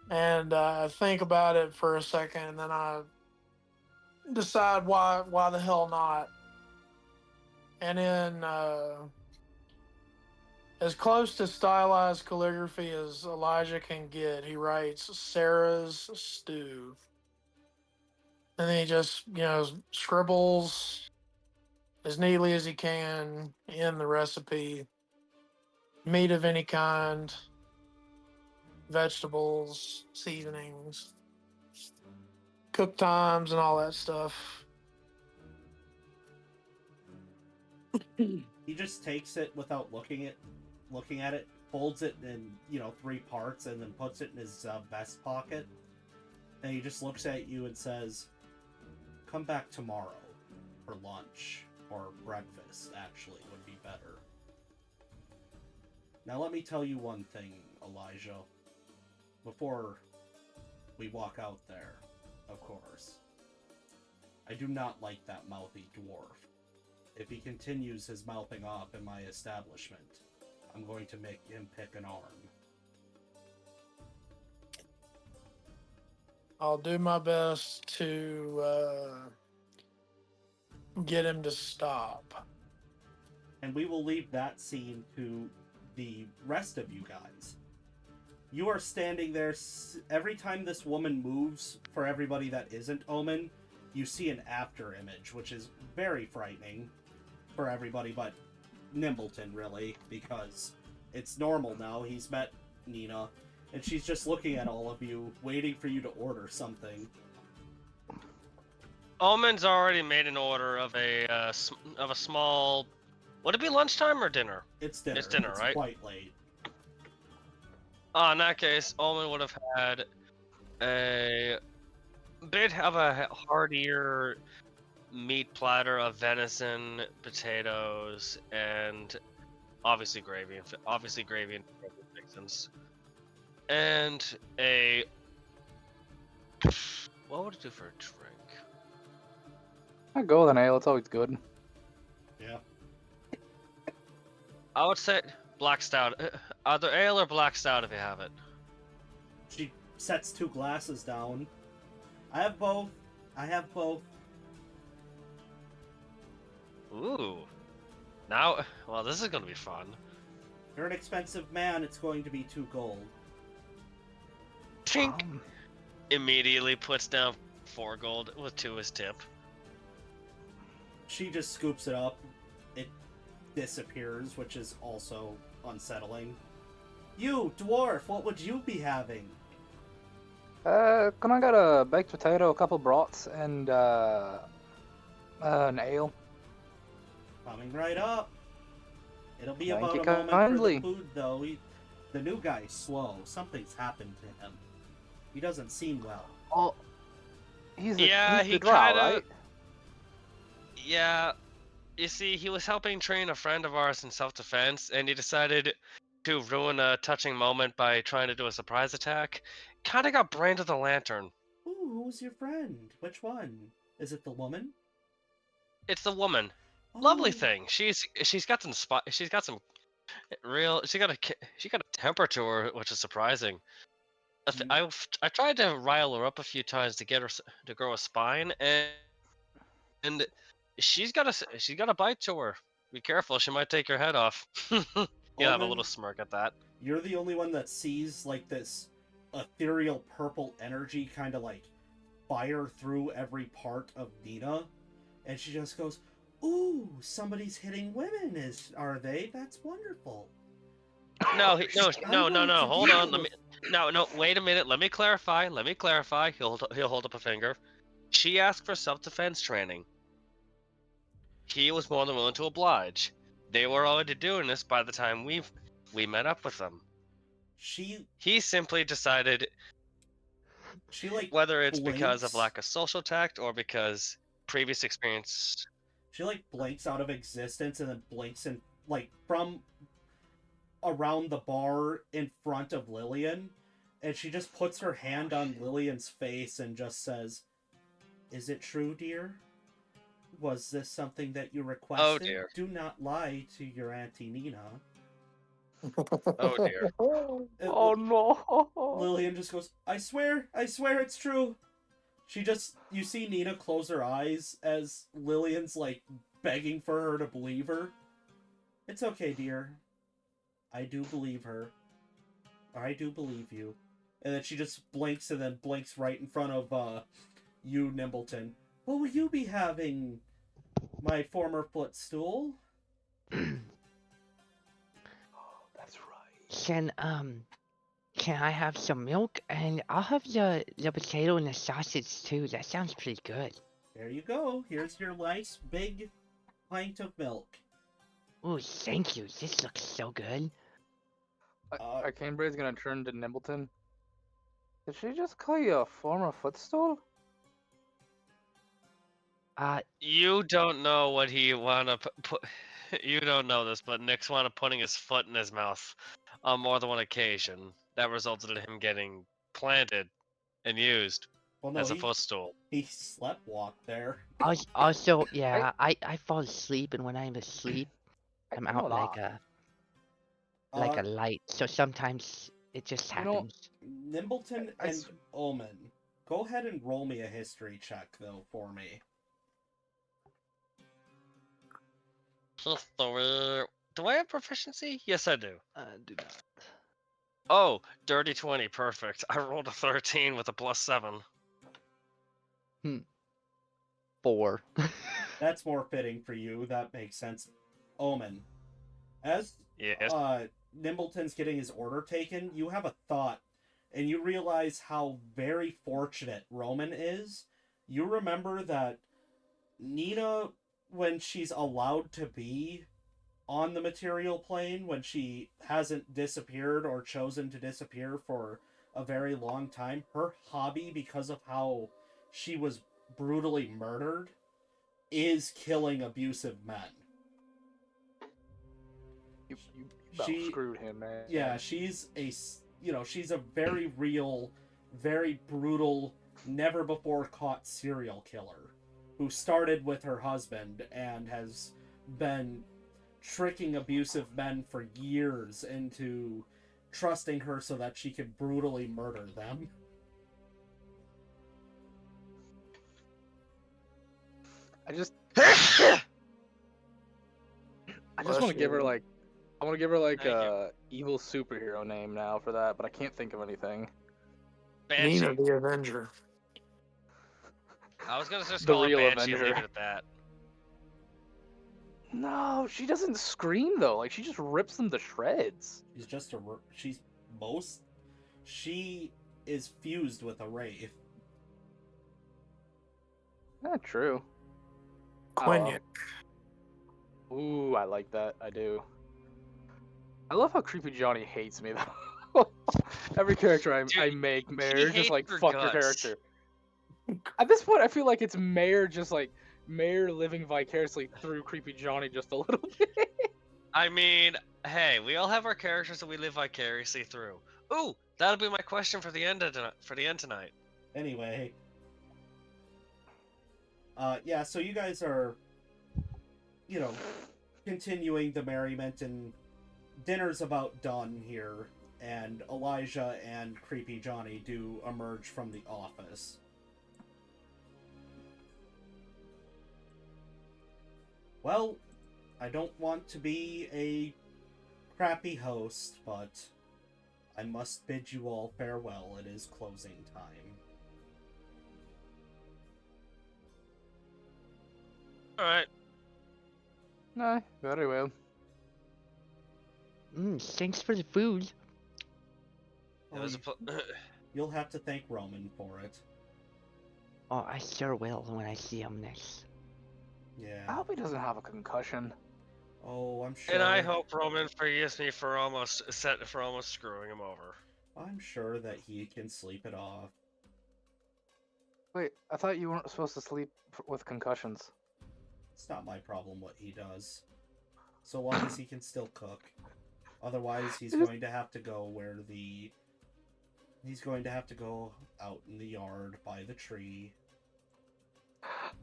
and I think about it for a second, and then I decide why the hell not. And then as close to stylized calligraphy as Elijah can get, he writes Sarah's stew. And then he just, scribbles as neatly as he can in the recipe. Meat of any kind, vegetables, seasonings, cook times, and all that stuff. He just takes it without looking at it, folds it in 3 parts, and then puts it in his vest pocket. And he just looks at you and says, "Come back tomorrow for lunch or breakfast. Actually, would be better." Now let me tell you one thing, Elijah. Before we walk out there, of course. I do not like that mouthy dwarf. If he continues his mouthing off in my establishment, I'm going to make him pick an arm. I'll do my best to get him to stop. And we will leave that scene to the rest of you guys. You are standing there. Every time this woman moves, for everybody that isn't Omen, you see an after image, which is very frightening for everybody but Nimbleton, really, because it's normal now. He's met Nina, and she's just looking at all of you, waiting for you to order something. Omen's already made an order of a small. Would it be lunchtime or dinner? It's dinner. It's dinner, right? Quite late. In that case, Omen would have had a bit of a heartier meat platter of venison, potatoes, and obviously gravy and fixins. And a what would it do for a drink? I go with an ale. It's always good. Yeah. I would say black stout. Either ale or black stout if you have it. She sets 2 glasses down. I have both. Ooh. Now, well, this is gonna be fun. You're an expensive man. It's going to be 2 gold. Tink. Immediately puts down 4 gold with 2 as tip. She just scoops it up. It disappears, which is also unsettling. You, dwarf, what would you be having? Can I get a baked potato, a couple brats, and an ale? Coming right up. It'll be Thank about you a moment kindly. for the food, though. The new guy's slow. Something's happened to him. He doesn't seem well. Oh, he's the he drow, kinda. right? Yeah. You see, he was helping train a friend of ours in self-defense, and he decided to ruin a touching moment by trying to do a surprise attack. Kinda got brain to the lantern. Ooh, who's your friend? Which one? Is it the woman? It's the woman. Oh, Lovely thing. She's got some she got a temper to her, which is surprising. I tried to rile her up a few times to get her to grow a spine, and she's got a bite to her. Be careful, she might take your head off. You'll have a Omen, little smirk at that. You're the only one that sees like this ethereal purple energy kind of like fire through every part of Nina, and she just goes, "Ooh, somebody's hitting women, are they? That's wonderful." No, I'm going to hold on. deal No, wait a minute. Let me clarify. He'll hold up a finger. She asked for self-defense training. He was more than willing to oblige. They were already doing this by the time we met up with them. He simply decided, She like whether it's because of blinks. lack of social tact or because previous experience. She like blinks out of existence and then blinks in like from around the bar in front of Lillian, and she just puts her hand on Lillian's face and just says, "Is it true, dear? Was this something that you requested? Oh dear. Do not lie to your Auntie Nina." Oh dear. Oh no! Lillian just goes, I swear it's true." you see Nina close her eyes as Lillian's like begging for her to believe her. It's okay, dear. I do believe her. I do believe you. And then she just blinks and then blinks right in front of you, Nimbleton. What will you be having, my former footstool? That's right. Can I have some milk? And I'll have the potato and the sausage too. That sounds pretty good. There you go. Here's your nice big pint of milk. Oh, thank you. This looks so good. Canebraid's gonna turn to Nimbleton. Did she just call you a former footstool? You don't know what he wound up put. You don't know this, but Nick's wound up putting his foot in his mouth on more than one occasion. That resulted in him getting planted and used Well, no, as a footstool. he sleptwalked there. Also, yeah, I fall asleep, and when I'm asleep, I'm I know out that. like a light. So sometimes it just You know- happens. Nimbleton I and s- Omen. Go ahead and roll me a history check, though, for me. History. Do I have proficiency? Yes, I do. Do that. Oh, dirty 20, perfect. I rolled a 13 with a +7. 4. That's more fitting for you. That makes sense. Omen. As Yes. Nimbleton's getting his order taken, you have a thought, and you realize how very fortunate Roman is. You remember that Nina, when she's allowed to be on the material plane, when she hasn't disappeared or chosen to disappear for a very long time, her hobby, because of how she was brutally murdered, is killing abusive men. You about She- screwed him, man. Yeah, she's she's a very real, very brutal, never before caught serial killer who started with her husband and has been tricking abusive men for years into trusting her so that she could brutally murder them. I just Bless want to give her you. like, I want to give her like Thank you. a evil superhero name now for that, but I can't think of anything. Banshee. Nina the Avenger. I was gonna just The call it real Banshee and leave Avenger. it at that. No, she doesn't scream though. Like she just rips them to shreds. She is fused with a wraith. Not true. Quenya. Ooh, I like that. I do. I love how Creepy Johnny hates me though. Every character I Dude, make, he Mayor just hates like your fuck your guts. character. At this point, I feel like it's Mayor just like Mayor living vicariously through Creepy Johnny just a little bit. I mean, hey, we all have our characters that we live vicariously through. Ooh, that'll be my question for the end tonight. Anyway. Yeah, so you guys are, continuing the merriment, and dinner's about done here, and Elijah and Creepy Johnny do emerge from the office. Well, I don't want to be a crappy host, but I must bid you all farewell. It is closing time. Alright. No, very well. Thanks for the food. It was a You'll have to thank Roman for it. Oh, I sure will when I see him next. I Yeah. hope he doesn't have a concussion. Oh, I'm sure. And I hope Roman forgives me for almost screwing him over. I'm sure that he can sleep it off. Wait, I thought you weren't supposed to sleep with concussions. It's not my problem what he does. So long as he can still cook. Otherwise, he's going to have to go He's going to have to go out in the yard by the tree.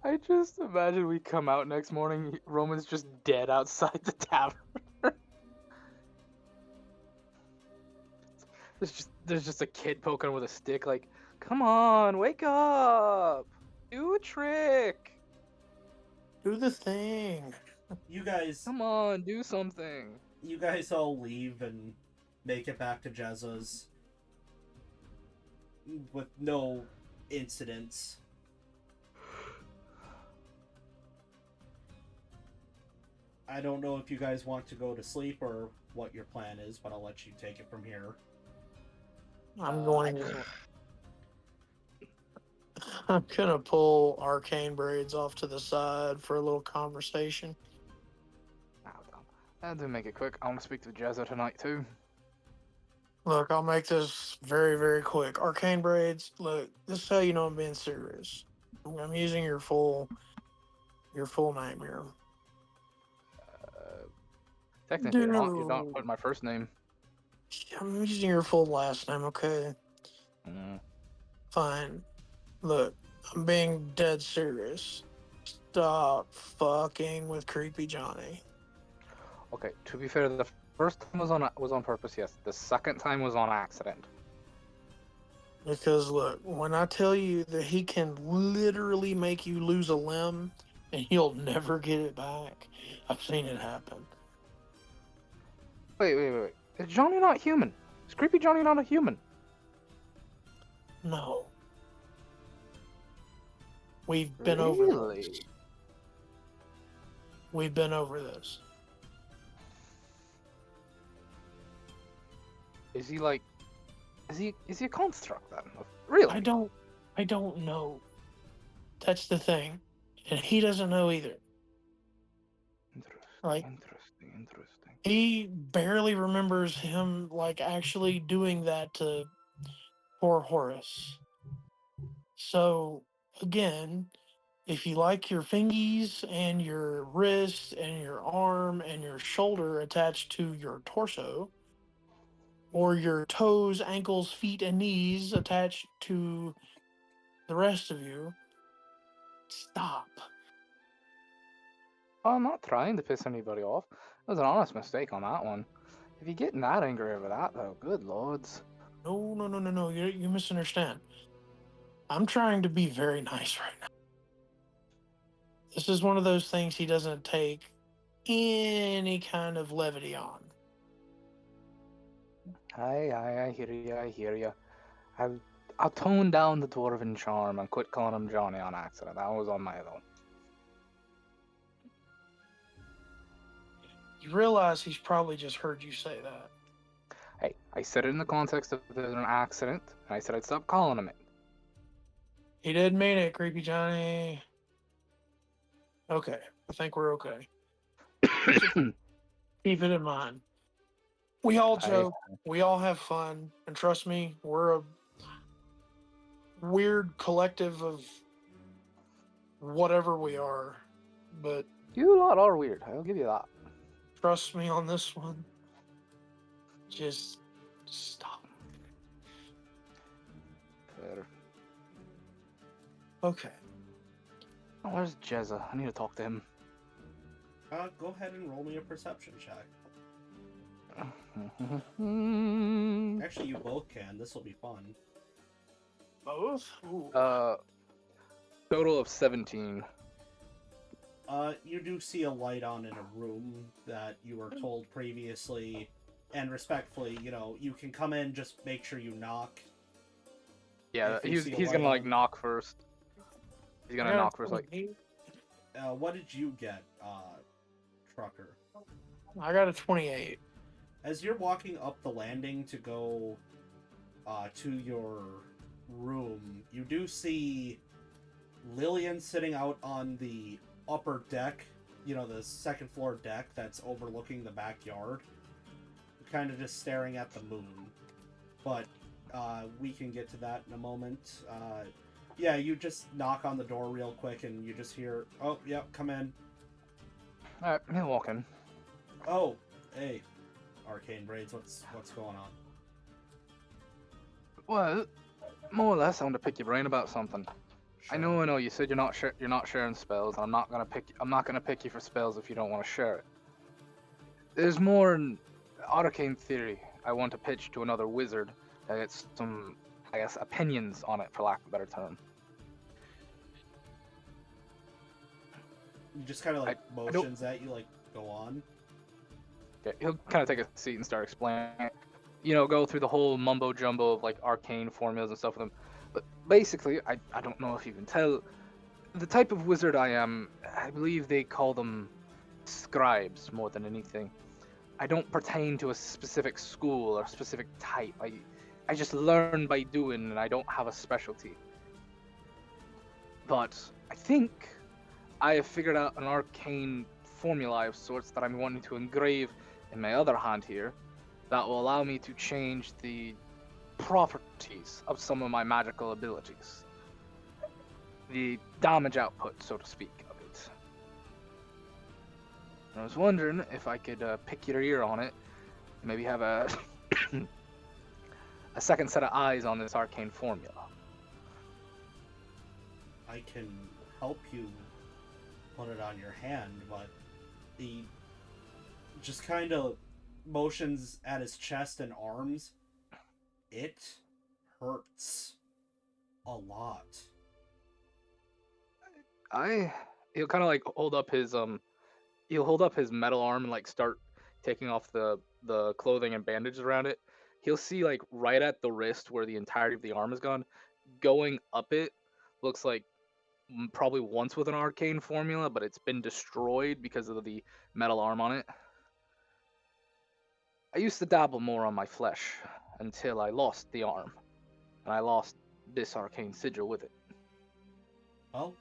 I just imagine we come out next morning, Roman's just dead outside the tavern. there's just a kid poking with a stick like, Come on, wake up! Do a trick! Do the thing. You guys, Come on, do something. you guys all leave and make it back to Jezza's with no incidents. I don't know if you guys want to go to sleep or what your plan is, but I'll let you take it from here. I'm going. I'm gonna pull arcane braids off to the side for a little conversation. I'll do make it quick. I want to speak to Jezza tonight too. Look, I'll make this very, very quick. Arcane braids. Look, this is how you know I'm being serious. I'm using your full name here. Technically, you're not putting my first name. I'm using your full last name. Okay, Mm. fine. Look, I'm being dead serious. Stop fucking with Creepy Johnny. Okay, to be fair, the first time was on purpose. Yes, the second time was on accident. Because look, when I tell you that he can literally make you lose a limb and you'll never get it back, I've seen it happen. Wait. Is Johnny not human? Is Creepy Johnny not a human? No. We've been over this. We've been over this. Is he like? Is he a construct then? Really? I don't know. That's the thing. And he doesn't know either. Like, Interesting. he barely remembers him like actually doing that to poor Horace. So again, if you like your fingies and your wrist and your arm and your shoulder attached to your torso, or your toes, ankles, feet, and knees attached to the rest of you, stop. I'm not trying to piss anybody off. It was an honest mistake on that one. If you're getting that angry over that, though, good lords. No. You misunderstand. I'm trying to be very nice right now. This is one of those things he doesn't take any kind of levity on. I hear you. I'll tone down the dwarven charm and quit calling him Johnny on accident. That was on my own. You realize he's probably just heard you say that. Hey, I said it in the context of there's an accident, and I said I'd stop calling him it. He did mean it, Creepy Johnny. Okay, I think we're okay. Keep it in mind. We all joke, we all have fun, and trust me, we're a weird collective of whatever we are. But You lot are weird, I'll give you that. trust me on this one. Just stop. Fair. Okay. Oh, where's Jezza? I need to talk to him. Go ahead and roll me a perception check. Actually, you both can. This will be fun. Both? Ooh. Total of 17. You do see a light on in a room that you were told previously, and respectfully, you can come in, just make sure you knock. Yeah, If you he's see a gonna light like on. knock first. He's gonna knock first, like. What did you get, Trucker? I got a 28. As you're walking up the landing to go to your room, you do see Lillian sitting out on the upper deck, the second floor deck that's overlooking the backyard, kind of just staring at the moon. But we can get to that in a moment. Yeah, you just knock on the door real quick and you just hear, "Oh, yeah, come in." Alright, he'll walk in. Oh, hey, Arcane Braids, what's going on? Well, more or less, I want to pick your brain about something. Sure. I know. You said you're not sharing spells, and I'm not gonna pick you for spells if you don't want to share it. There's more an arcane theory I want to pitch to another wizard. It's some I guess, opinions on it, for lack of a better term. He just kind of like I don't- motions at you, like, go on. Okay, he'll kind of take a seat and start explaining it. Go through the whole mumbo jumbo of like arcane formulas and stuff with him. But basically, I don't know if you can tell, the type of wizard I am, I believe they call them scribes more than anything. I don't pertain to a specific school or specific type. I just learn by doing, and I don't have a specialty. But I think I have figured out an arcane formula of sorts that I'm wanting to engrave in my other hand here that will allow me to change the properties of some of my magical abilities. The damage output, so to speak, of it. And I was wondering if I could pick your ear on it, maybe have a a second set of eyes on this arcane formula. I can help you put it on your hand, but he just kind of motions at his chest and arms. It hurts a lot. He'll kind of like hold up his metal arm and like start taking off the clothing and bandages around it. He'll see like right at the wrist where the entirety of the arm is gone. Going up it looks like probably once with an arcane formula, but it's been destroyed because of the metal arm on it. I used to dabble more on my flesh until I lost the arm, and I lost this arcane sigil with it. Well,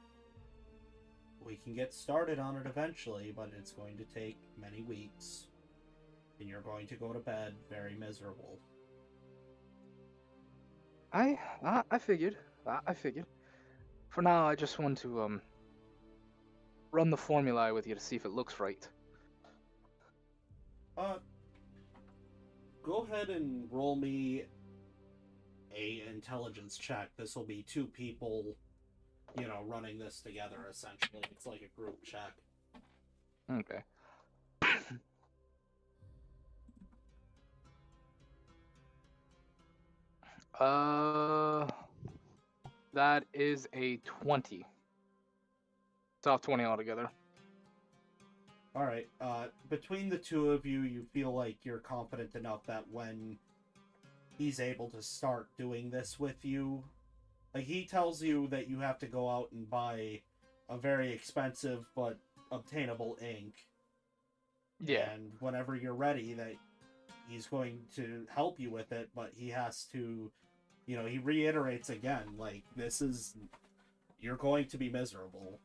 we can get started on it eventually, but it's going to take many weeks. And you're going to go to bed very miserable. I figured. I figured. For now, I just want to run the formula with you to see if it looks right. Go ahead and roll me a intelligence check. This will be two people, running this together, essentially. It's like a group check. Okay. That is a 20. It's off 20 altogether. Alright, between the two of you, you feel like you're confident enough that when he's able to start doing this with you, like, he tells you that you have to go out and buy a very expensive but obtainable ink. Yeah. And whenever you're ready, that he's going to help you with it, but he has to, he reiterates again, like, you're going to be miserable.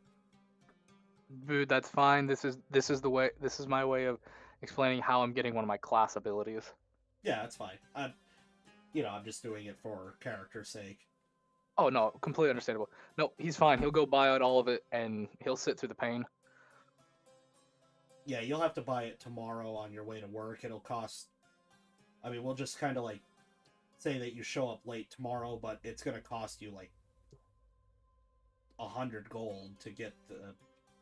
Dude, that's fine. This is my way of explaining how I'm getting one of my class abilities. Yeah, it's fine. I'm just doing it for character's sake. Oh no, completely understandable. No, he's fine. He'll go buy out all of it and he'll sit through the pain. Yeah, you'll have to buy it tomorrow on your way to work. It'll cost... we'll just kind of, like, say that you show up late tomorrow, but it's going to cost you, like, 100 gold to get the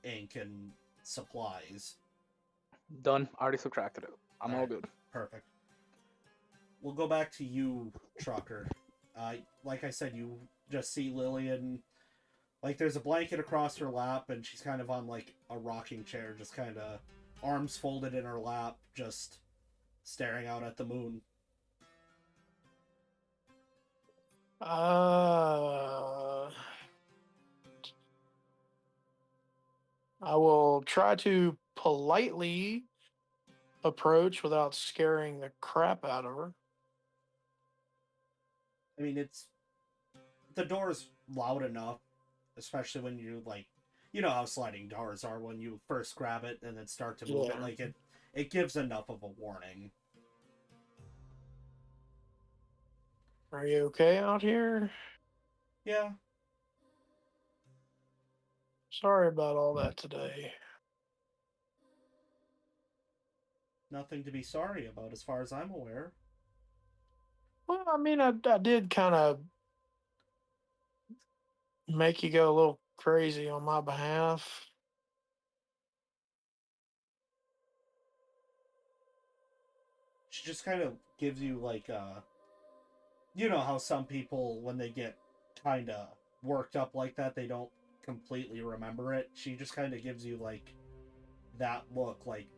ink and supplies. Done. Already subtracted it. I'm all good. Perfect. We'll go back to you, Trucker. Like I said, you just see Lillian... Like, there's a blanket across her lap, and she's kind of on, like, a rocking chair, just kind of arms folded in her lap, just staring out at the moon. I will try to politely approach without scaring the crap out of her. The door's loud enough, especially when you, like, you know how sliding doors are when you first grab it and then start to move it. Yeah. Like, it gives enough of a warning. Are you okay out here? Yeah. Sorry about all that today. Nothing to be sorry about as far as I'm aware. Well, I did kind of make you go a little crazy on my behalf. She just kind of gives you, like, You know how some people, when they get kind of worked up like that, they don't completely remember it. She just kind of gives you like that look, like,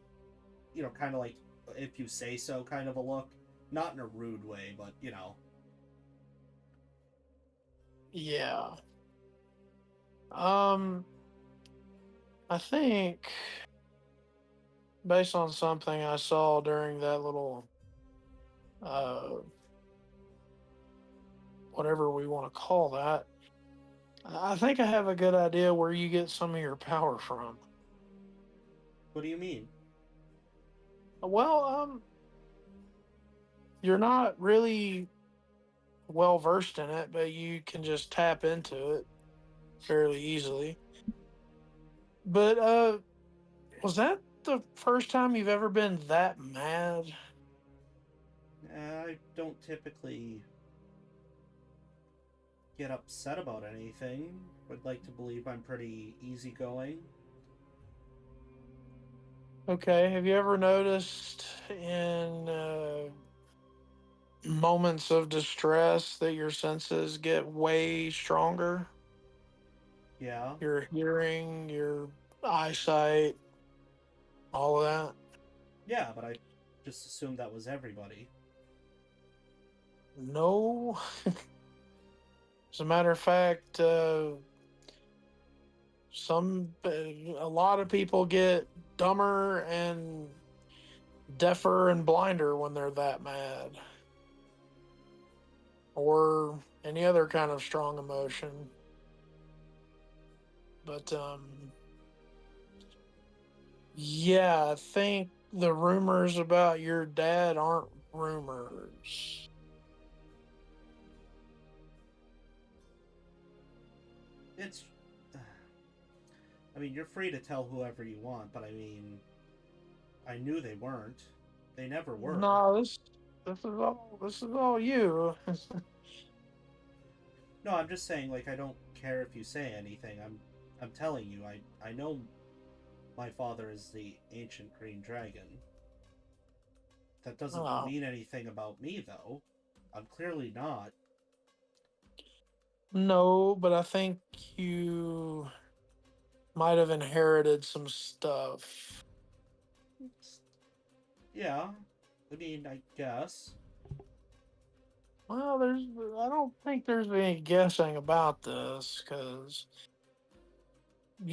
you know, kind of like if you say so kind of a look. Not in a rude way, but, you know. Yeah. I think based on something I saw during that little whatever we want to call that, I think I have a good idea where you get some of your power from. What do you mean? Well, you're not really well versed in it, but you can just tap into it fairly easily. But was that the first time you've ever been that mad? I don't typically get upset about anything. Would like to believe I'm pretty easygoing. Okay, have you ever noticed in moments of distress that your senses get way stronger? Yeah. Your hearing, your eyesight, all of that? Yeah, but I just assumed that was everybody. No. As a matter of fact, a lot of people get dumber and deafer and blinder when they're that mad, or any other kind of strong emotion. But yeah, I think the rumors about your dad aren't rumors. It's. I mean, you're free to tell whoever you want, but I mean, I knew they weren't. They never were. No, this is all you. No, I'm just saying, like, I don't care if you say anything. I'm telling you, I know my father is the ancient green dragon. That doesn't Oh, mean anything about me, though. I'm clearly not. no, but I think you might have inherited some stuff. Yeah, I mean, I guess. Well, I don't think there's any guessing about this because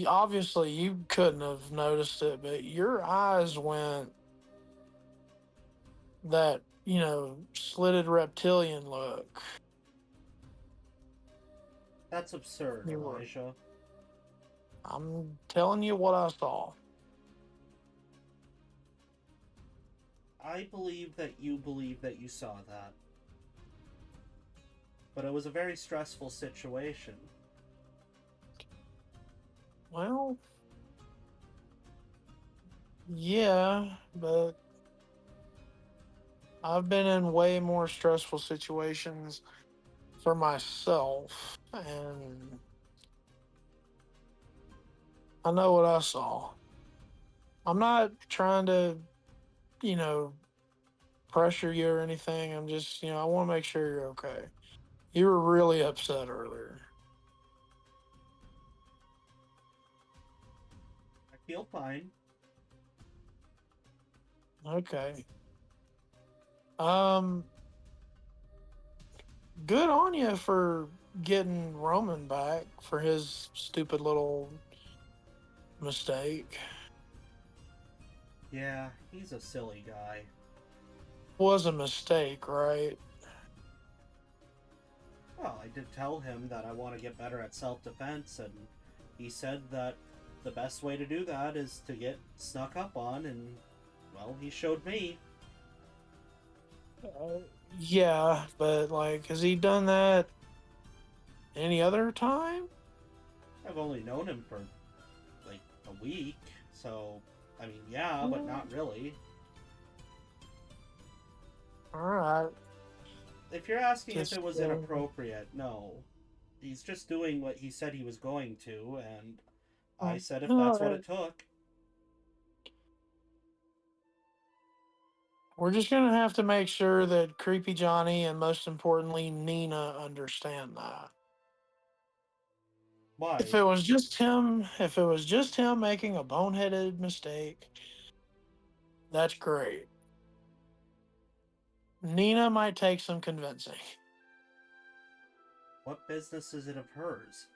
obviously you couldn't have noticed it, but your eyes went that, slitted reptilian look. That's absurd, You were, Elijah. I'm telling you what I saw. I believe that you saw that. But it was a very stressful situation. Well, yeah, but I've been in way more stressful situations for myself, and I know what I saw. I'm not trying to, you know, pressure you or anything. I'm just, I want to make sure you're okay. You were really upset earlier. I feel fine. Okay. Um, Good on you for getting Roman back for his stupid little mistake. Yeah, he's a silly guy. Was a mistake, right? Well, I did tell him that I want to get better at self-defense, and he said that the best way to do that is to get snuck up on, and, well, he showed me. Uh, yeah, but like, has he done that any other time? I've only known him for, like, a week, so, I mean, yeah, but not really. All right. If you're asking if Just it was inappropriate, no. He's just doing what he said he was going to, and I said if no, that's what it took. We're just gonna have to make sure that Creepy Johnny and most importantly Nina understand that. Why? If it was just him making a boneheaded mistake, that's great. Nina might take some convincing. What business is it of hers?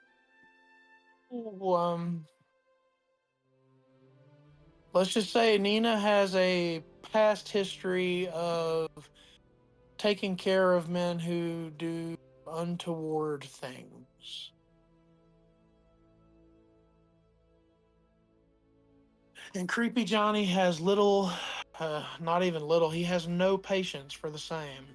Um, let's just say Nina has a past history of taking care of men who do untoward things. And Creepy Johnny has little, not even little, he has no patience for the same.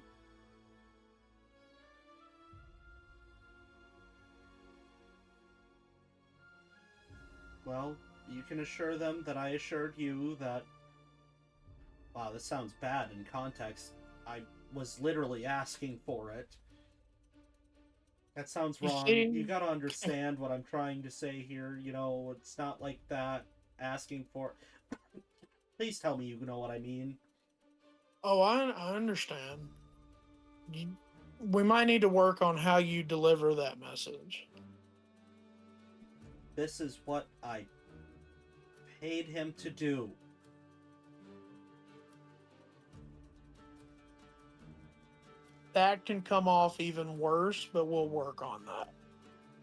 Well, you can assure them that I assured you that... Wow, this sounds bad in context. I was literally asking for it. That sounds You wrong. You see, gotta understand what I'm trying to say here. You know, it's not like that. Asking for... Please tell me you know what I mean. oh, I understand. We might need to work on how you deliver that message. This is what I paid him to do. That can come off even worse, but we'll work on that.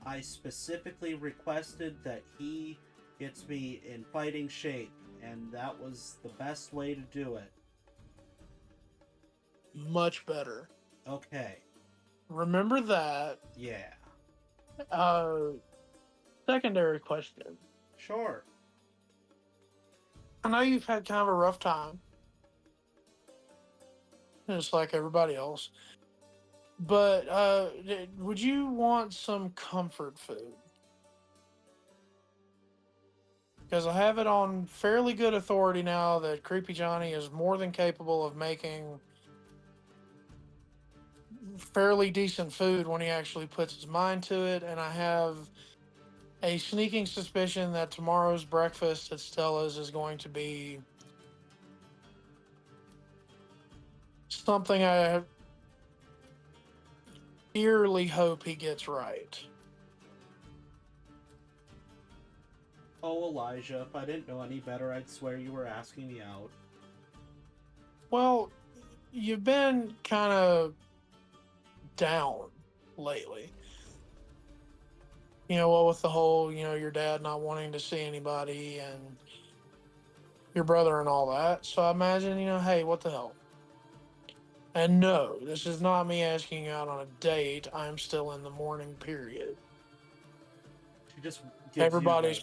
I specifically requested that he gets me in fighting shape, and that was the best way to do it. Much better. Okay, Remember that. yeah, Uh, secondary question. sure. I know you've had kind of a rough time, just like everybody else. But would you want some comfort food? Because I have it on fairly good authority now that Creepy Johnny is more than capable of making fairly decent food when he actually puts his mind to it. And I have a sneaking suspicion that tomorrow's breakfast at Stella's is going to be something I dearly hope he gets right. Oh, Elijah, if I didn't know any better, I'd swear you were asking me out. Well, you've been kind of down lately. You know, what with the whole, your dad not wanting to see anybody and your brother and all that. So I imagine, hey, what the hell? And no, this is not me asking you out on a date. I'm still in the mourning period. She just gives you the...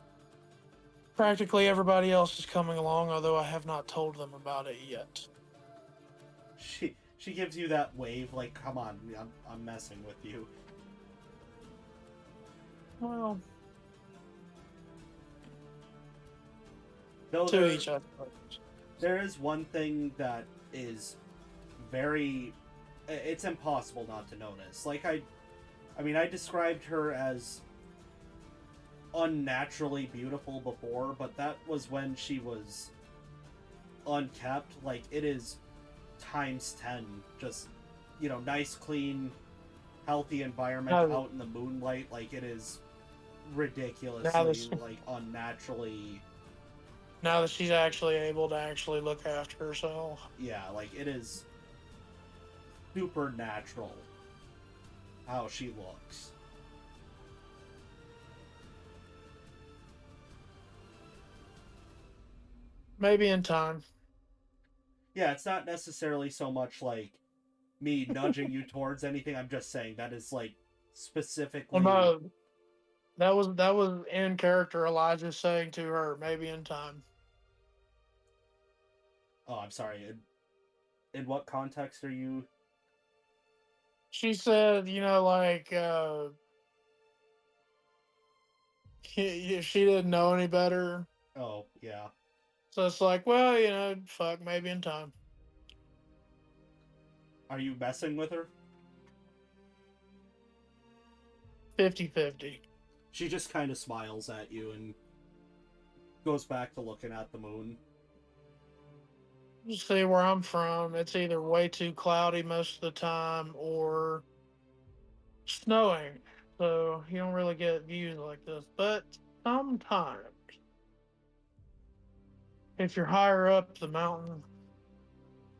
Practically everybody else is coming along, although I have not told them about it yet. She gives you that wave, like, come on, I'm messing with you. Well, Though to each other. there is one thing that is very... It's impossible not to notice. Like, I mean, I described her as unnaturally beautiful before, but that was when she was unkept. Like, it is times 10. Just, nice, clean, healthy environment out in the moonlight. Like, it is ridiculously, like, unnaturally... Now that she's actually able to actually look after herself. Yeah, like, it is supernatural how she looks. Maybe in time. Yeah, it's not necessarily so much like me nudging you towards anything. I'm just saying that is like specifically... That was in character. Elijah saying to her, maybe in time. Oh, I'm sorry. In what context are you... She said, if she didn't know any better. Oh, yeah. So it's like, well, fuck, maybe in time. Are you messing with her? 50-50. She just kind of smiles at you and goes back to looking at the moon. You see, where I'm from, it's either way too cloudy most of the time or snowing. So you don't really get views like this. But sometimes, if you're higher up the mountain,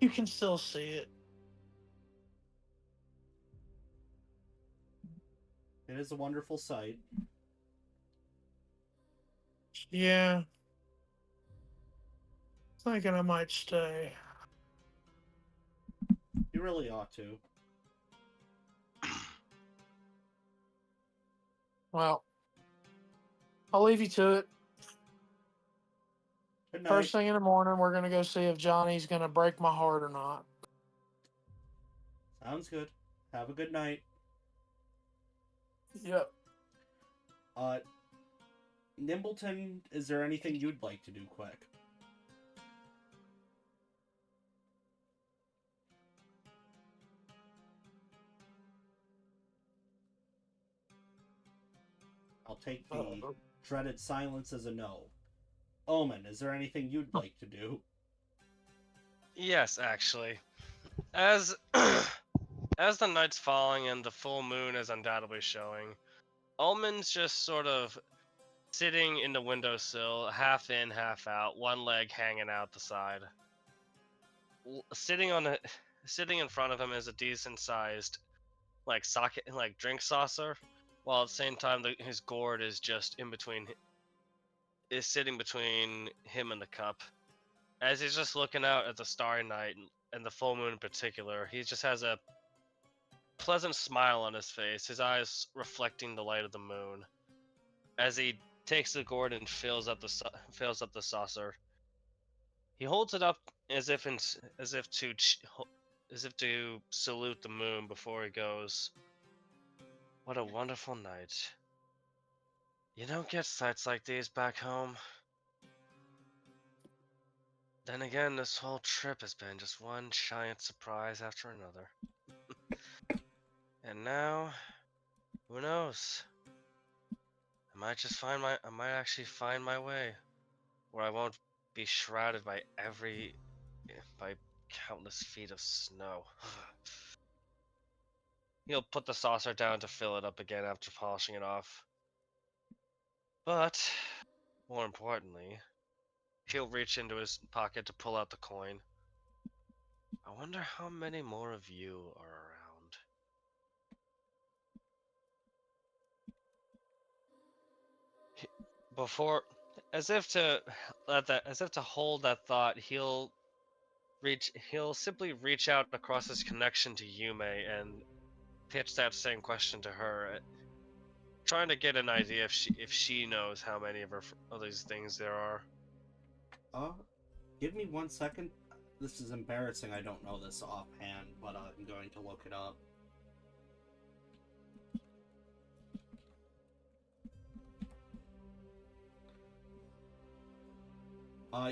you can still see it. It is a wonderful sight. Yeah. Thinking I might stay. You really ought to. Well, I'll leave you to it. Good night. First thing in the morning, we're going to go see if Johnny's going to break my heart or not. Sounds good. Have a good night. Yep. Nimbleton, is there anything you'd like to do quick? I'll take the dreaded silence as a no. Omen, is there anything you'd like to do? Yes, actually. As as the night's falling and the full moon is undoubtedly showing, Ullman's just sort of sitting in the windowsill, half in, half out, one leg hanging out the side. Sitting in front of him is a decent sized socket, drink saucer, while at the same time his gourd is just is sitting between him and the cup. As he's just looking out at the starry night and the full moon in particular, he just has a pleasant smile on his face, his eyes reflecting the light of the moon. As he takes the gourd and fills up the saucer, he holds it up as if to salute the moon before he goes. What a wonderful night. You don't get sights like these back home. Then again, this whole trip has been just one giant surprise after another. And now, who knows? I might actually find my way, where I won't be shrouded by countless feet of snow. He'll put the saucer down to fill it up again after polishing it off. But, more importantly, he'll reach into his pocket to pull out the coin. I wonder how many more of you are around. Before, as if to hold that thought, he'll simply reach out across his connection to Yume and pitch that same question to her, trying to get an idea if she knows how many of these things there are. Give me 1 second. This is embarrassing. I don't know this offhand, but I'm going to look it up.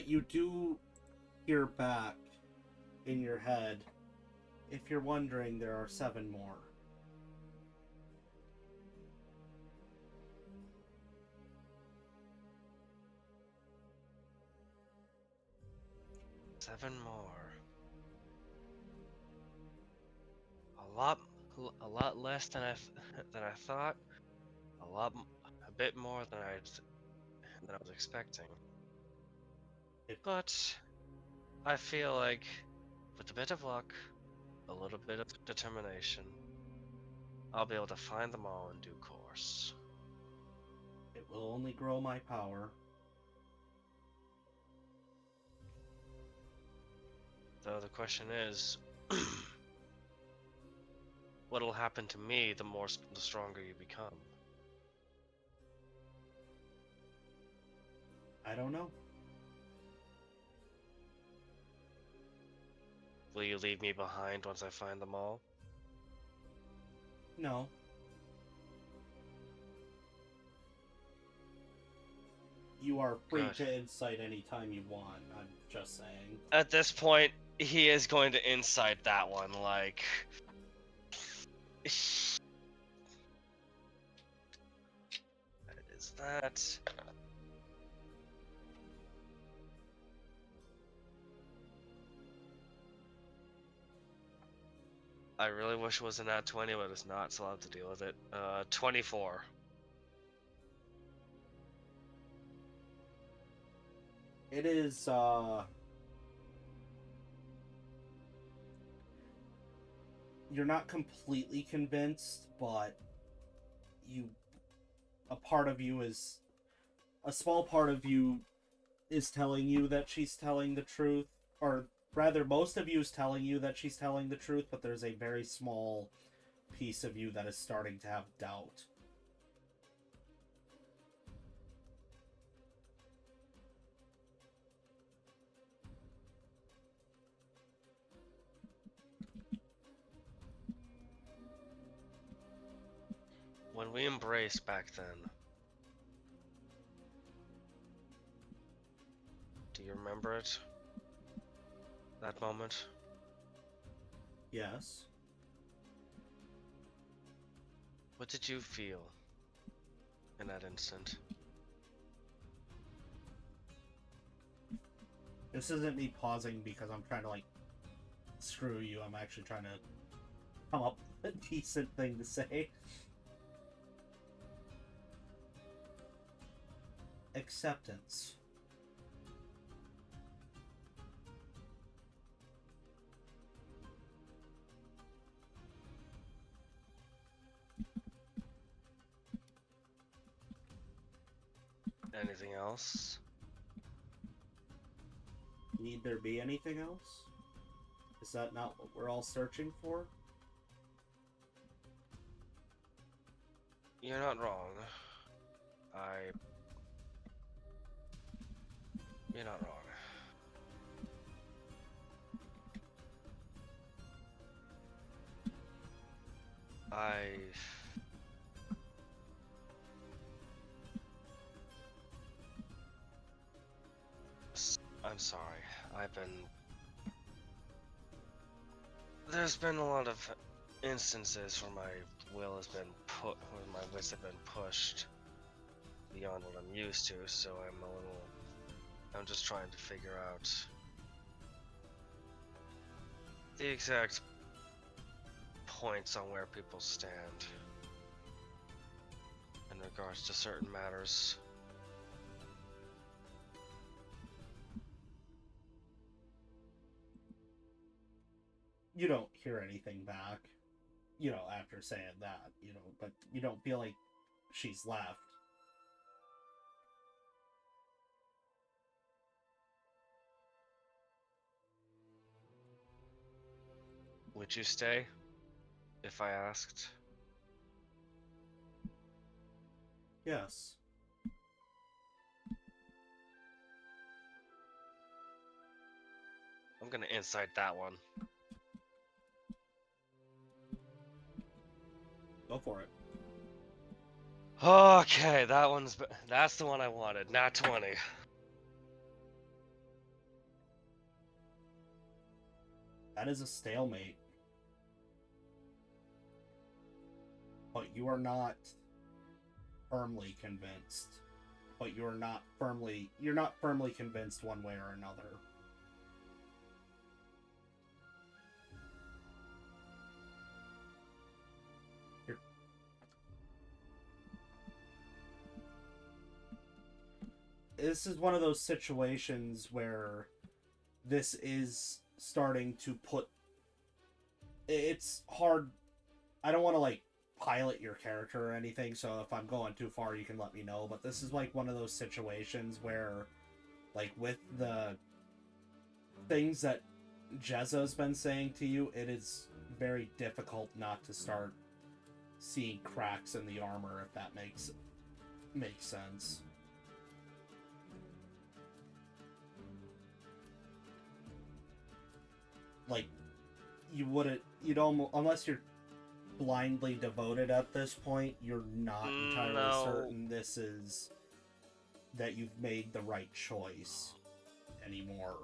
You do hear back in your head. If you're wondering, there are 7 more. Seven more. A lot less than I thought. A bit more than I was expecting. But I feel like, with a bit of luck, a little bit of determination, I'll be able to find them all in due course. It will only grow my power. Though the question is, what'll happen to me the stronger you become? I don't know. Will you leave me behind once I find them all? No. You are free Good. to incite anytime you want. I'm just saying. At this point, he is going to incite that one, like... What is that? I really wish it was an at 20, but it's not, so I'll have to deal with it. 24. It is, you're not completely convinced, but a part of you is, a small part of you is telling you that she's telling the truth, or rather, most of you is telling you that she's telling the truth, but there's a very small piece of you that is starting to have doubt. When we embraced back then, do you remember it? That moment? Yes. What did you feel in that instant? This isn't me pausing because I'm trying to, like, screw you. I'm actually trying to come up with a decent thing to say. Acceptance. Anything else? Need there be anything else? Is that not what we're all searching for? You're not wrong. You're not wrong. I'm sorry. There's been a lot of instances where my will has been where my wits have been pushed beyond what I'm used to, so I'm just trying to figure out the exact points on where people stand in regards to certain matters. You don't hear anything back, after saying that, but you don't feel like she's left. Would you stay if I asked? Yes. I'm gonna insight that one. Go for it. Okay, that's the one I wanted. Not 20. That is a stalemate. But you are not firmly convinced. But you're not firmly convinced one way or another. This is one of those situations where this is starting to put... It's hard. I don't want to, like, pilot your character or anything, so if I'm going too far, you can let me know. But this is, like, one of those situations where, like, with the things that Jezza's been saying to you, it is very difficult not to start seeing cracks in the armor, if that makes sense. Like, you'd almost, unless you're blindly devoted at this point, you're not entirely certain that you've made the right choice anymore.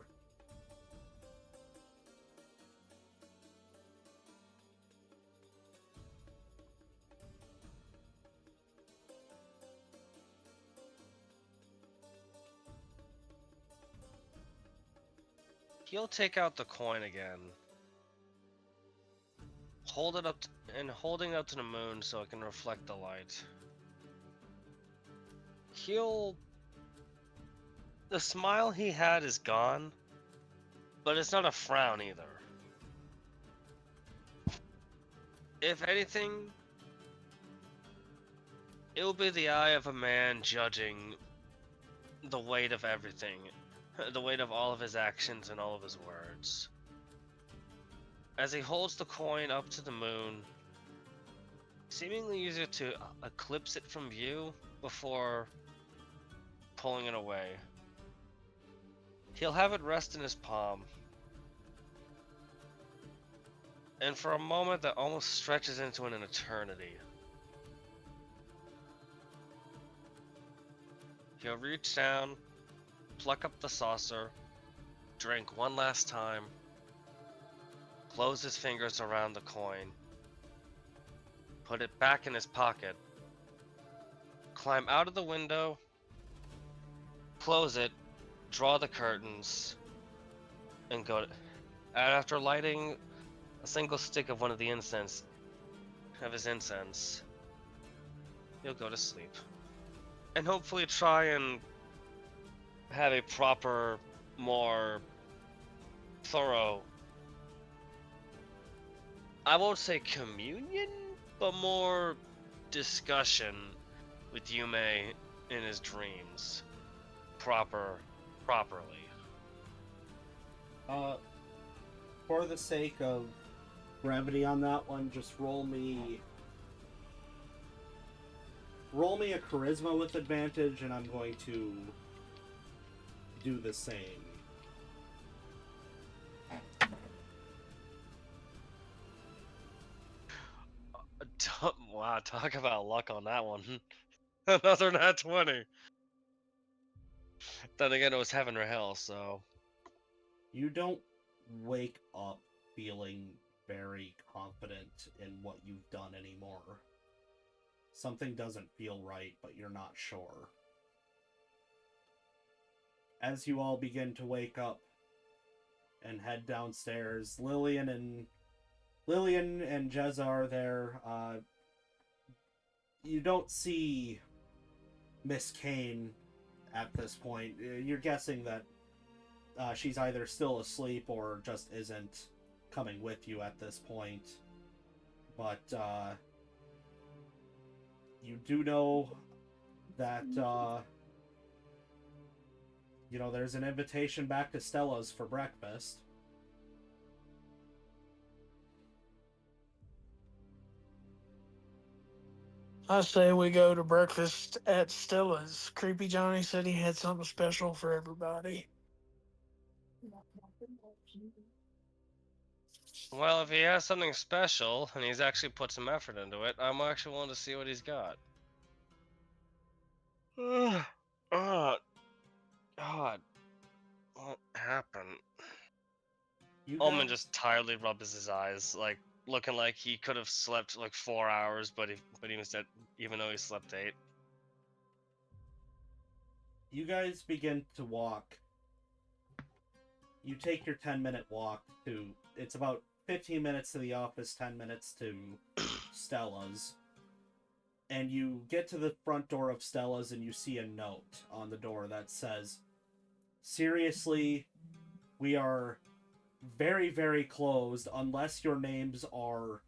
He'll take out the coin again. holding it up to the moon so it can reflect the light. The smile he had is gone, but it's not a frown either. If anything, it will be the eye of a man judging the weight of everything, the weight of all of his actions and all of his words. As he holds the coin up to the moon, seemingly easier to eclipse it from view before pulling it away. He'll have it rest in his palm, and for a moment that almost stretches into an eternity, he'll reach down, pluck up the saucer, drink one last time, close his fingers around the coin, put it back in his pocket, climb out of the window, close it, draw the curtains, and go. And after lighting a single stick of his incense, he'll go to sleep. And hopefully try and have a proper, more thorough, I won't say communion, but more discussion with Yume in his dreams. Properly. For the sake of brevity on that one, just roll me a charisma with advantage, and I'm going to do the same. Wow, talk about luck on that one. Another nat 20. Then again, it was heaven or hell, so. You don't wake up feeling very confident in what you've done anymore. Something doesn't feel right, but you're not sure. As you all begin to wake up and head downstairs, Lillian and Jezza are there. You don't see Miss Kane at this point. You're guessing that she's either still asleep or just isn't coming with you at this point. But you do know that there's an invitation back to Stella's for breakfast. I say we go to breakfast at Stella's. Creepy Johnny said he had something special for everybody. Well, if he has something special and he's actually put some effort into it, I'm actually willing to see what he's got. Oh, God. What happened? Ullman just tiredly rubs his eyes, like looking like he could have slept like 4 hours, but even though he slept 8. You guys begin to walk. You take your 10-minute walk to. It's about 15 minutes to the office, 10 minutes to Stella's. And you get to the front door of Stella's and you see a note on the door that says, "Seriously, we are very, very closed unless your names are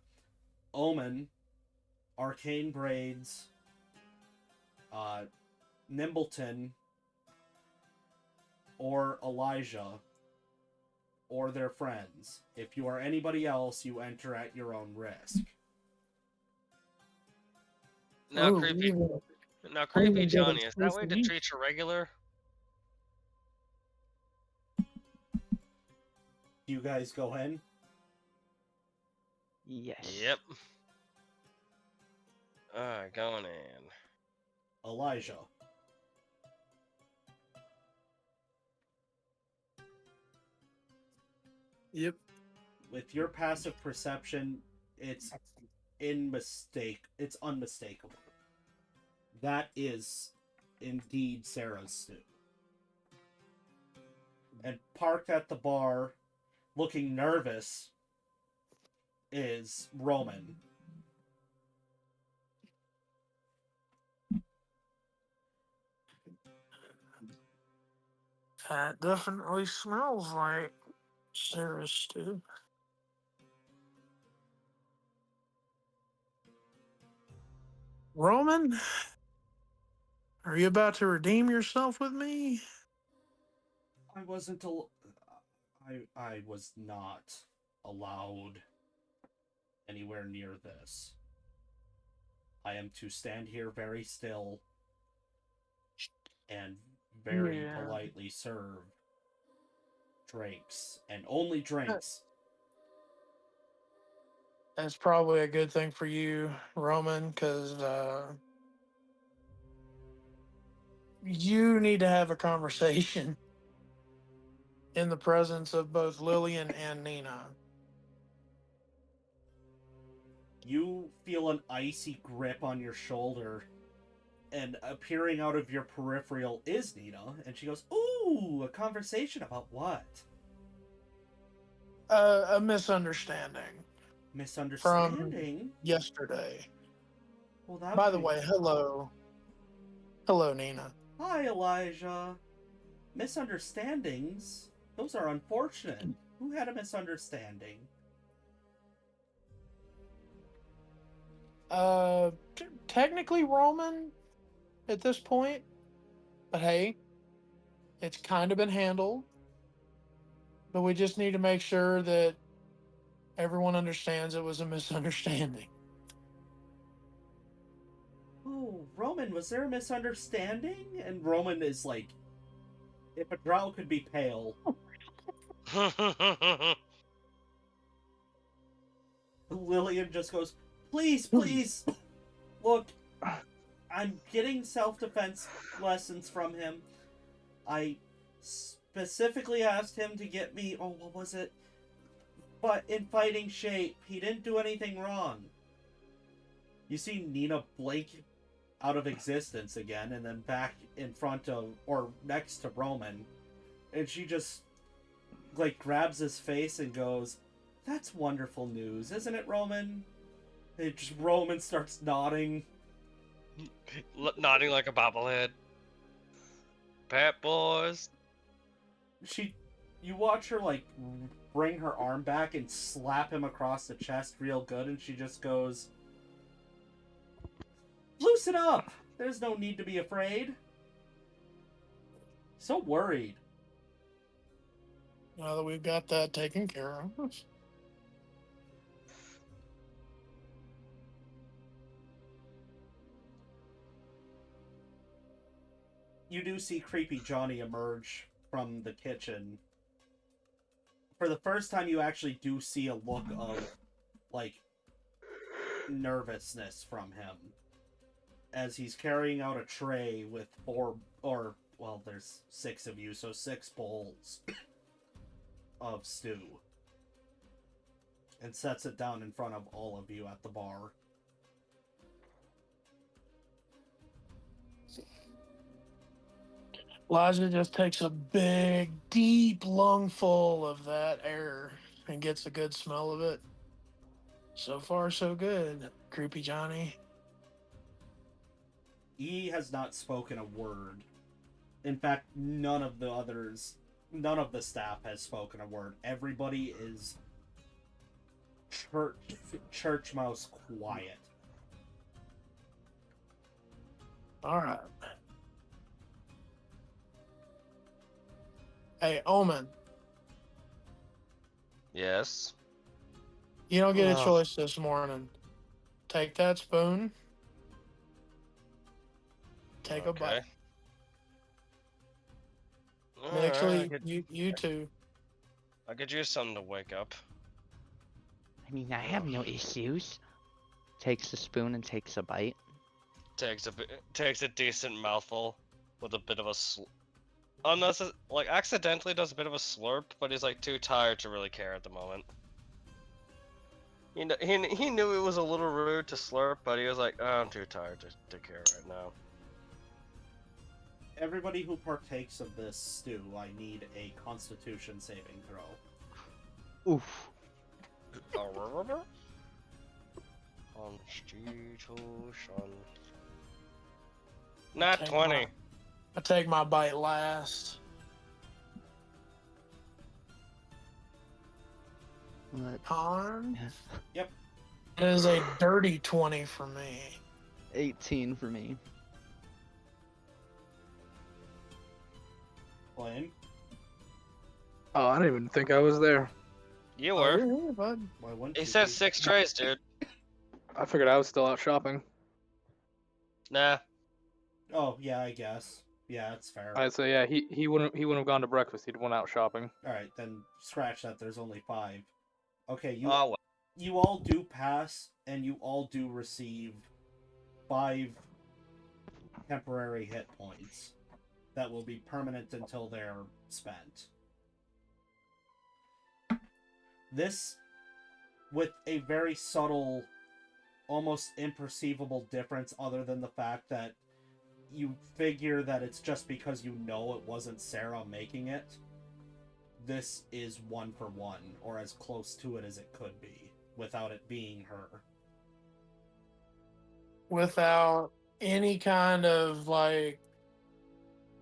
Omen, Arcane Braids, Nimbleton, or Elijah, or their friends. If you are anybody else, you enter at your own risk." Now, Oh, creepy even Johnny, get is that way to exclusive. treat you regular? Do you guys go in? Yes. Yep. Alright, going in. Elijah. Yep. With your passive perception, it's unmistakable. That is indeed Sarah's stew. And parked at the bar, looking nervous, is Roman. That definitely smells like Sarah's stew. Roman, are you about to redeem yourself with me? I wasn't I was not allowed anywhere near this. I am to stand here very still and very Yeah. politely serve drinks and only drinks. That's probably a good thing for you, Roman, because you need to have a conversation in the presence of both Lillian and Nina. You feel an icy grip on your shoulder, and appearing out of your peripheral is Nina, and she goes, "Ooh, a conversation about what? A misunderstanding from Misunderstanding? yesterday. Well, that By the might... way, hello. Hello, Nina. Hi, Elijah. Misunderstandings? Those are unfortunate. Who had a misunderstanding? Technically Roman at this point, but hey, it's kind of been handled. But we just need to make sure that everyone understands it was a misunderstanding. Oh, Roman, was there a misunderstanding? And Roman is like, if a drow could be pale, Lillian just goes, "Please, please, look, I'm getting self-defense lessons from him. I specifically asked him to get me, oh, what was it? But in fighting shape, he didn't do anything wrong." You see Nina blink out of existence again, and then back in front of, or next to Roman, and she just, like, grabs his face and goes, "That's wonderful news, isn't it, Roman?" And just, Roman starts nodding. Nodding like a bobblehead. Pat boys. You watch her, like, bring her arm back and slap him across the chest real good, and she just goes, "Loosen up! There's no need to be afraid." So worried. Now that we've got that taken care of. You do see creepy Johnny emerge from the kitchen. For the first time, you actually do see a look of, like, nervousness from him. As he's carrying out a tray with there's 6 of you, so 6 bowls of stew. And sets it down in front of all of you at the bar. Elijah just takes a big, deep lungful of that air and gets a good smell of it. So far, so good, creepy Johnny. He has not spoken a word. In fact, none of the staff has spoken a word. Everybody is church mouse quiet. All right. Hey, Omen, Yes. you don't get a Ugh. choice this morning. Take that spoon. Take a bite. Actually, you too. I could use something to wake up. I mean, I have no issues. Takes a spoon and takes a bite. Takes a decent mouthful with a bit of a accidentally does a bit of a slurp, but he's like too tired to really care at the moment. He knew it was a little rude to slurp, but he was like, oh, I'm too tired to care right now. Everybody who partakes of this stew, I need a Constitution saving throw. Oof. Constitution. Not Take 20. I take my bite last. What? Con. Yeah. It is a dirty 20 for me. 18 for me. Flame. Oh, I didn't even think I was there. You Oh, were. you're here, bud. Why wouldn't He you said be? 6 trays, dude. I figured I was still out shopping. Nah. Oh yeah, I guess. Yeah, that's fair. I'd say yeah, he wouldn't have gone to breakfast. He'd went out shopping. All right, then scratch that. There's only 5. Okay, you Oh, well. you all do pass, and you all do receive 5 temporary hit points that will be permanent until they're spent. This, with a very subtle, almost imperceivable difference, other than the fact that you figure that it's just because you know it wasn't Sarah making it. This is 1 for 1, or as close to it as it could be, without it being her. Without any kind of like,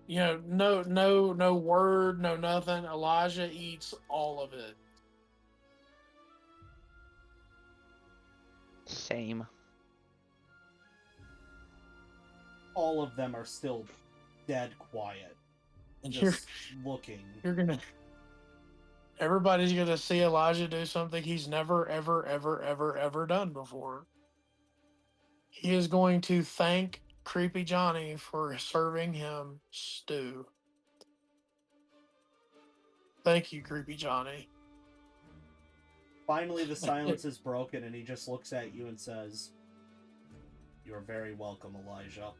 no word, no nothing. Elijah eats all of it. Same. All of them are still dead quiet, And just looking. you're gonna. Everybody's gonna see Elijah do something he's never, ever, ever, ever, ever done before. He is going to thank Creepy Johnny for serving him stew. Thank you, Creepy Johnny. Finally, the silence is broken, and he just looks at you and says, "You're very welcome, Elijah."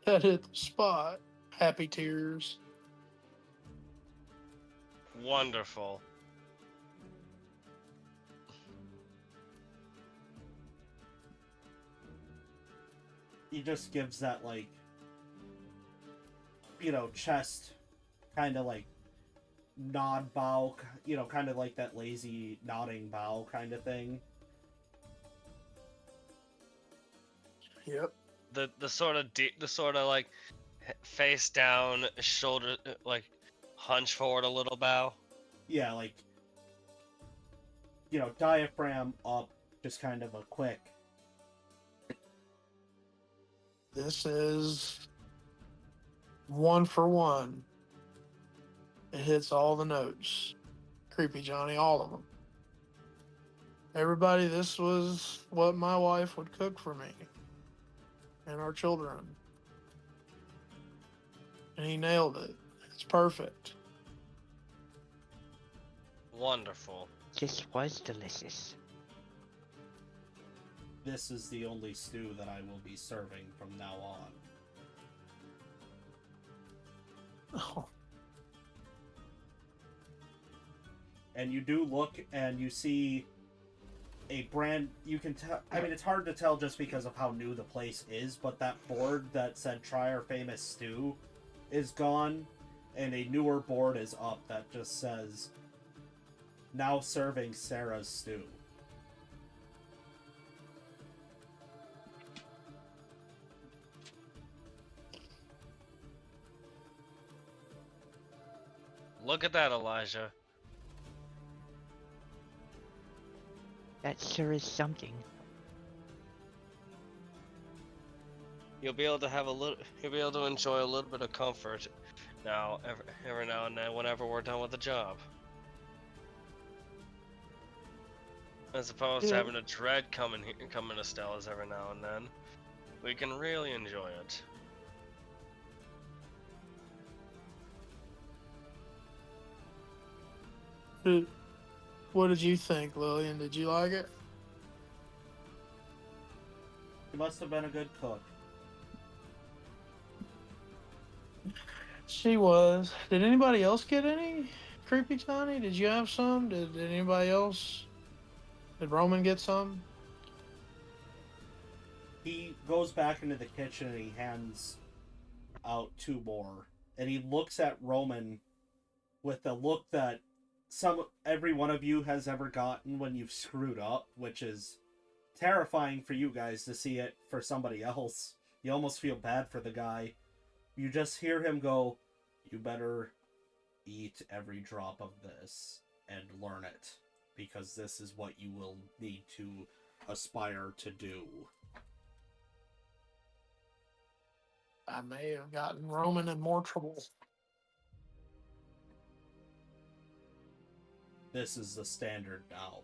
That hit the spot. Happy tears. Wonderful. He just gives that, like, chest kind of like nod bow, kind of like that lazy nodding bow kind of thing. Yep. The sort of like face down, shoulder like hunch forward a little bow. Yeah, like, diaphragm up, just kind of a quick. This is 1 for 1. It hits all the notes. Creepy Johnny, all of them. Everybody, this was what my wife would cook for me and our children. And he nailed it. It's perfect. Wonderful. This was delicious. This is the only stew that I will be serving from now on. Oh, And you do look and you see a brand, you can tell, I mean, it's hard to tell just because of how new the place is, but that board that said "Try our famous stew" is gone, and a newer board is up that just says "Now serving Sarah's stew." Look at that, Elijah. That sure is something. You'll be able to have you'll be able to enjoy a little bit of comfort now, every now and then, whenever we're done with the job. As opposed to Yeah. having to dread coming to Stella's every now and then. We can really enjoy it. what did you think, Lillian? Did you like it? He must have been a good cook. She was. Did anybody else get any? Creepy Johnny? Did you have some? Did anybody else? Did Roman get some? He goes back into the kitchen and he hands out 2 more. And he looks at Roman with the look that every one of you has ever gotten when you've screwed up, which is terrifying for you guys to see it for somebody else. You almost feel bad for the guy. You just hear him go, "You better eat every drop of this and learn it, because this is what you will need to aspire to do." I may have gotten Roman in more trouble. This is the standard now.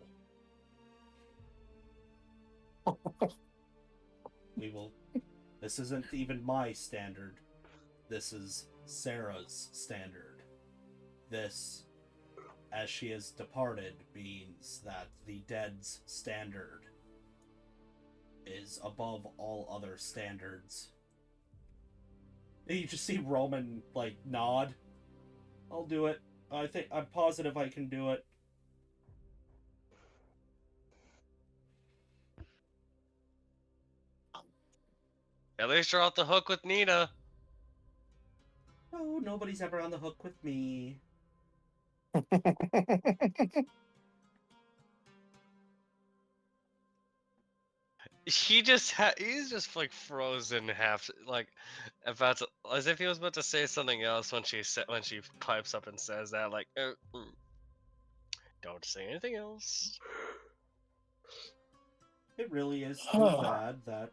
We will. This isn't even my standard. This is Sarah's standard. This, as she has departed, means that the dead's standard is above all other standards. And you just see Roman, like, nod. "I'll do it. I'm positive I can do it." At least you're off the hook with Nina. "No, nobody's ever on the hook with me." He's just like frozen half, like about to, as if he was about to say something else when she pipes up and says that, like, don't say anything else. It really is too bad that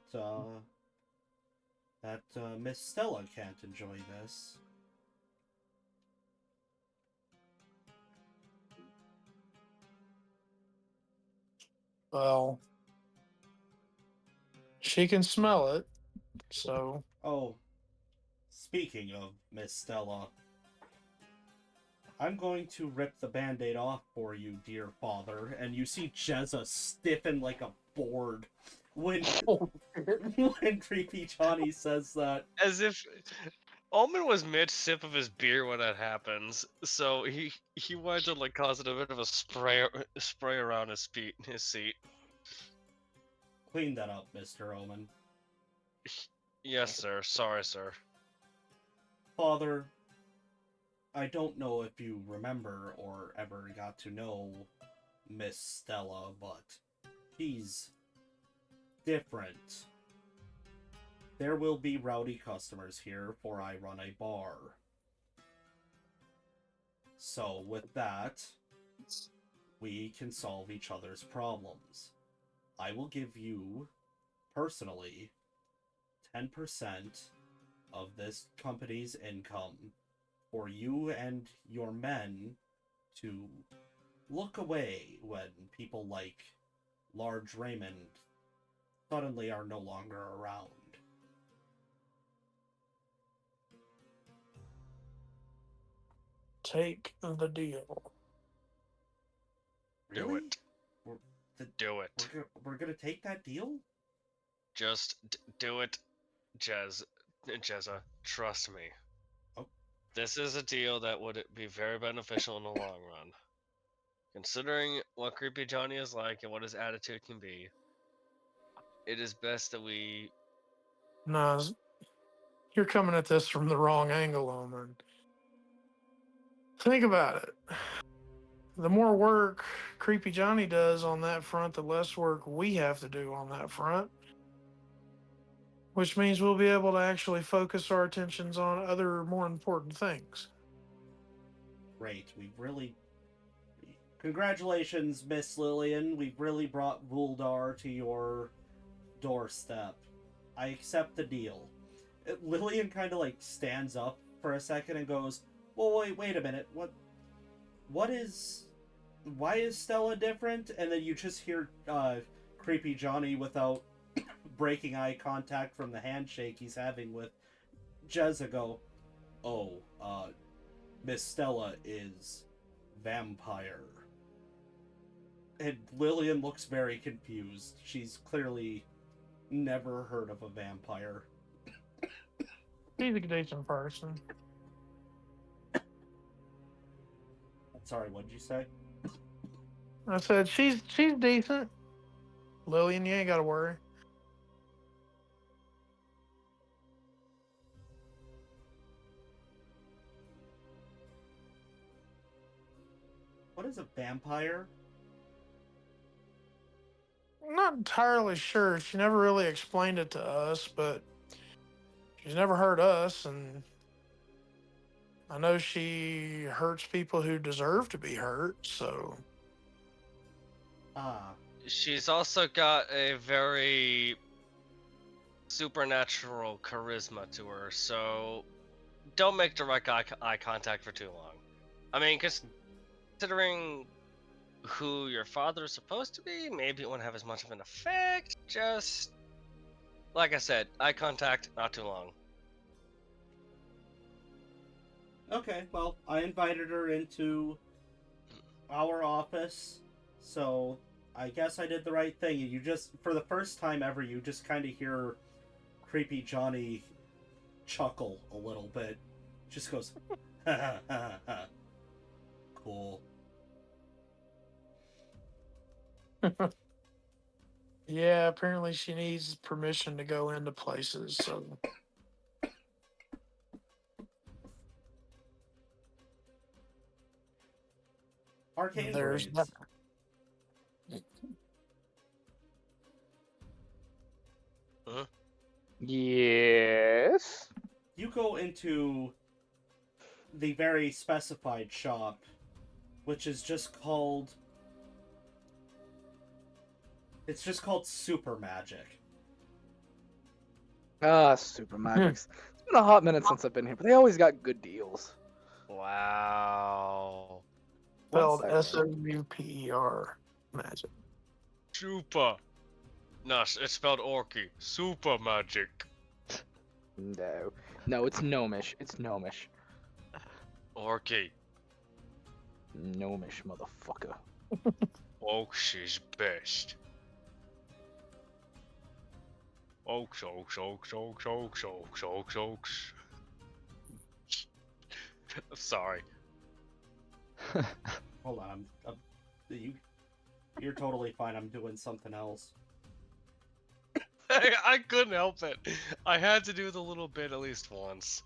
Miss Stella can't enjoy this. Well, she can smell it, so. Oh, speaking of Miss Stella, I'm going to rip the band-aid off for you, dear father. And you see Jezza stiffen like a board when when Creepy Johnny says that. As if Ullman was mid sip of his beer when that happens, so he wanted to like cause it a bit of a spray around his seat. Clean that up, Mr. Omen. Yes, sir. Sorry, sir. Father, I don't know if you remember or ever got to know Miss Stella, but she's different. There will be rowdy customers here, for I run a bar. So with that, we can solve each other's problems. I will give you, personally, 10% of this company's income for you and your men to look away when people like Large Raymond suddenly are no longer around. Take the deal. Do Really? it. Do it. We're gonna take that deal? Just do it, Jezza. Trust me. Oh. This is a deal that would be very beneficial in the long run. Considering what Creepy Johnny is like and what his attitude can be, it is best that we... No, you're coming at this from the wrong angle, Omen. Think about it. The more work Creepy Johnny does on that front, the less work we have to do on that front. Which means we'll be able to actually focus our attentions on other more important things. Great. Congratulations, Miss Lillian. We've really brought Vuldar to your doorstep. I accept the deal. Lillian kind of like stands up for a second and goes, "Well, wait a minute. Why is Stella different?" And then you just hear Creepy Johnny, without breaking eye contact from the handshake he's having with Jezza, go, "Oh, Miss Stella is vampire." And Lillian looks very confused. She's clearly never heard of a vampire. He's a decent person. Sorry, what did you say? I said she's decent. Lillian, you ain't gotta worry. What is a vampire? I'm not entirely sure. She never really explained it to us, but she's never hurt us, and I know she hurts people who deserve to be hurt, so. Ah, She's also got a very supernatural charisma to her, so don't make direct eye contact for too long. I mean, considering who your father is supposed to be, maybe it won't have as much of an effect. Just like I said, eye contact, not too long. okay. Well, I invited her into our office, so I guess I did the right thing. You just, for the first time ever, you just kind of hear creepy Johnny chuckle a little bit. Just goes, ha ha ha ha. Cool. Yeah, apparently she needs permission to go into places, so. Arcane There's braids. Yes. You go into the very specified shop, which is just called. It's just called Super Magic. Ah, Super Magics. It's been a hot minute since I've been here, but they always got good deals. Wow. spelled One second. Souper magic. Super. No, it's spelled Orky. Super magic. No, it's gnomish. It's gnomish. Orky. Gnomish, motherfucker. Oaks is best. Oaks, oaks, oaks, oaks, oaks, oaks, oaks, oaks. I'm sorry. Hold on, you're totally fine. I'm doing something else. I couldn't help it. I had to do the little bit at least once.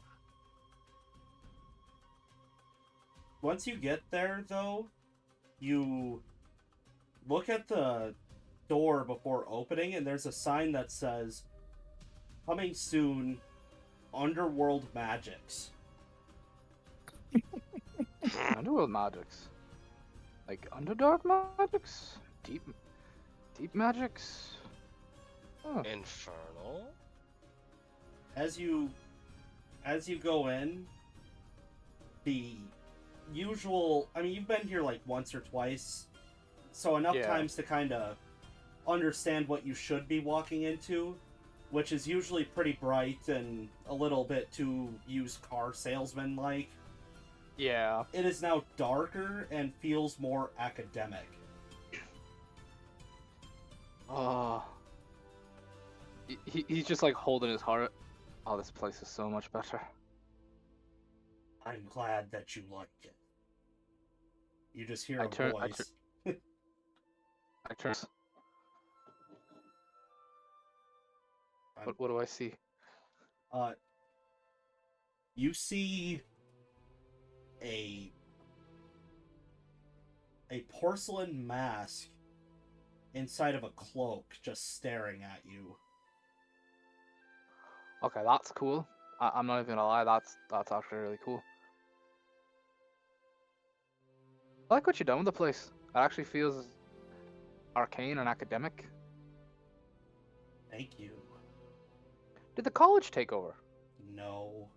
Once you get there, though, you look at the door before opening, and there's a sign that says, "Coming soon, Underworld Magics." Underworld magics. Like Underdark magics? Deep magics? Oh. Infernal? As you go in, the usual. I mean, you've been here like once or twice, so enough Yeah. times to kind of understand what you should be walking into, which is usually pretty bright and a little bit too used car salesman like. Yeah. It is now darker and feels more academic. Oh. He's just like holding his heart. Oh, this place is so much better. I'm glad that you like it. You just hear I a turn- I voice. I turn. What do I see? You see a porcelain mask inside of a cloak just staring at you. Okay, that's cool. I'm not even gonna lie, that's actually really cool. I like what you've done with the place. It actually feels arcane and academic. Thank you. Did the college take over? No.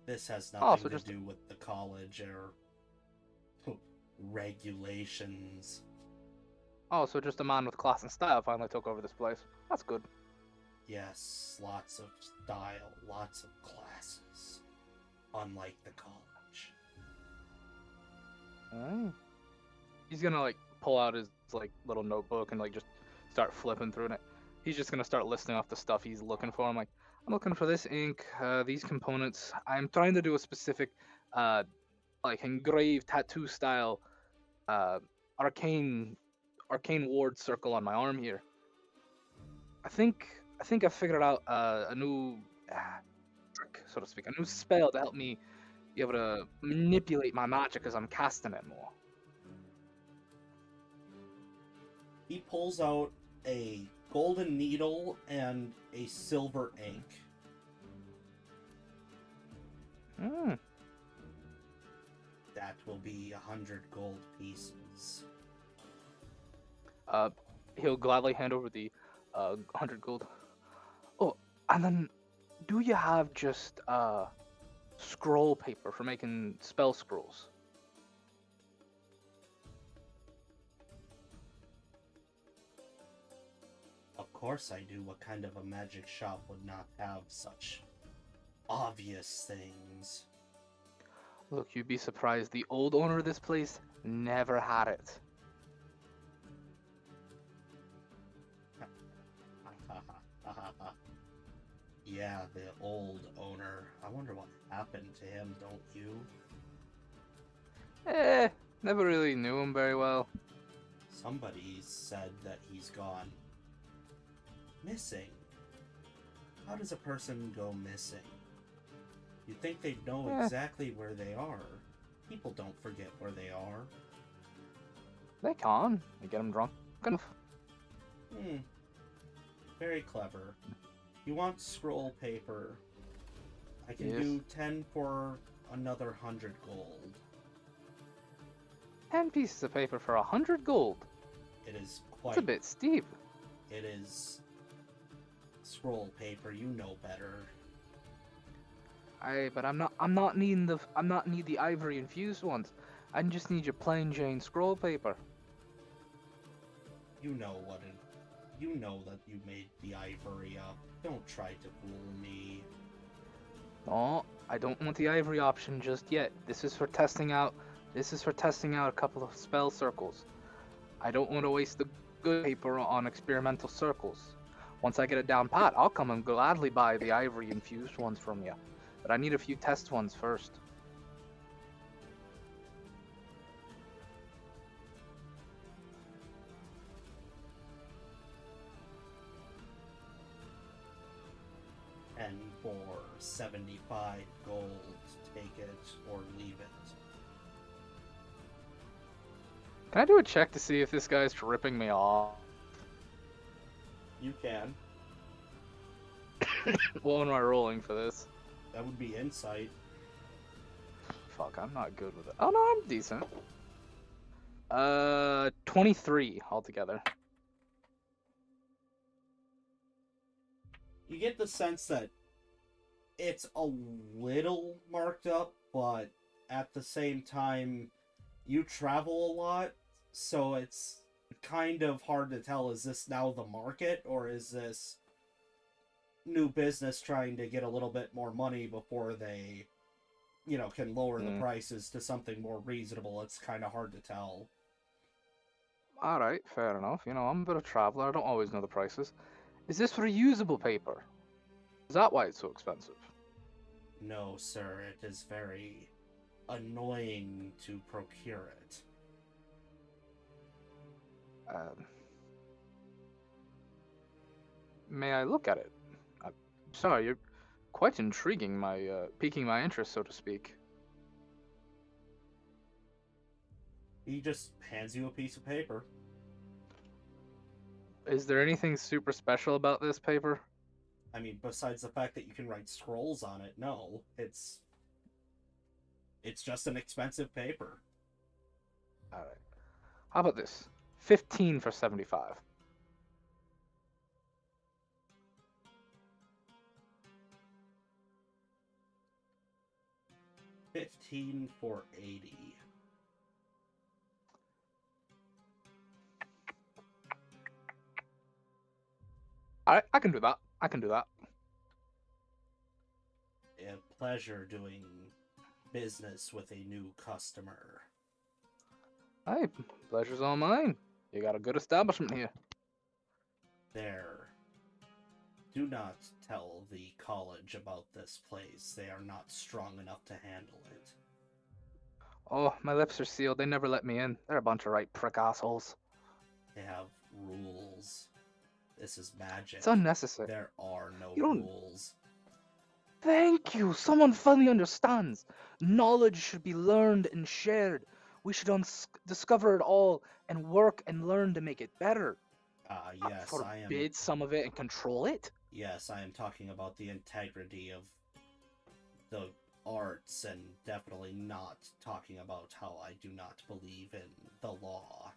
This has Oh, nothing so to just- do with the college or regulations. Oh, so just a man with class and style finally took over this place. That's good. Yes, lots of style, lots of classes. Unlike the college. Mm. He's gonna like pull out his like little notebook and like just start flipping through it. He's just gonna start listing off the stuff he's looking for. I'm like, I'm looking for this ink, these components. I'm trying to do a specific, like engraved tattoo style, arcane ward circle on my arm here. I think I figured out a new trick, so to speak, a new spell to help me be able to manipulate my magic as I'm casting it more. He pulls out a golden needle and a silver ink. Hmm. That will be 100 gold pieces. He'll gladly hand over the 100 gold. Oh, and then do you have just scroll paper for making spell scrolls? Of course I do. What kind of a magic shop would not have such obvious things? Look, you'd be surprised. The old owner of this place never had it. Yeah, the old owner. I wonder what happened to him, don't you? Never really knew him very well. Somebody said that he's gone missing. How does a person go missing? You'd think they'd know exactly where they are. People don't forget where they are. They can. You get them drunk enough. Very clever. You want scroll paper. I can Yes. do 10 for another 100 gold. 10 pieces of paper for 100 gold. It is That's quite... a bit steep. It is... scroll paper, you know better. But I'm not needing the ivory infused ones. I just need your plain Jane scroll paper. You know what it... You know that you made the ivory up. Don't try to fool me. No, I don't want the ivory option just yet. This is for testing out a couple of spell circles. I don't want to waste the good paper on experimental circles. Once I get it down pat, I'll come and gladly buy the ivory infused ones from you. But I need a few test ones first. And for 75 gold, take it or leave it. Can I do a check to see if this guy's ripping me off? You can. What am I rolling for this? That would be insight. Fuck, I'm not good with it. Oh no, I'm decent. 23 altogether. You get the sense that it's a little marked up, but at the same time, you travel a lot, so it's kind of hard to tell, is this now the market, or is this new business trying to get a little bit more money before they, you know, can lower the prices to something more reasonable? It's kind of hard to tell. Alright, fair enough. You know, I'm a bit of a traveler. I don't always know the prices. Is this reusable paper? Is that why it's so expensive? No, sir, it is very annoying to procure it. May I look at it? Sorry, you're quite intriguing piquing my interest, so to speak. He just hands you a piece of paper. Is there anything super special about this paper? I mean, besides the fact that you can write scrolls on it, no. It's just an expensive paper. Alright. How about this? 15 for 75. 15 for 80. Alright, I can do that. I can do that. A pleasure doing business with a new customer. Hey, pleasure's all mine. You got a good establishment here. There. Do not tell the college about this place. They are not strong enough to handle it. Oh, my lips are sealed. They never let me in. They're a bunch of right prick assholes. They have rules. This is magic. It's unnecessary. There are no You don't- rules. Thank you. Someone finally understands. Knowledge should be learned and shared. We should discover it all and work and learn to make it better. Yes, I am. forbid some of it and control it? Yes, I am talking about the integrity of the arts, and definitely not talking about how I do not believe in the law.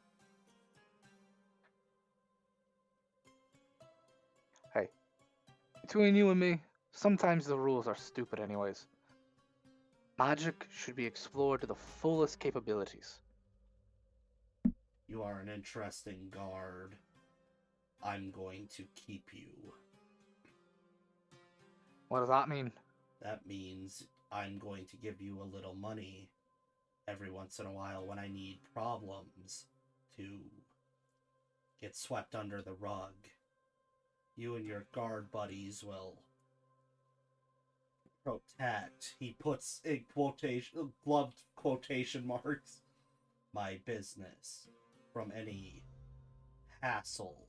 Hey, between you and me, sometimes the rules are stupid anyways. Magic should be explored to the fullest capabilities. You are an interesting guard. I'm going to keep you. What does that mean? That means I'm going to give you a little money every once in a while when I need problems to get swept under the rug. You and your guard buddies will protect, he puts in quotation, gloved quotation marks, my business from any hassle.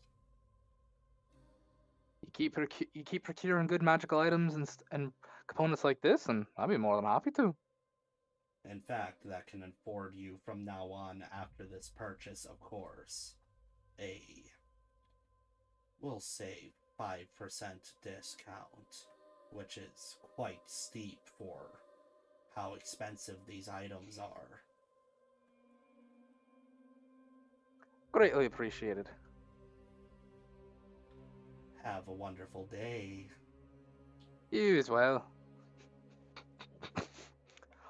You keep procuring good magical items and components like this, and I'd be more than happy to. In fact, that can afford you from now on after this purchase, of course, we'll say 5% discount, which is quite steep for how expensive these items are. Greatly appreciated. Have a wonderful day. You as well.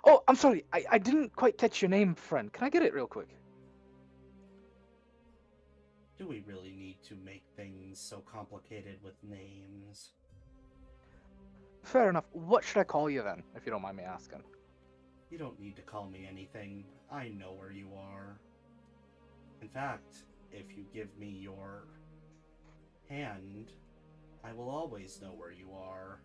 Oh, I'm sorry. I didn't quite catch your name, friend. Can I get it real quick? Do we really need to make things so complicated with names? Fair enough. What should I call you then, if you don't mind me asking? You don't need to call me anything. I know where you are. In fact, if you give me your hand, I will always know where you are.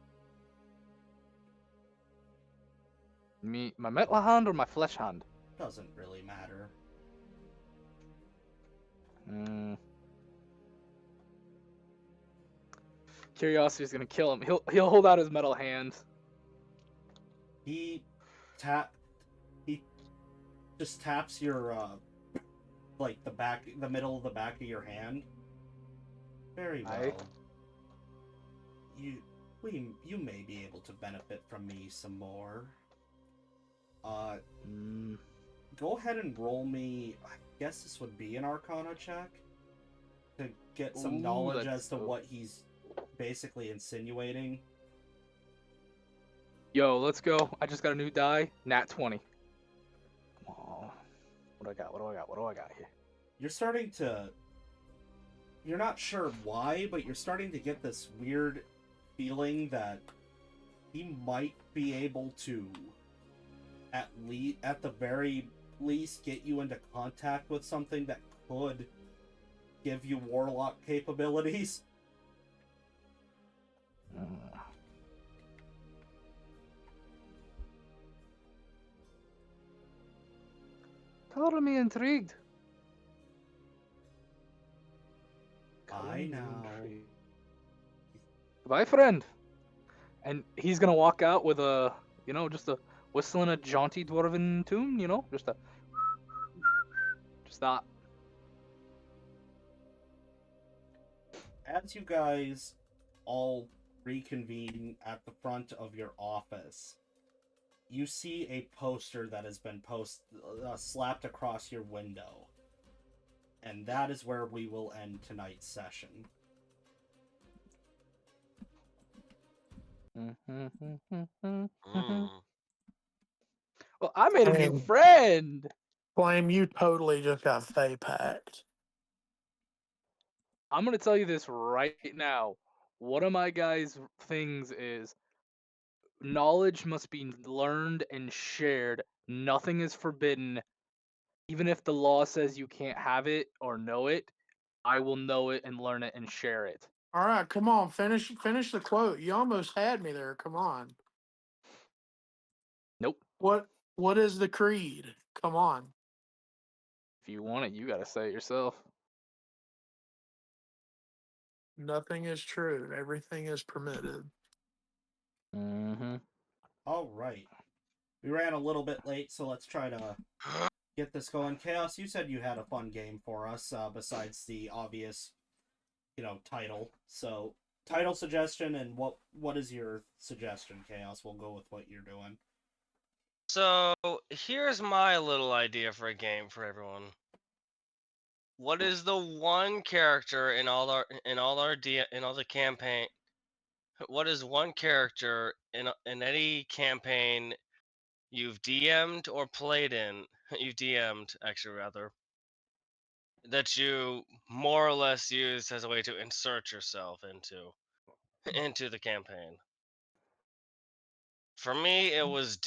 My metal hand or my flesh hand? Doesn't really matter. Curiosity's gonna kill him. He'll hold out his metal hand. He just taps your like the middle of the back of your hand. Very well. Aye. You may be able to benefit from me some more. Go ahead and roll me, I guess this would be an Arcana check to get some knowledge as to what he's basically insinuating. Yo, let's go. I just got a new die. Nat 20. Come on. What do I got? What do I got here? You're not sure why, but you're starting to get this weird feeling that he might be able to at the very least get you into contact with something that could give you warlock capabilities. Totally intrigued. I know. Bye, friend. And he's gonna walk out with just a whistling a jaunty dwarven tune, just that. As you guys all reconvene at the front of your office, you see a poster that has been slapped across your window. And that is where we will end tonight's session. Well, I made a new friend. Flame, you totally just got Fey packed. I'm gonna tell you this right now. One of my guys' things is knowledge must be learned and shared. Nothing is forbidden. Even if the law says you can't have it or know it, I will know it and learn it and share it. All right, come on, finish the quote. You almost had me there. Come on. Nope. What is the creed? Come on. If you want it, you gotta say it yourself. Nothing is true. Everything is permitted. All right. We ran a little bit late, so let's try to get this going. Chaos, you said you had a fun game for us, besides the obvious title. So title suggestion, and what is your suggestion, Chaos? We'll go with what you're doing. So here's my little idea for a game for everyone. What is the one character in all the campaign? What is one character in any campaign you've DM'd or played in? You've DM'd, actually, rather, that you more or less use as a way to insert yourself into the campaign. For me, it was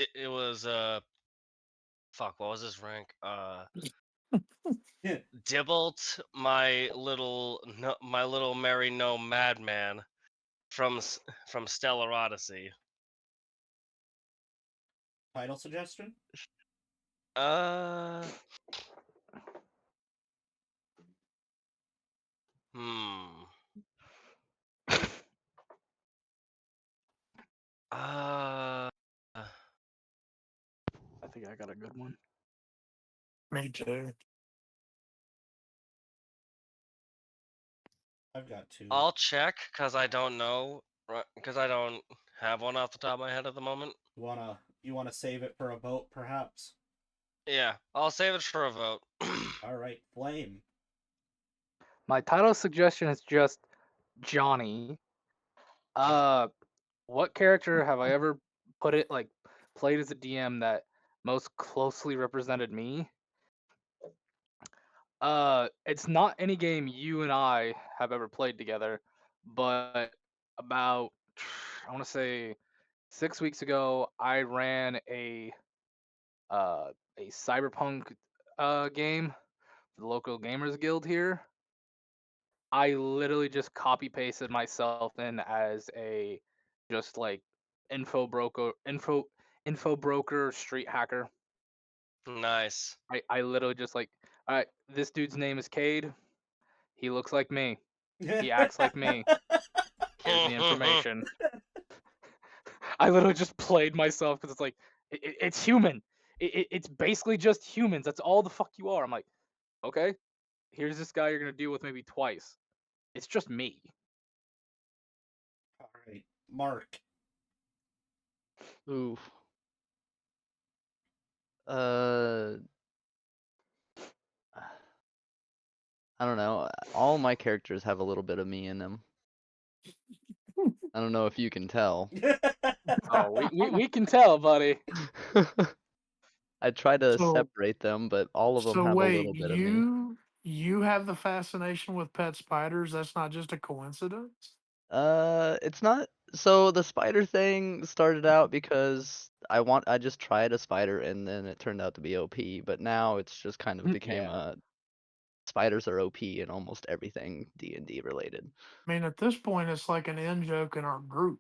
fuck, what was his rank? Dibbled, my little merry no madman from Stellar Odyssey. Title suggestion? Uh, hmm. Uh, I think I got a good one. Me too. I've got two. I'll check because I don't know, because I don't have one off the top of my head at the moment. You wanna save it for a vote, perhaps? Yeah, I'll save it for a vote. All right, Flame. My title suggestion is just Johnny. What character have I ever played as a DM that most closely represented me? It's not any game you and I have ever played together, but about I want to say 6 weeks ago, I ran a cyberpunk game for the local gamers guild here. I literally just copy pasted myself in as a just like info broker street hacker. Nice. I literally just like, all right, this dude's name is Cade. He looks like me. He acts like me. Here's the information. I literally just played myself because it's like it's human. It's basically just humans. That's all the fuck you are. I'm like, okay, here's this guy you're gonna deal with maybe twice. It's just me. All right, Mark. Ooh. Uh, I don't know. All my characters have a little bit of me in them. I don't know if you can tell. Oh, we can tell, buddy. I try to So separate them, but all of them so have a wait, little bit of me. you have the fascination with pet spiders. That's not just a coincidence. It's not. So the spider thing started out because I just tried a spider and then it turned out to be OP, but now it's just kind of became Yeah. spiders are OP in almost everything D&D related. I mean, at this point, it's like an in joke in our group.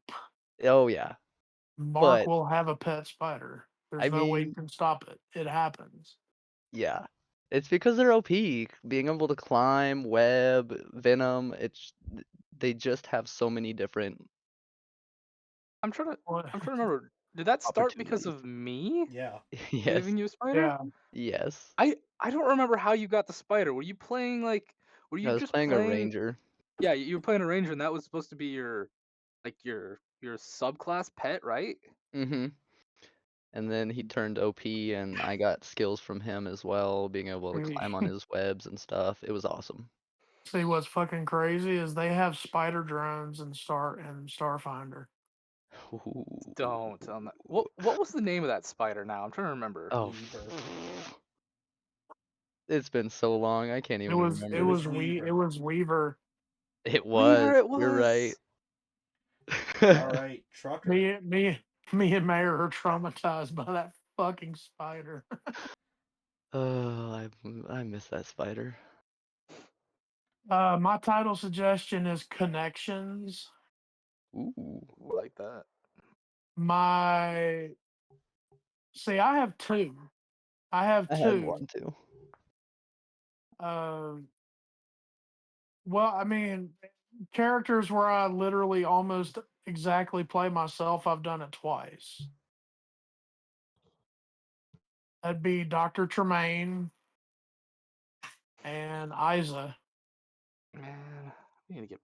Oh yeah. Mark But will have a pet spider. I There's no way you mean, can stop it. It happens. yeah. It's because they're OP. Being able to climb, web, venom, they just have so many different I'm trying to What? I'm trying to remember. Did that start because opportunities. of me Yeah. Yes. giving you a spider? Yeah. Yes. I don't remember how you got the spider. Were you playing were I you was just playing a playing ranger. Yeah, you were playing a ranger and that was supposed to be your subclass pet, right? Mhm. And then he turned OP and I got skills from him as well, being able to climb on his webs and stuff. It was awesome. See, what's fucking crazy is they have spider drones in Starfinder. Ooh. Don't tell me. What was the name of that spider now? I'm trying to remember. Oh, it's been so long, I can't It even was it It remember. was was it Weaver. was Weaver. It Weaver was. it You're right. was. All right, Trucker. Me and Mayor are traumatized by that fucking spider. Oh, I miss that spider. My title suggestion is Connections. Ooh. Ooh, I like that. My I have two. I have I had two. one too. Uh, well, I mean, characters where I literally almost exactly play myself. I've done it twice. That'd be Dr. Tremaine and Isa. Man, We need to get.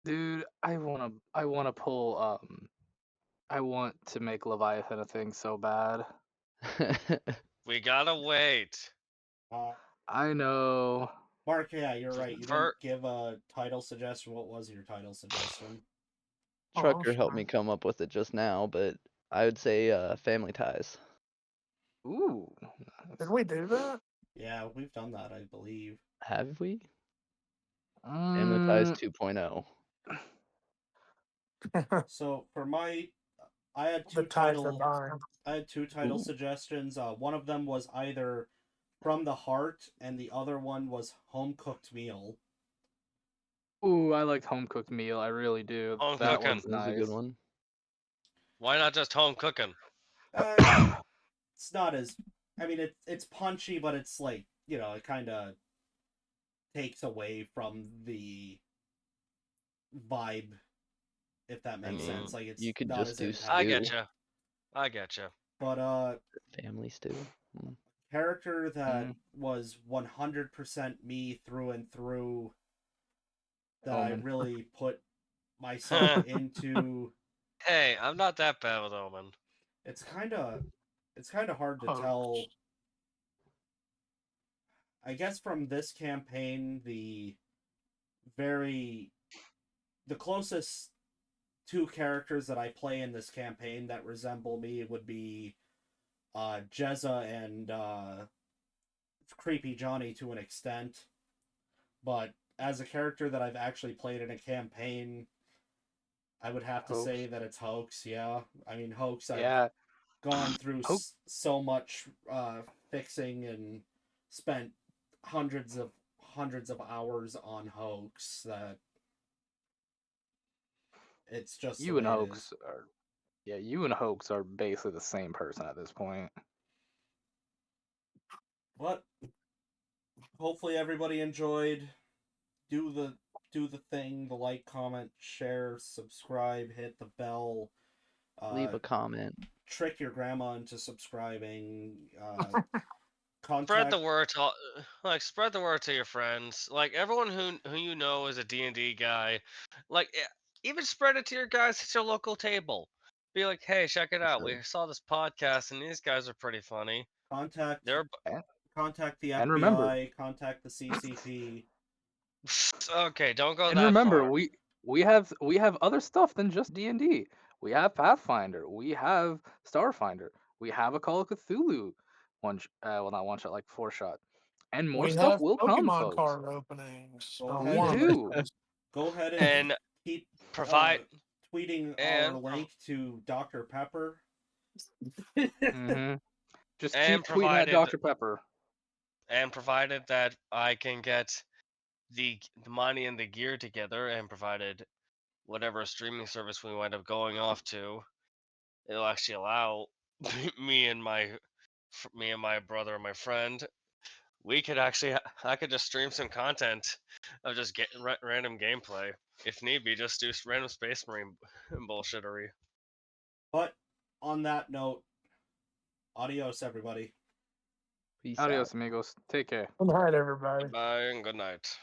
Dude, I wanna pull I want to make Leviathan a thing so bad. We gotta wait. Uh, I know. Mark, yeah, you're right. You For didn't give a title suggestion. What was your title suggestion? Trucker helped sure. me come up with it just now, but I would say Family Ties. Ooh. Did we do that? Yeah, we've done that, I believe. Have we? Family Ties Mm, 2.0. So for my, I had The two ties that title, bind. I had two title Ooh. suggestions. One of them was either From the Heart, and the other one was Home Cooked Meal. ooh, I liked home cooked meal. I really do. home That cooking. one's That was a good nice. one. Why not just home cooking? Uh, it's not as, I mean, it's punchy, but it's like, it kind of takes away from the vibe, if that I makes mean, sense. Like, it's you could not just as do I impactful. get you. I get you. But family stew. Mm. character that Mm, was 100% me through and through, that I Omen. really put myself into. Hey, I'm not that bad with Omen. It's kind of hard to Oh, tell. I guess from this campaign, very the closest two characters that I play in this campaign that resemble me would be Jezza and Creepy Johnny to an extent. But as a character that I've actually played in a campaign, I would have to say Hoax. that it's Hoax. Yeah, I mean Hoax. I've Yeah. gone through Hoax. so much fixing and spent hundreds of hours on Hoax that it's just the You and way it is. Hoax are. Yeah, you and Hoax are basically the same person at this point. But hopefully everybody enjoyed. Do the do the thing. The like, comment, share, subscribe, hit the bell. Leave Uh, a comment. trick your grandma into subscribing. Spread the Contact word to spread the word to your friends. Like everyone who you know is a D&D guy. Like even spread it to your guys at your local table. Be like, "Hey, check it out. Sure. We saw this podcast and these guys are pretty funny." contact They're And, contact the and remember, FBI. Contact the CCP. okay, don't go and that remember, far. we have other stuff than just D&D. We have Pathfinder. We have Starfinder. We have a Call of Cthulhu well, not one shot, like 4-shot, and more we stuff have will come, Pokemon folks. card openings. Go Or ahead We one of and do. those. go ahead and And keep provide tweeting our and link to Dr. Pepper. hmm Just and keep tweeting at provided Dr. Pepper. provided that I can get the money and the gear together, and provided whatever streaming service we wind up going off to, it'll actually allow me and my brother and my friend, we could actually I could just stream some content of just get random gameplay if need be, just do random Space Marine bullshittery. But on that note, adios, everybody. Peace out. Adios, amigos. Take care. Good night, everybody. Goodbye and good night.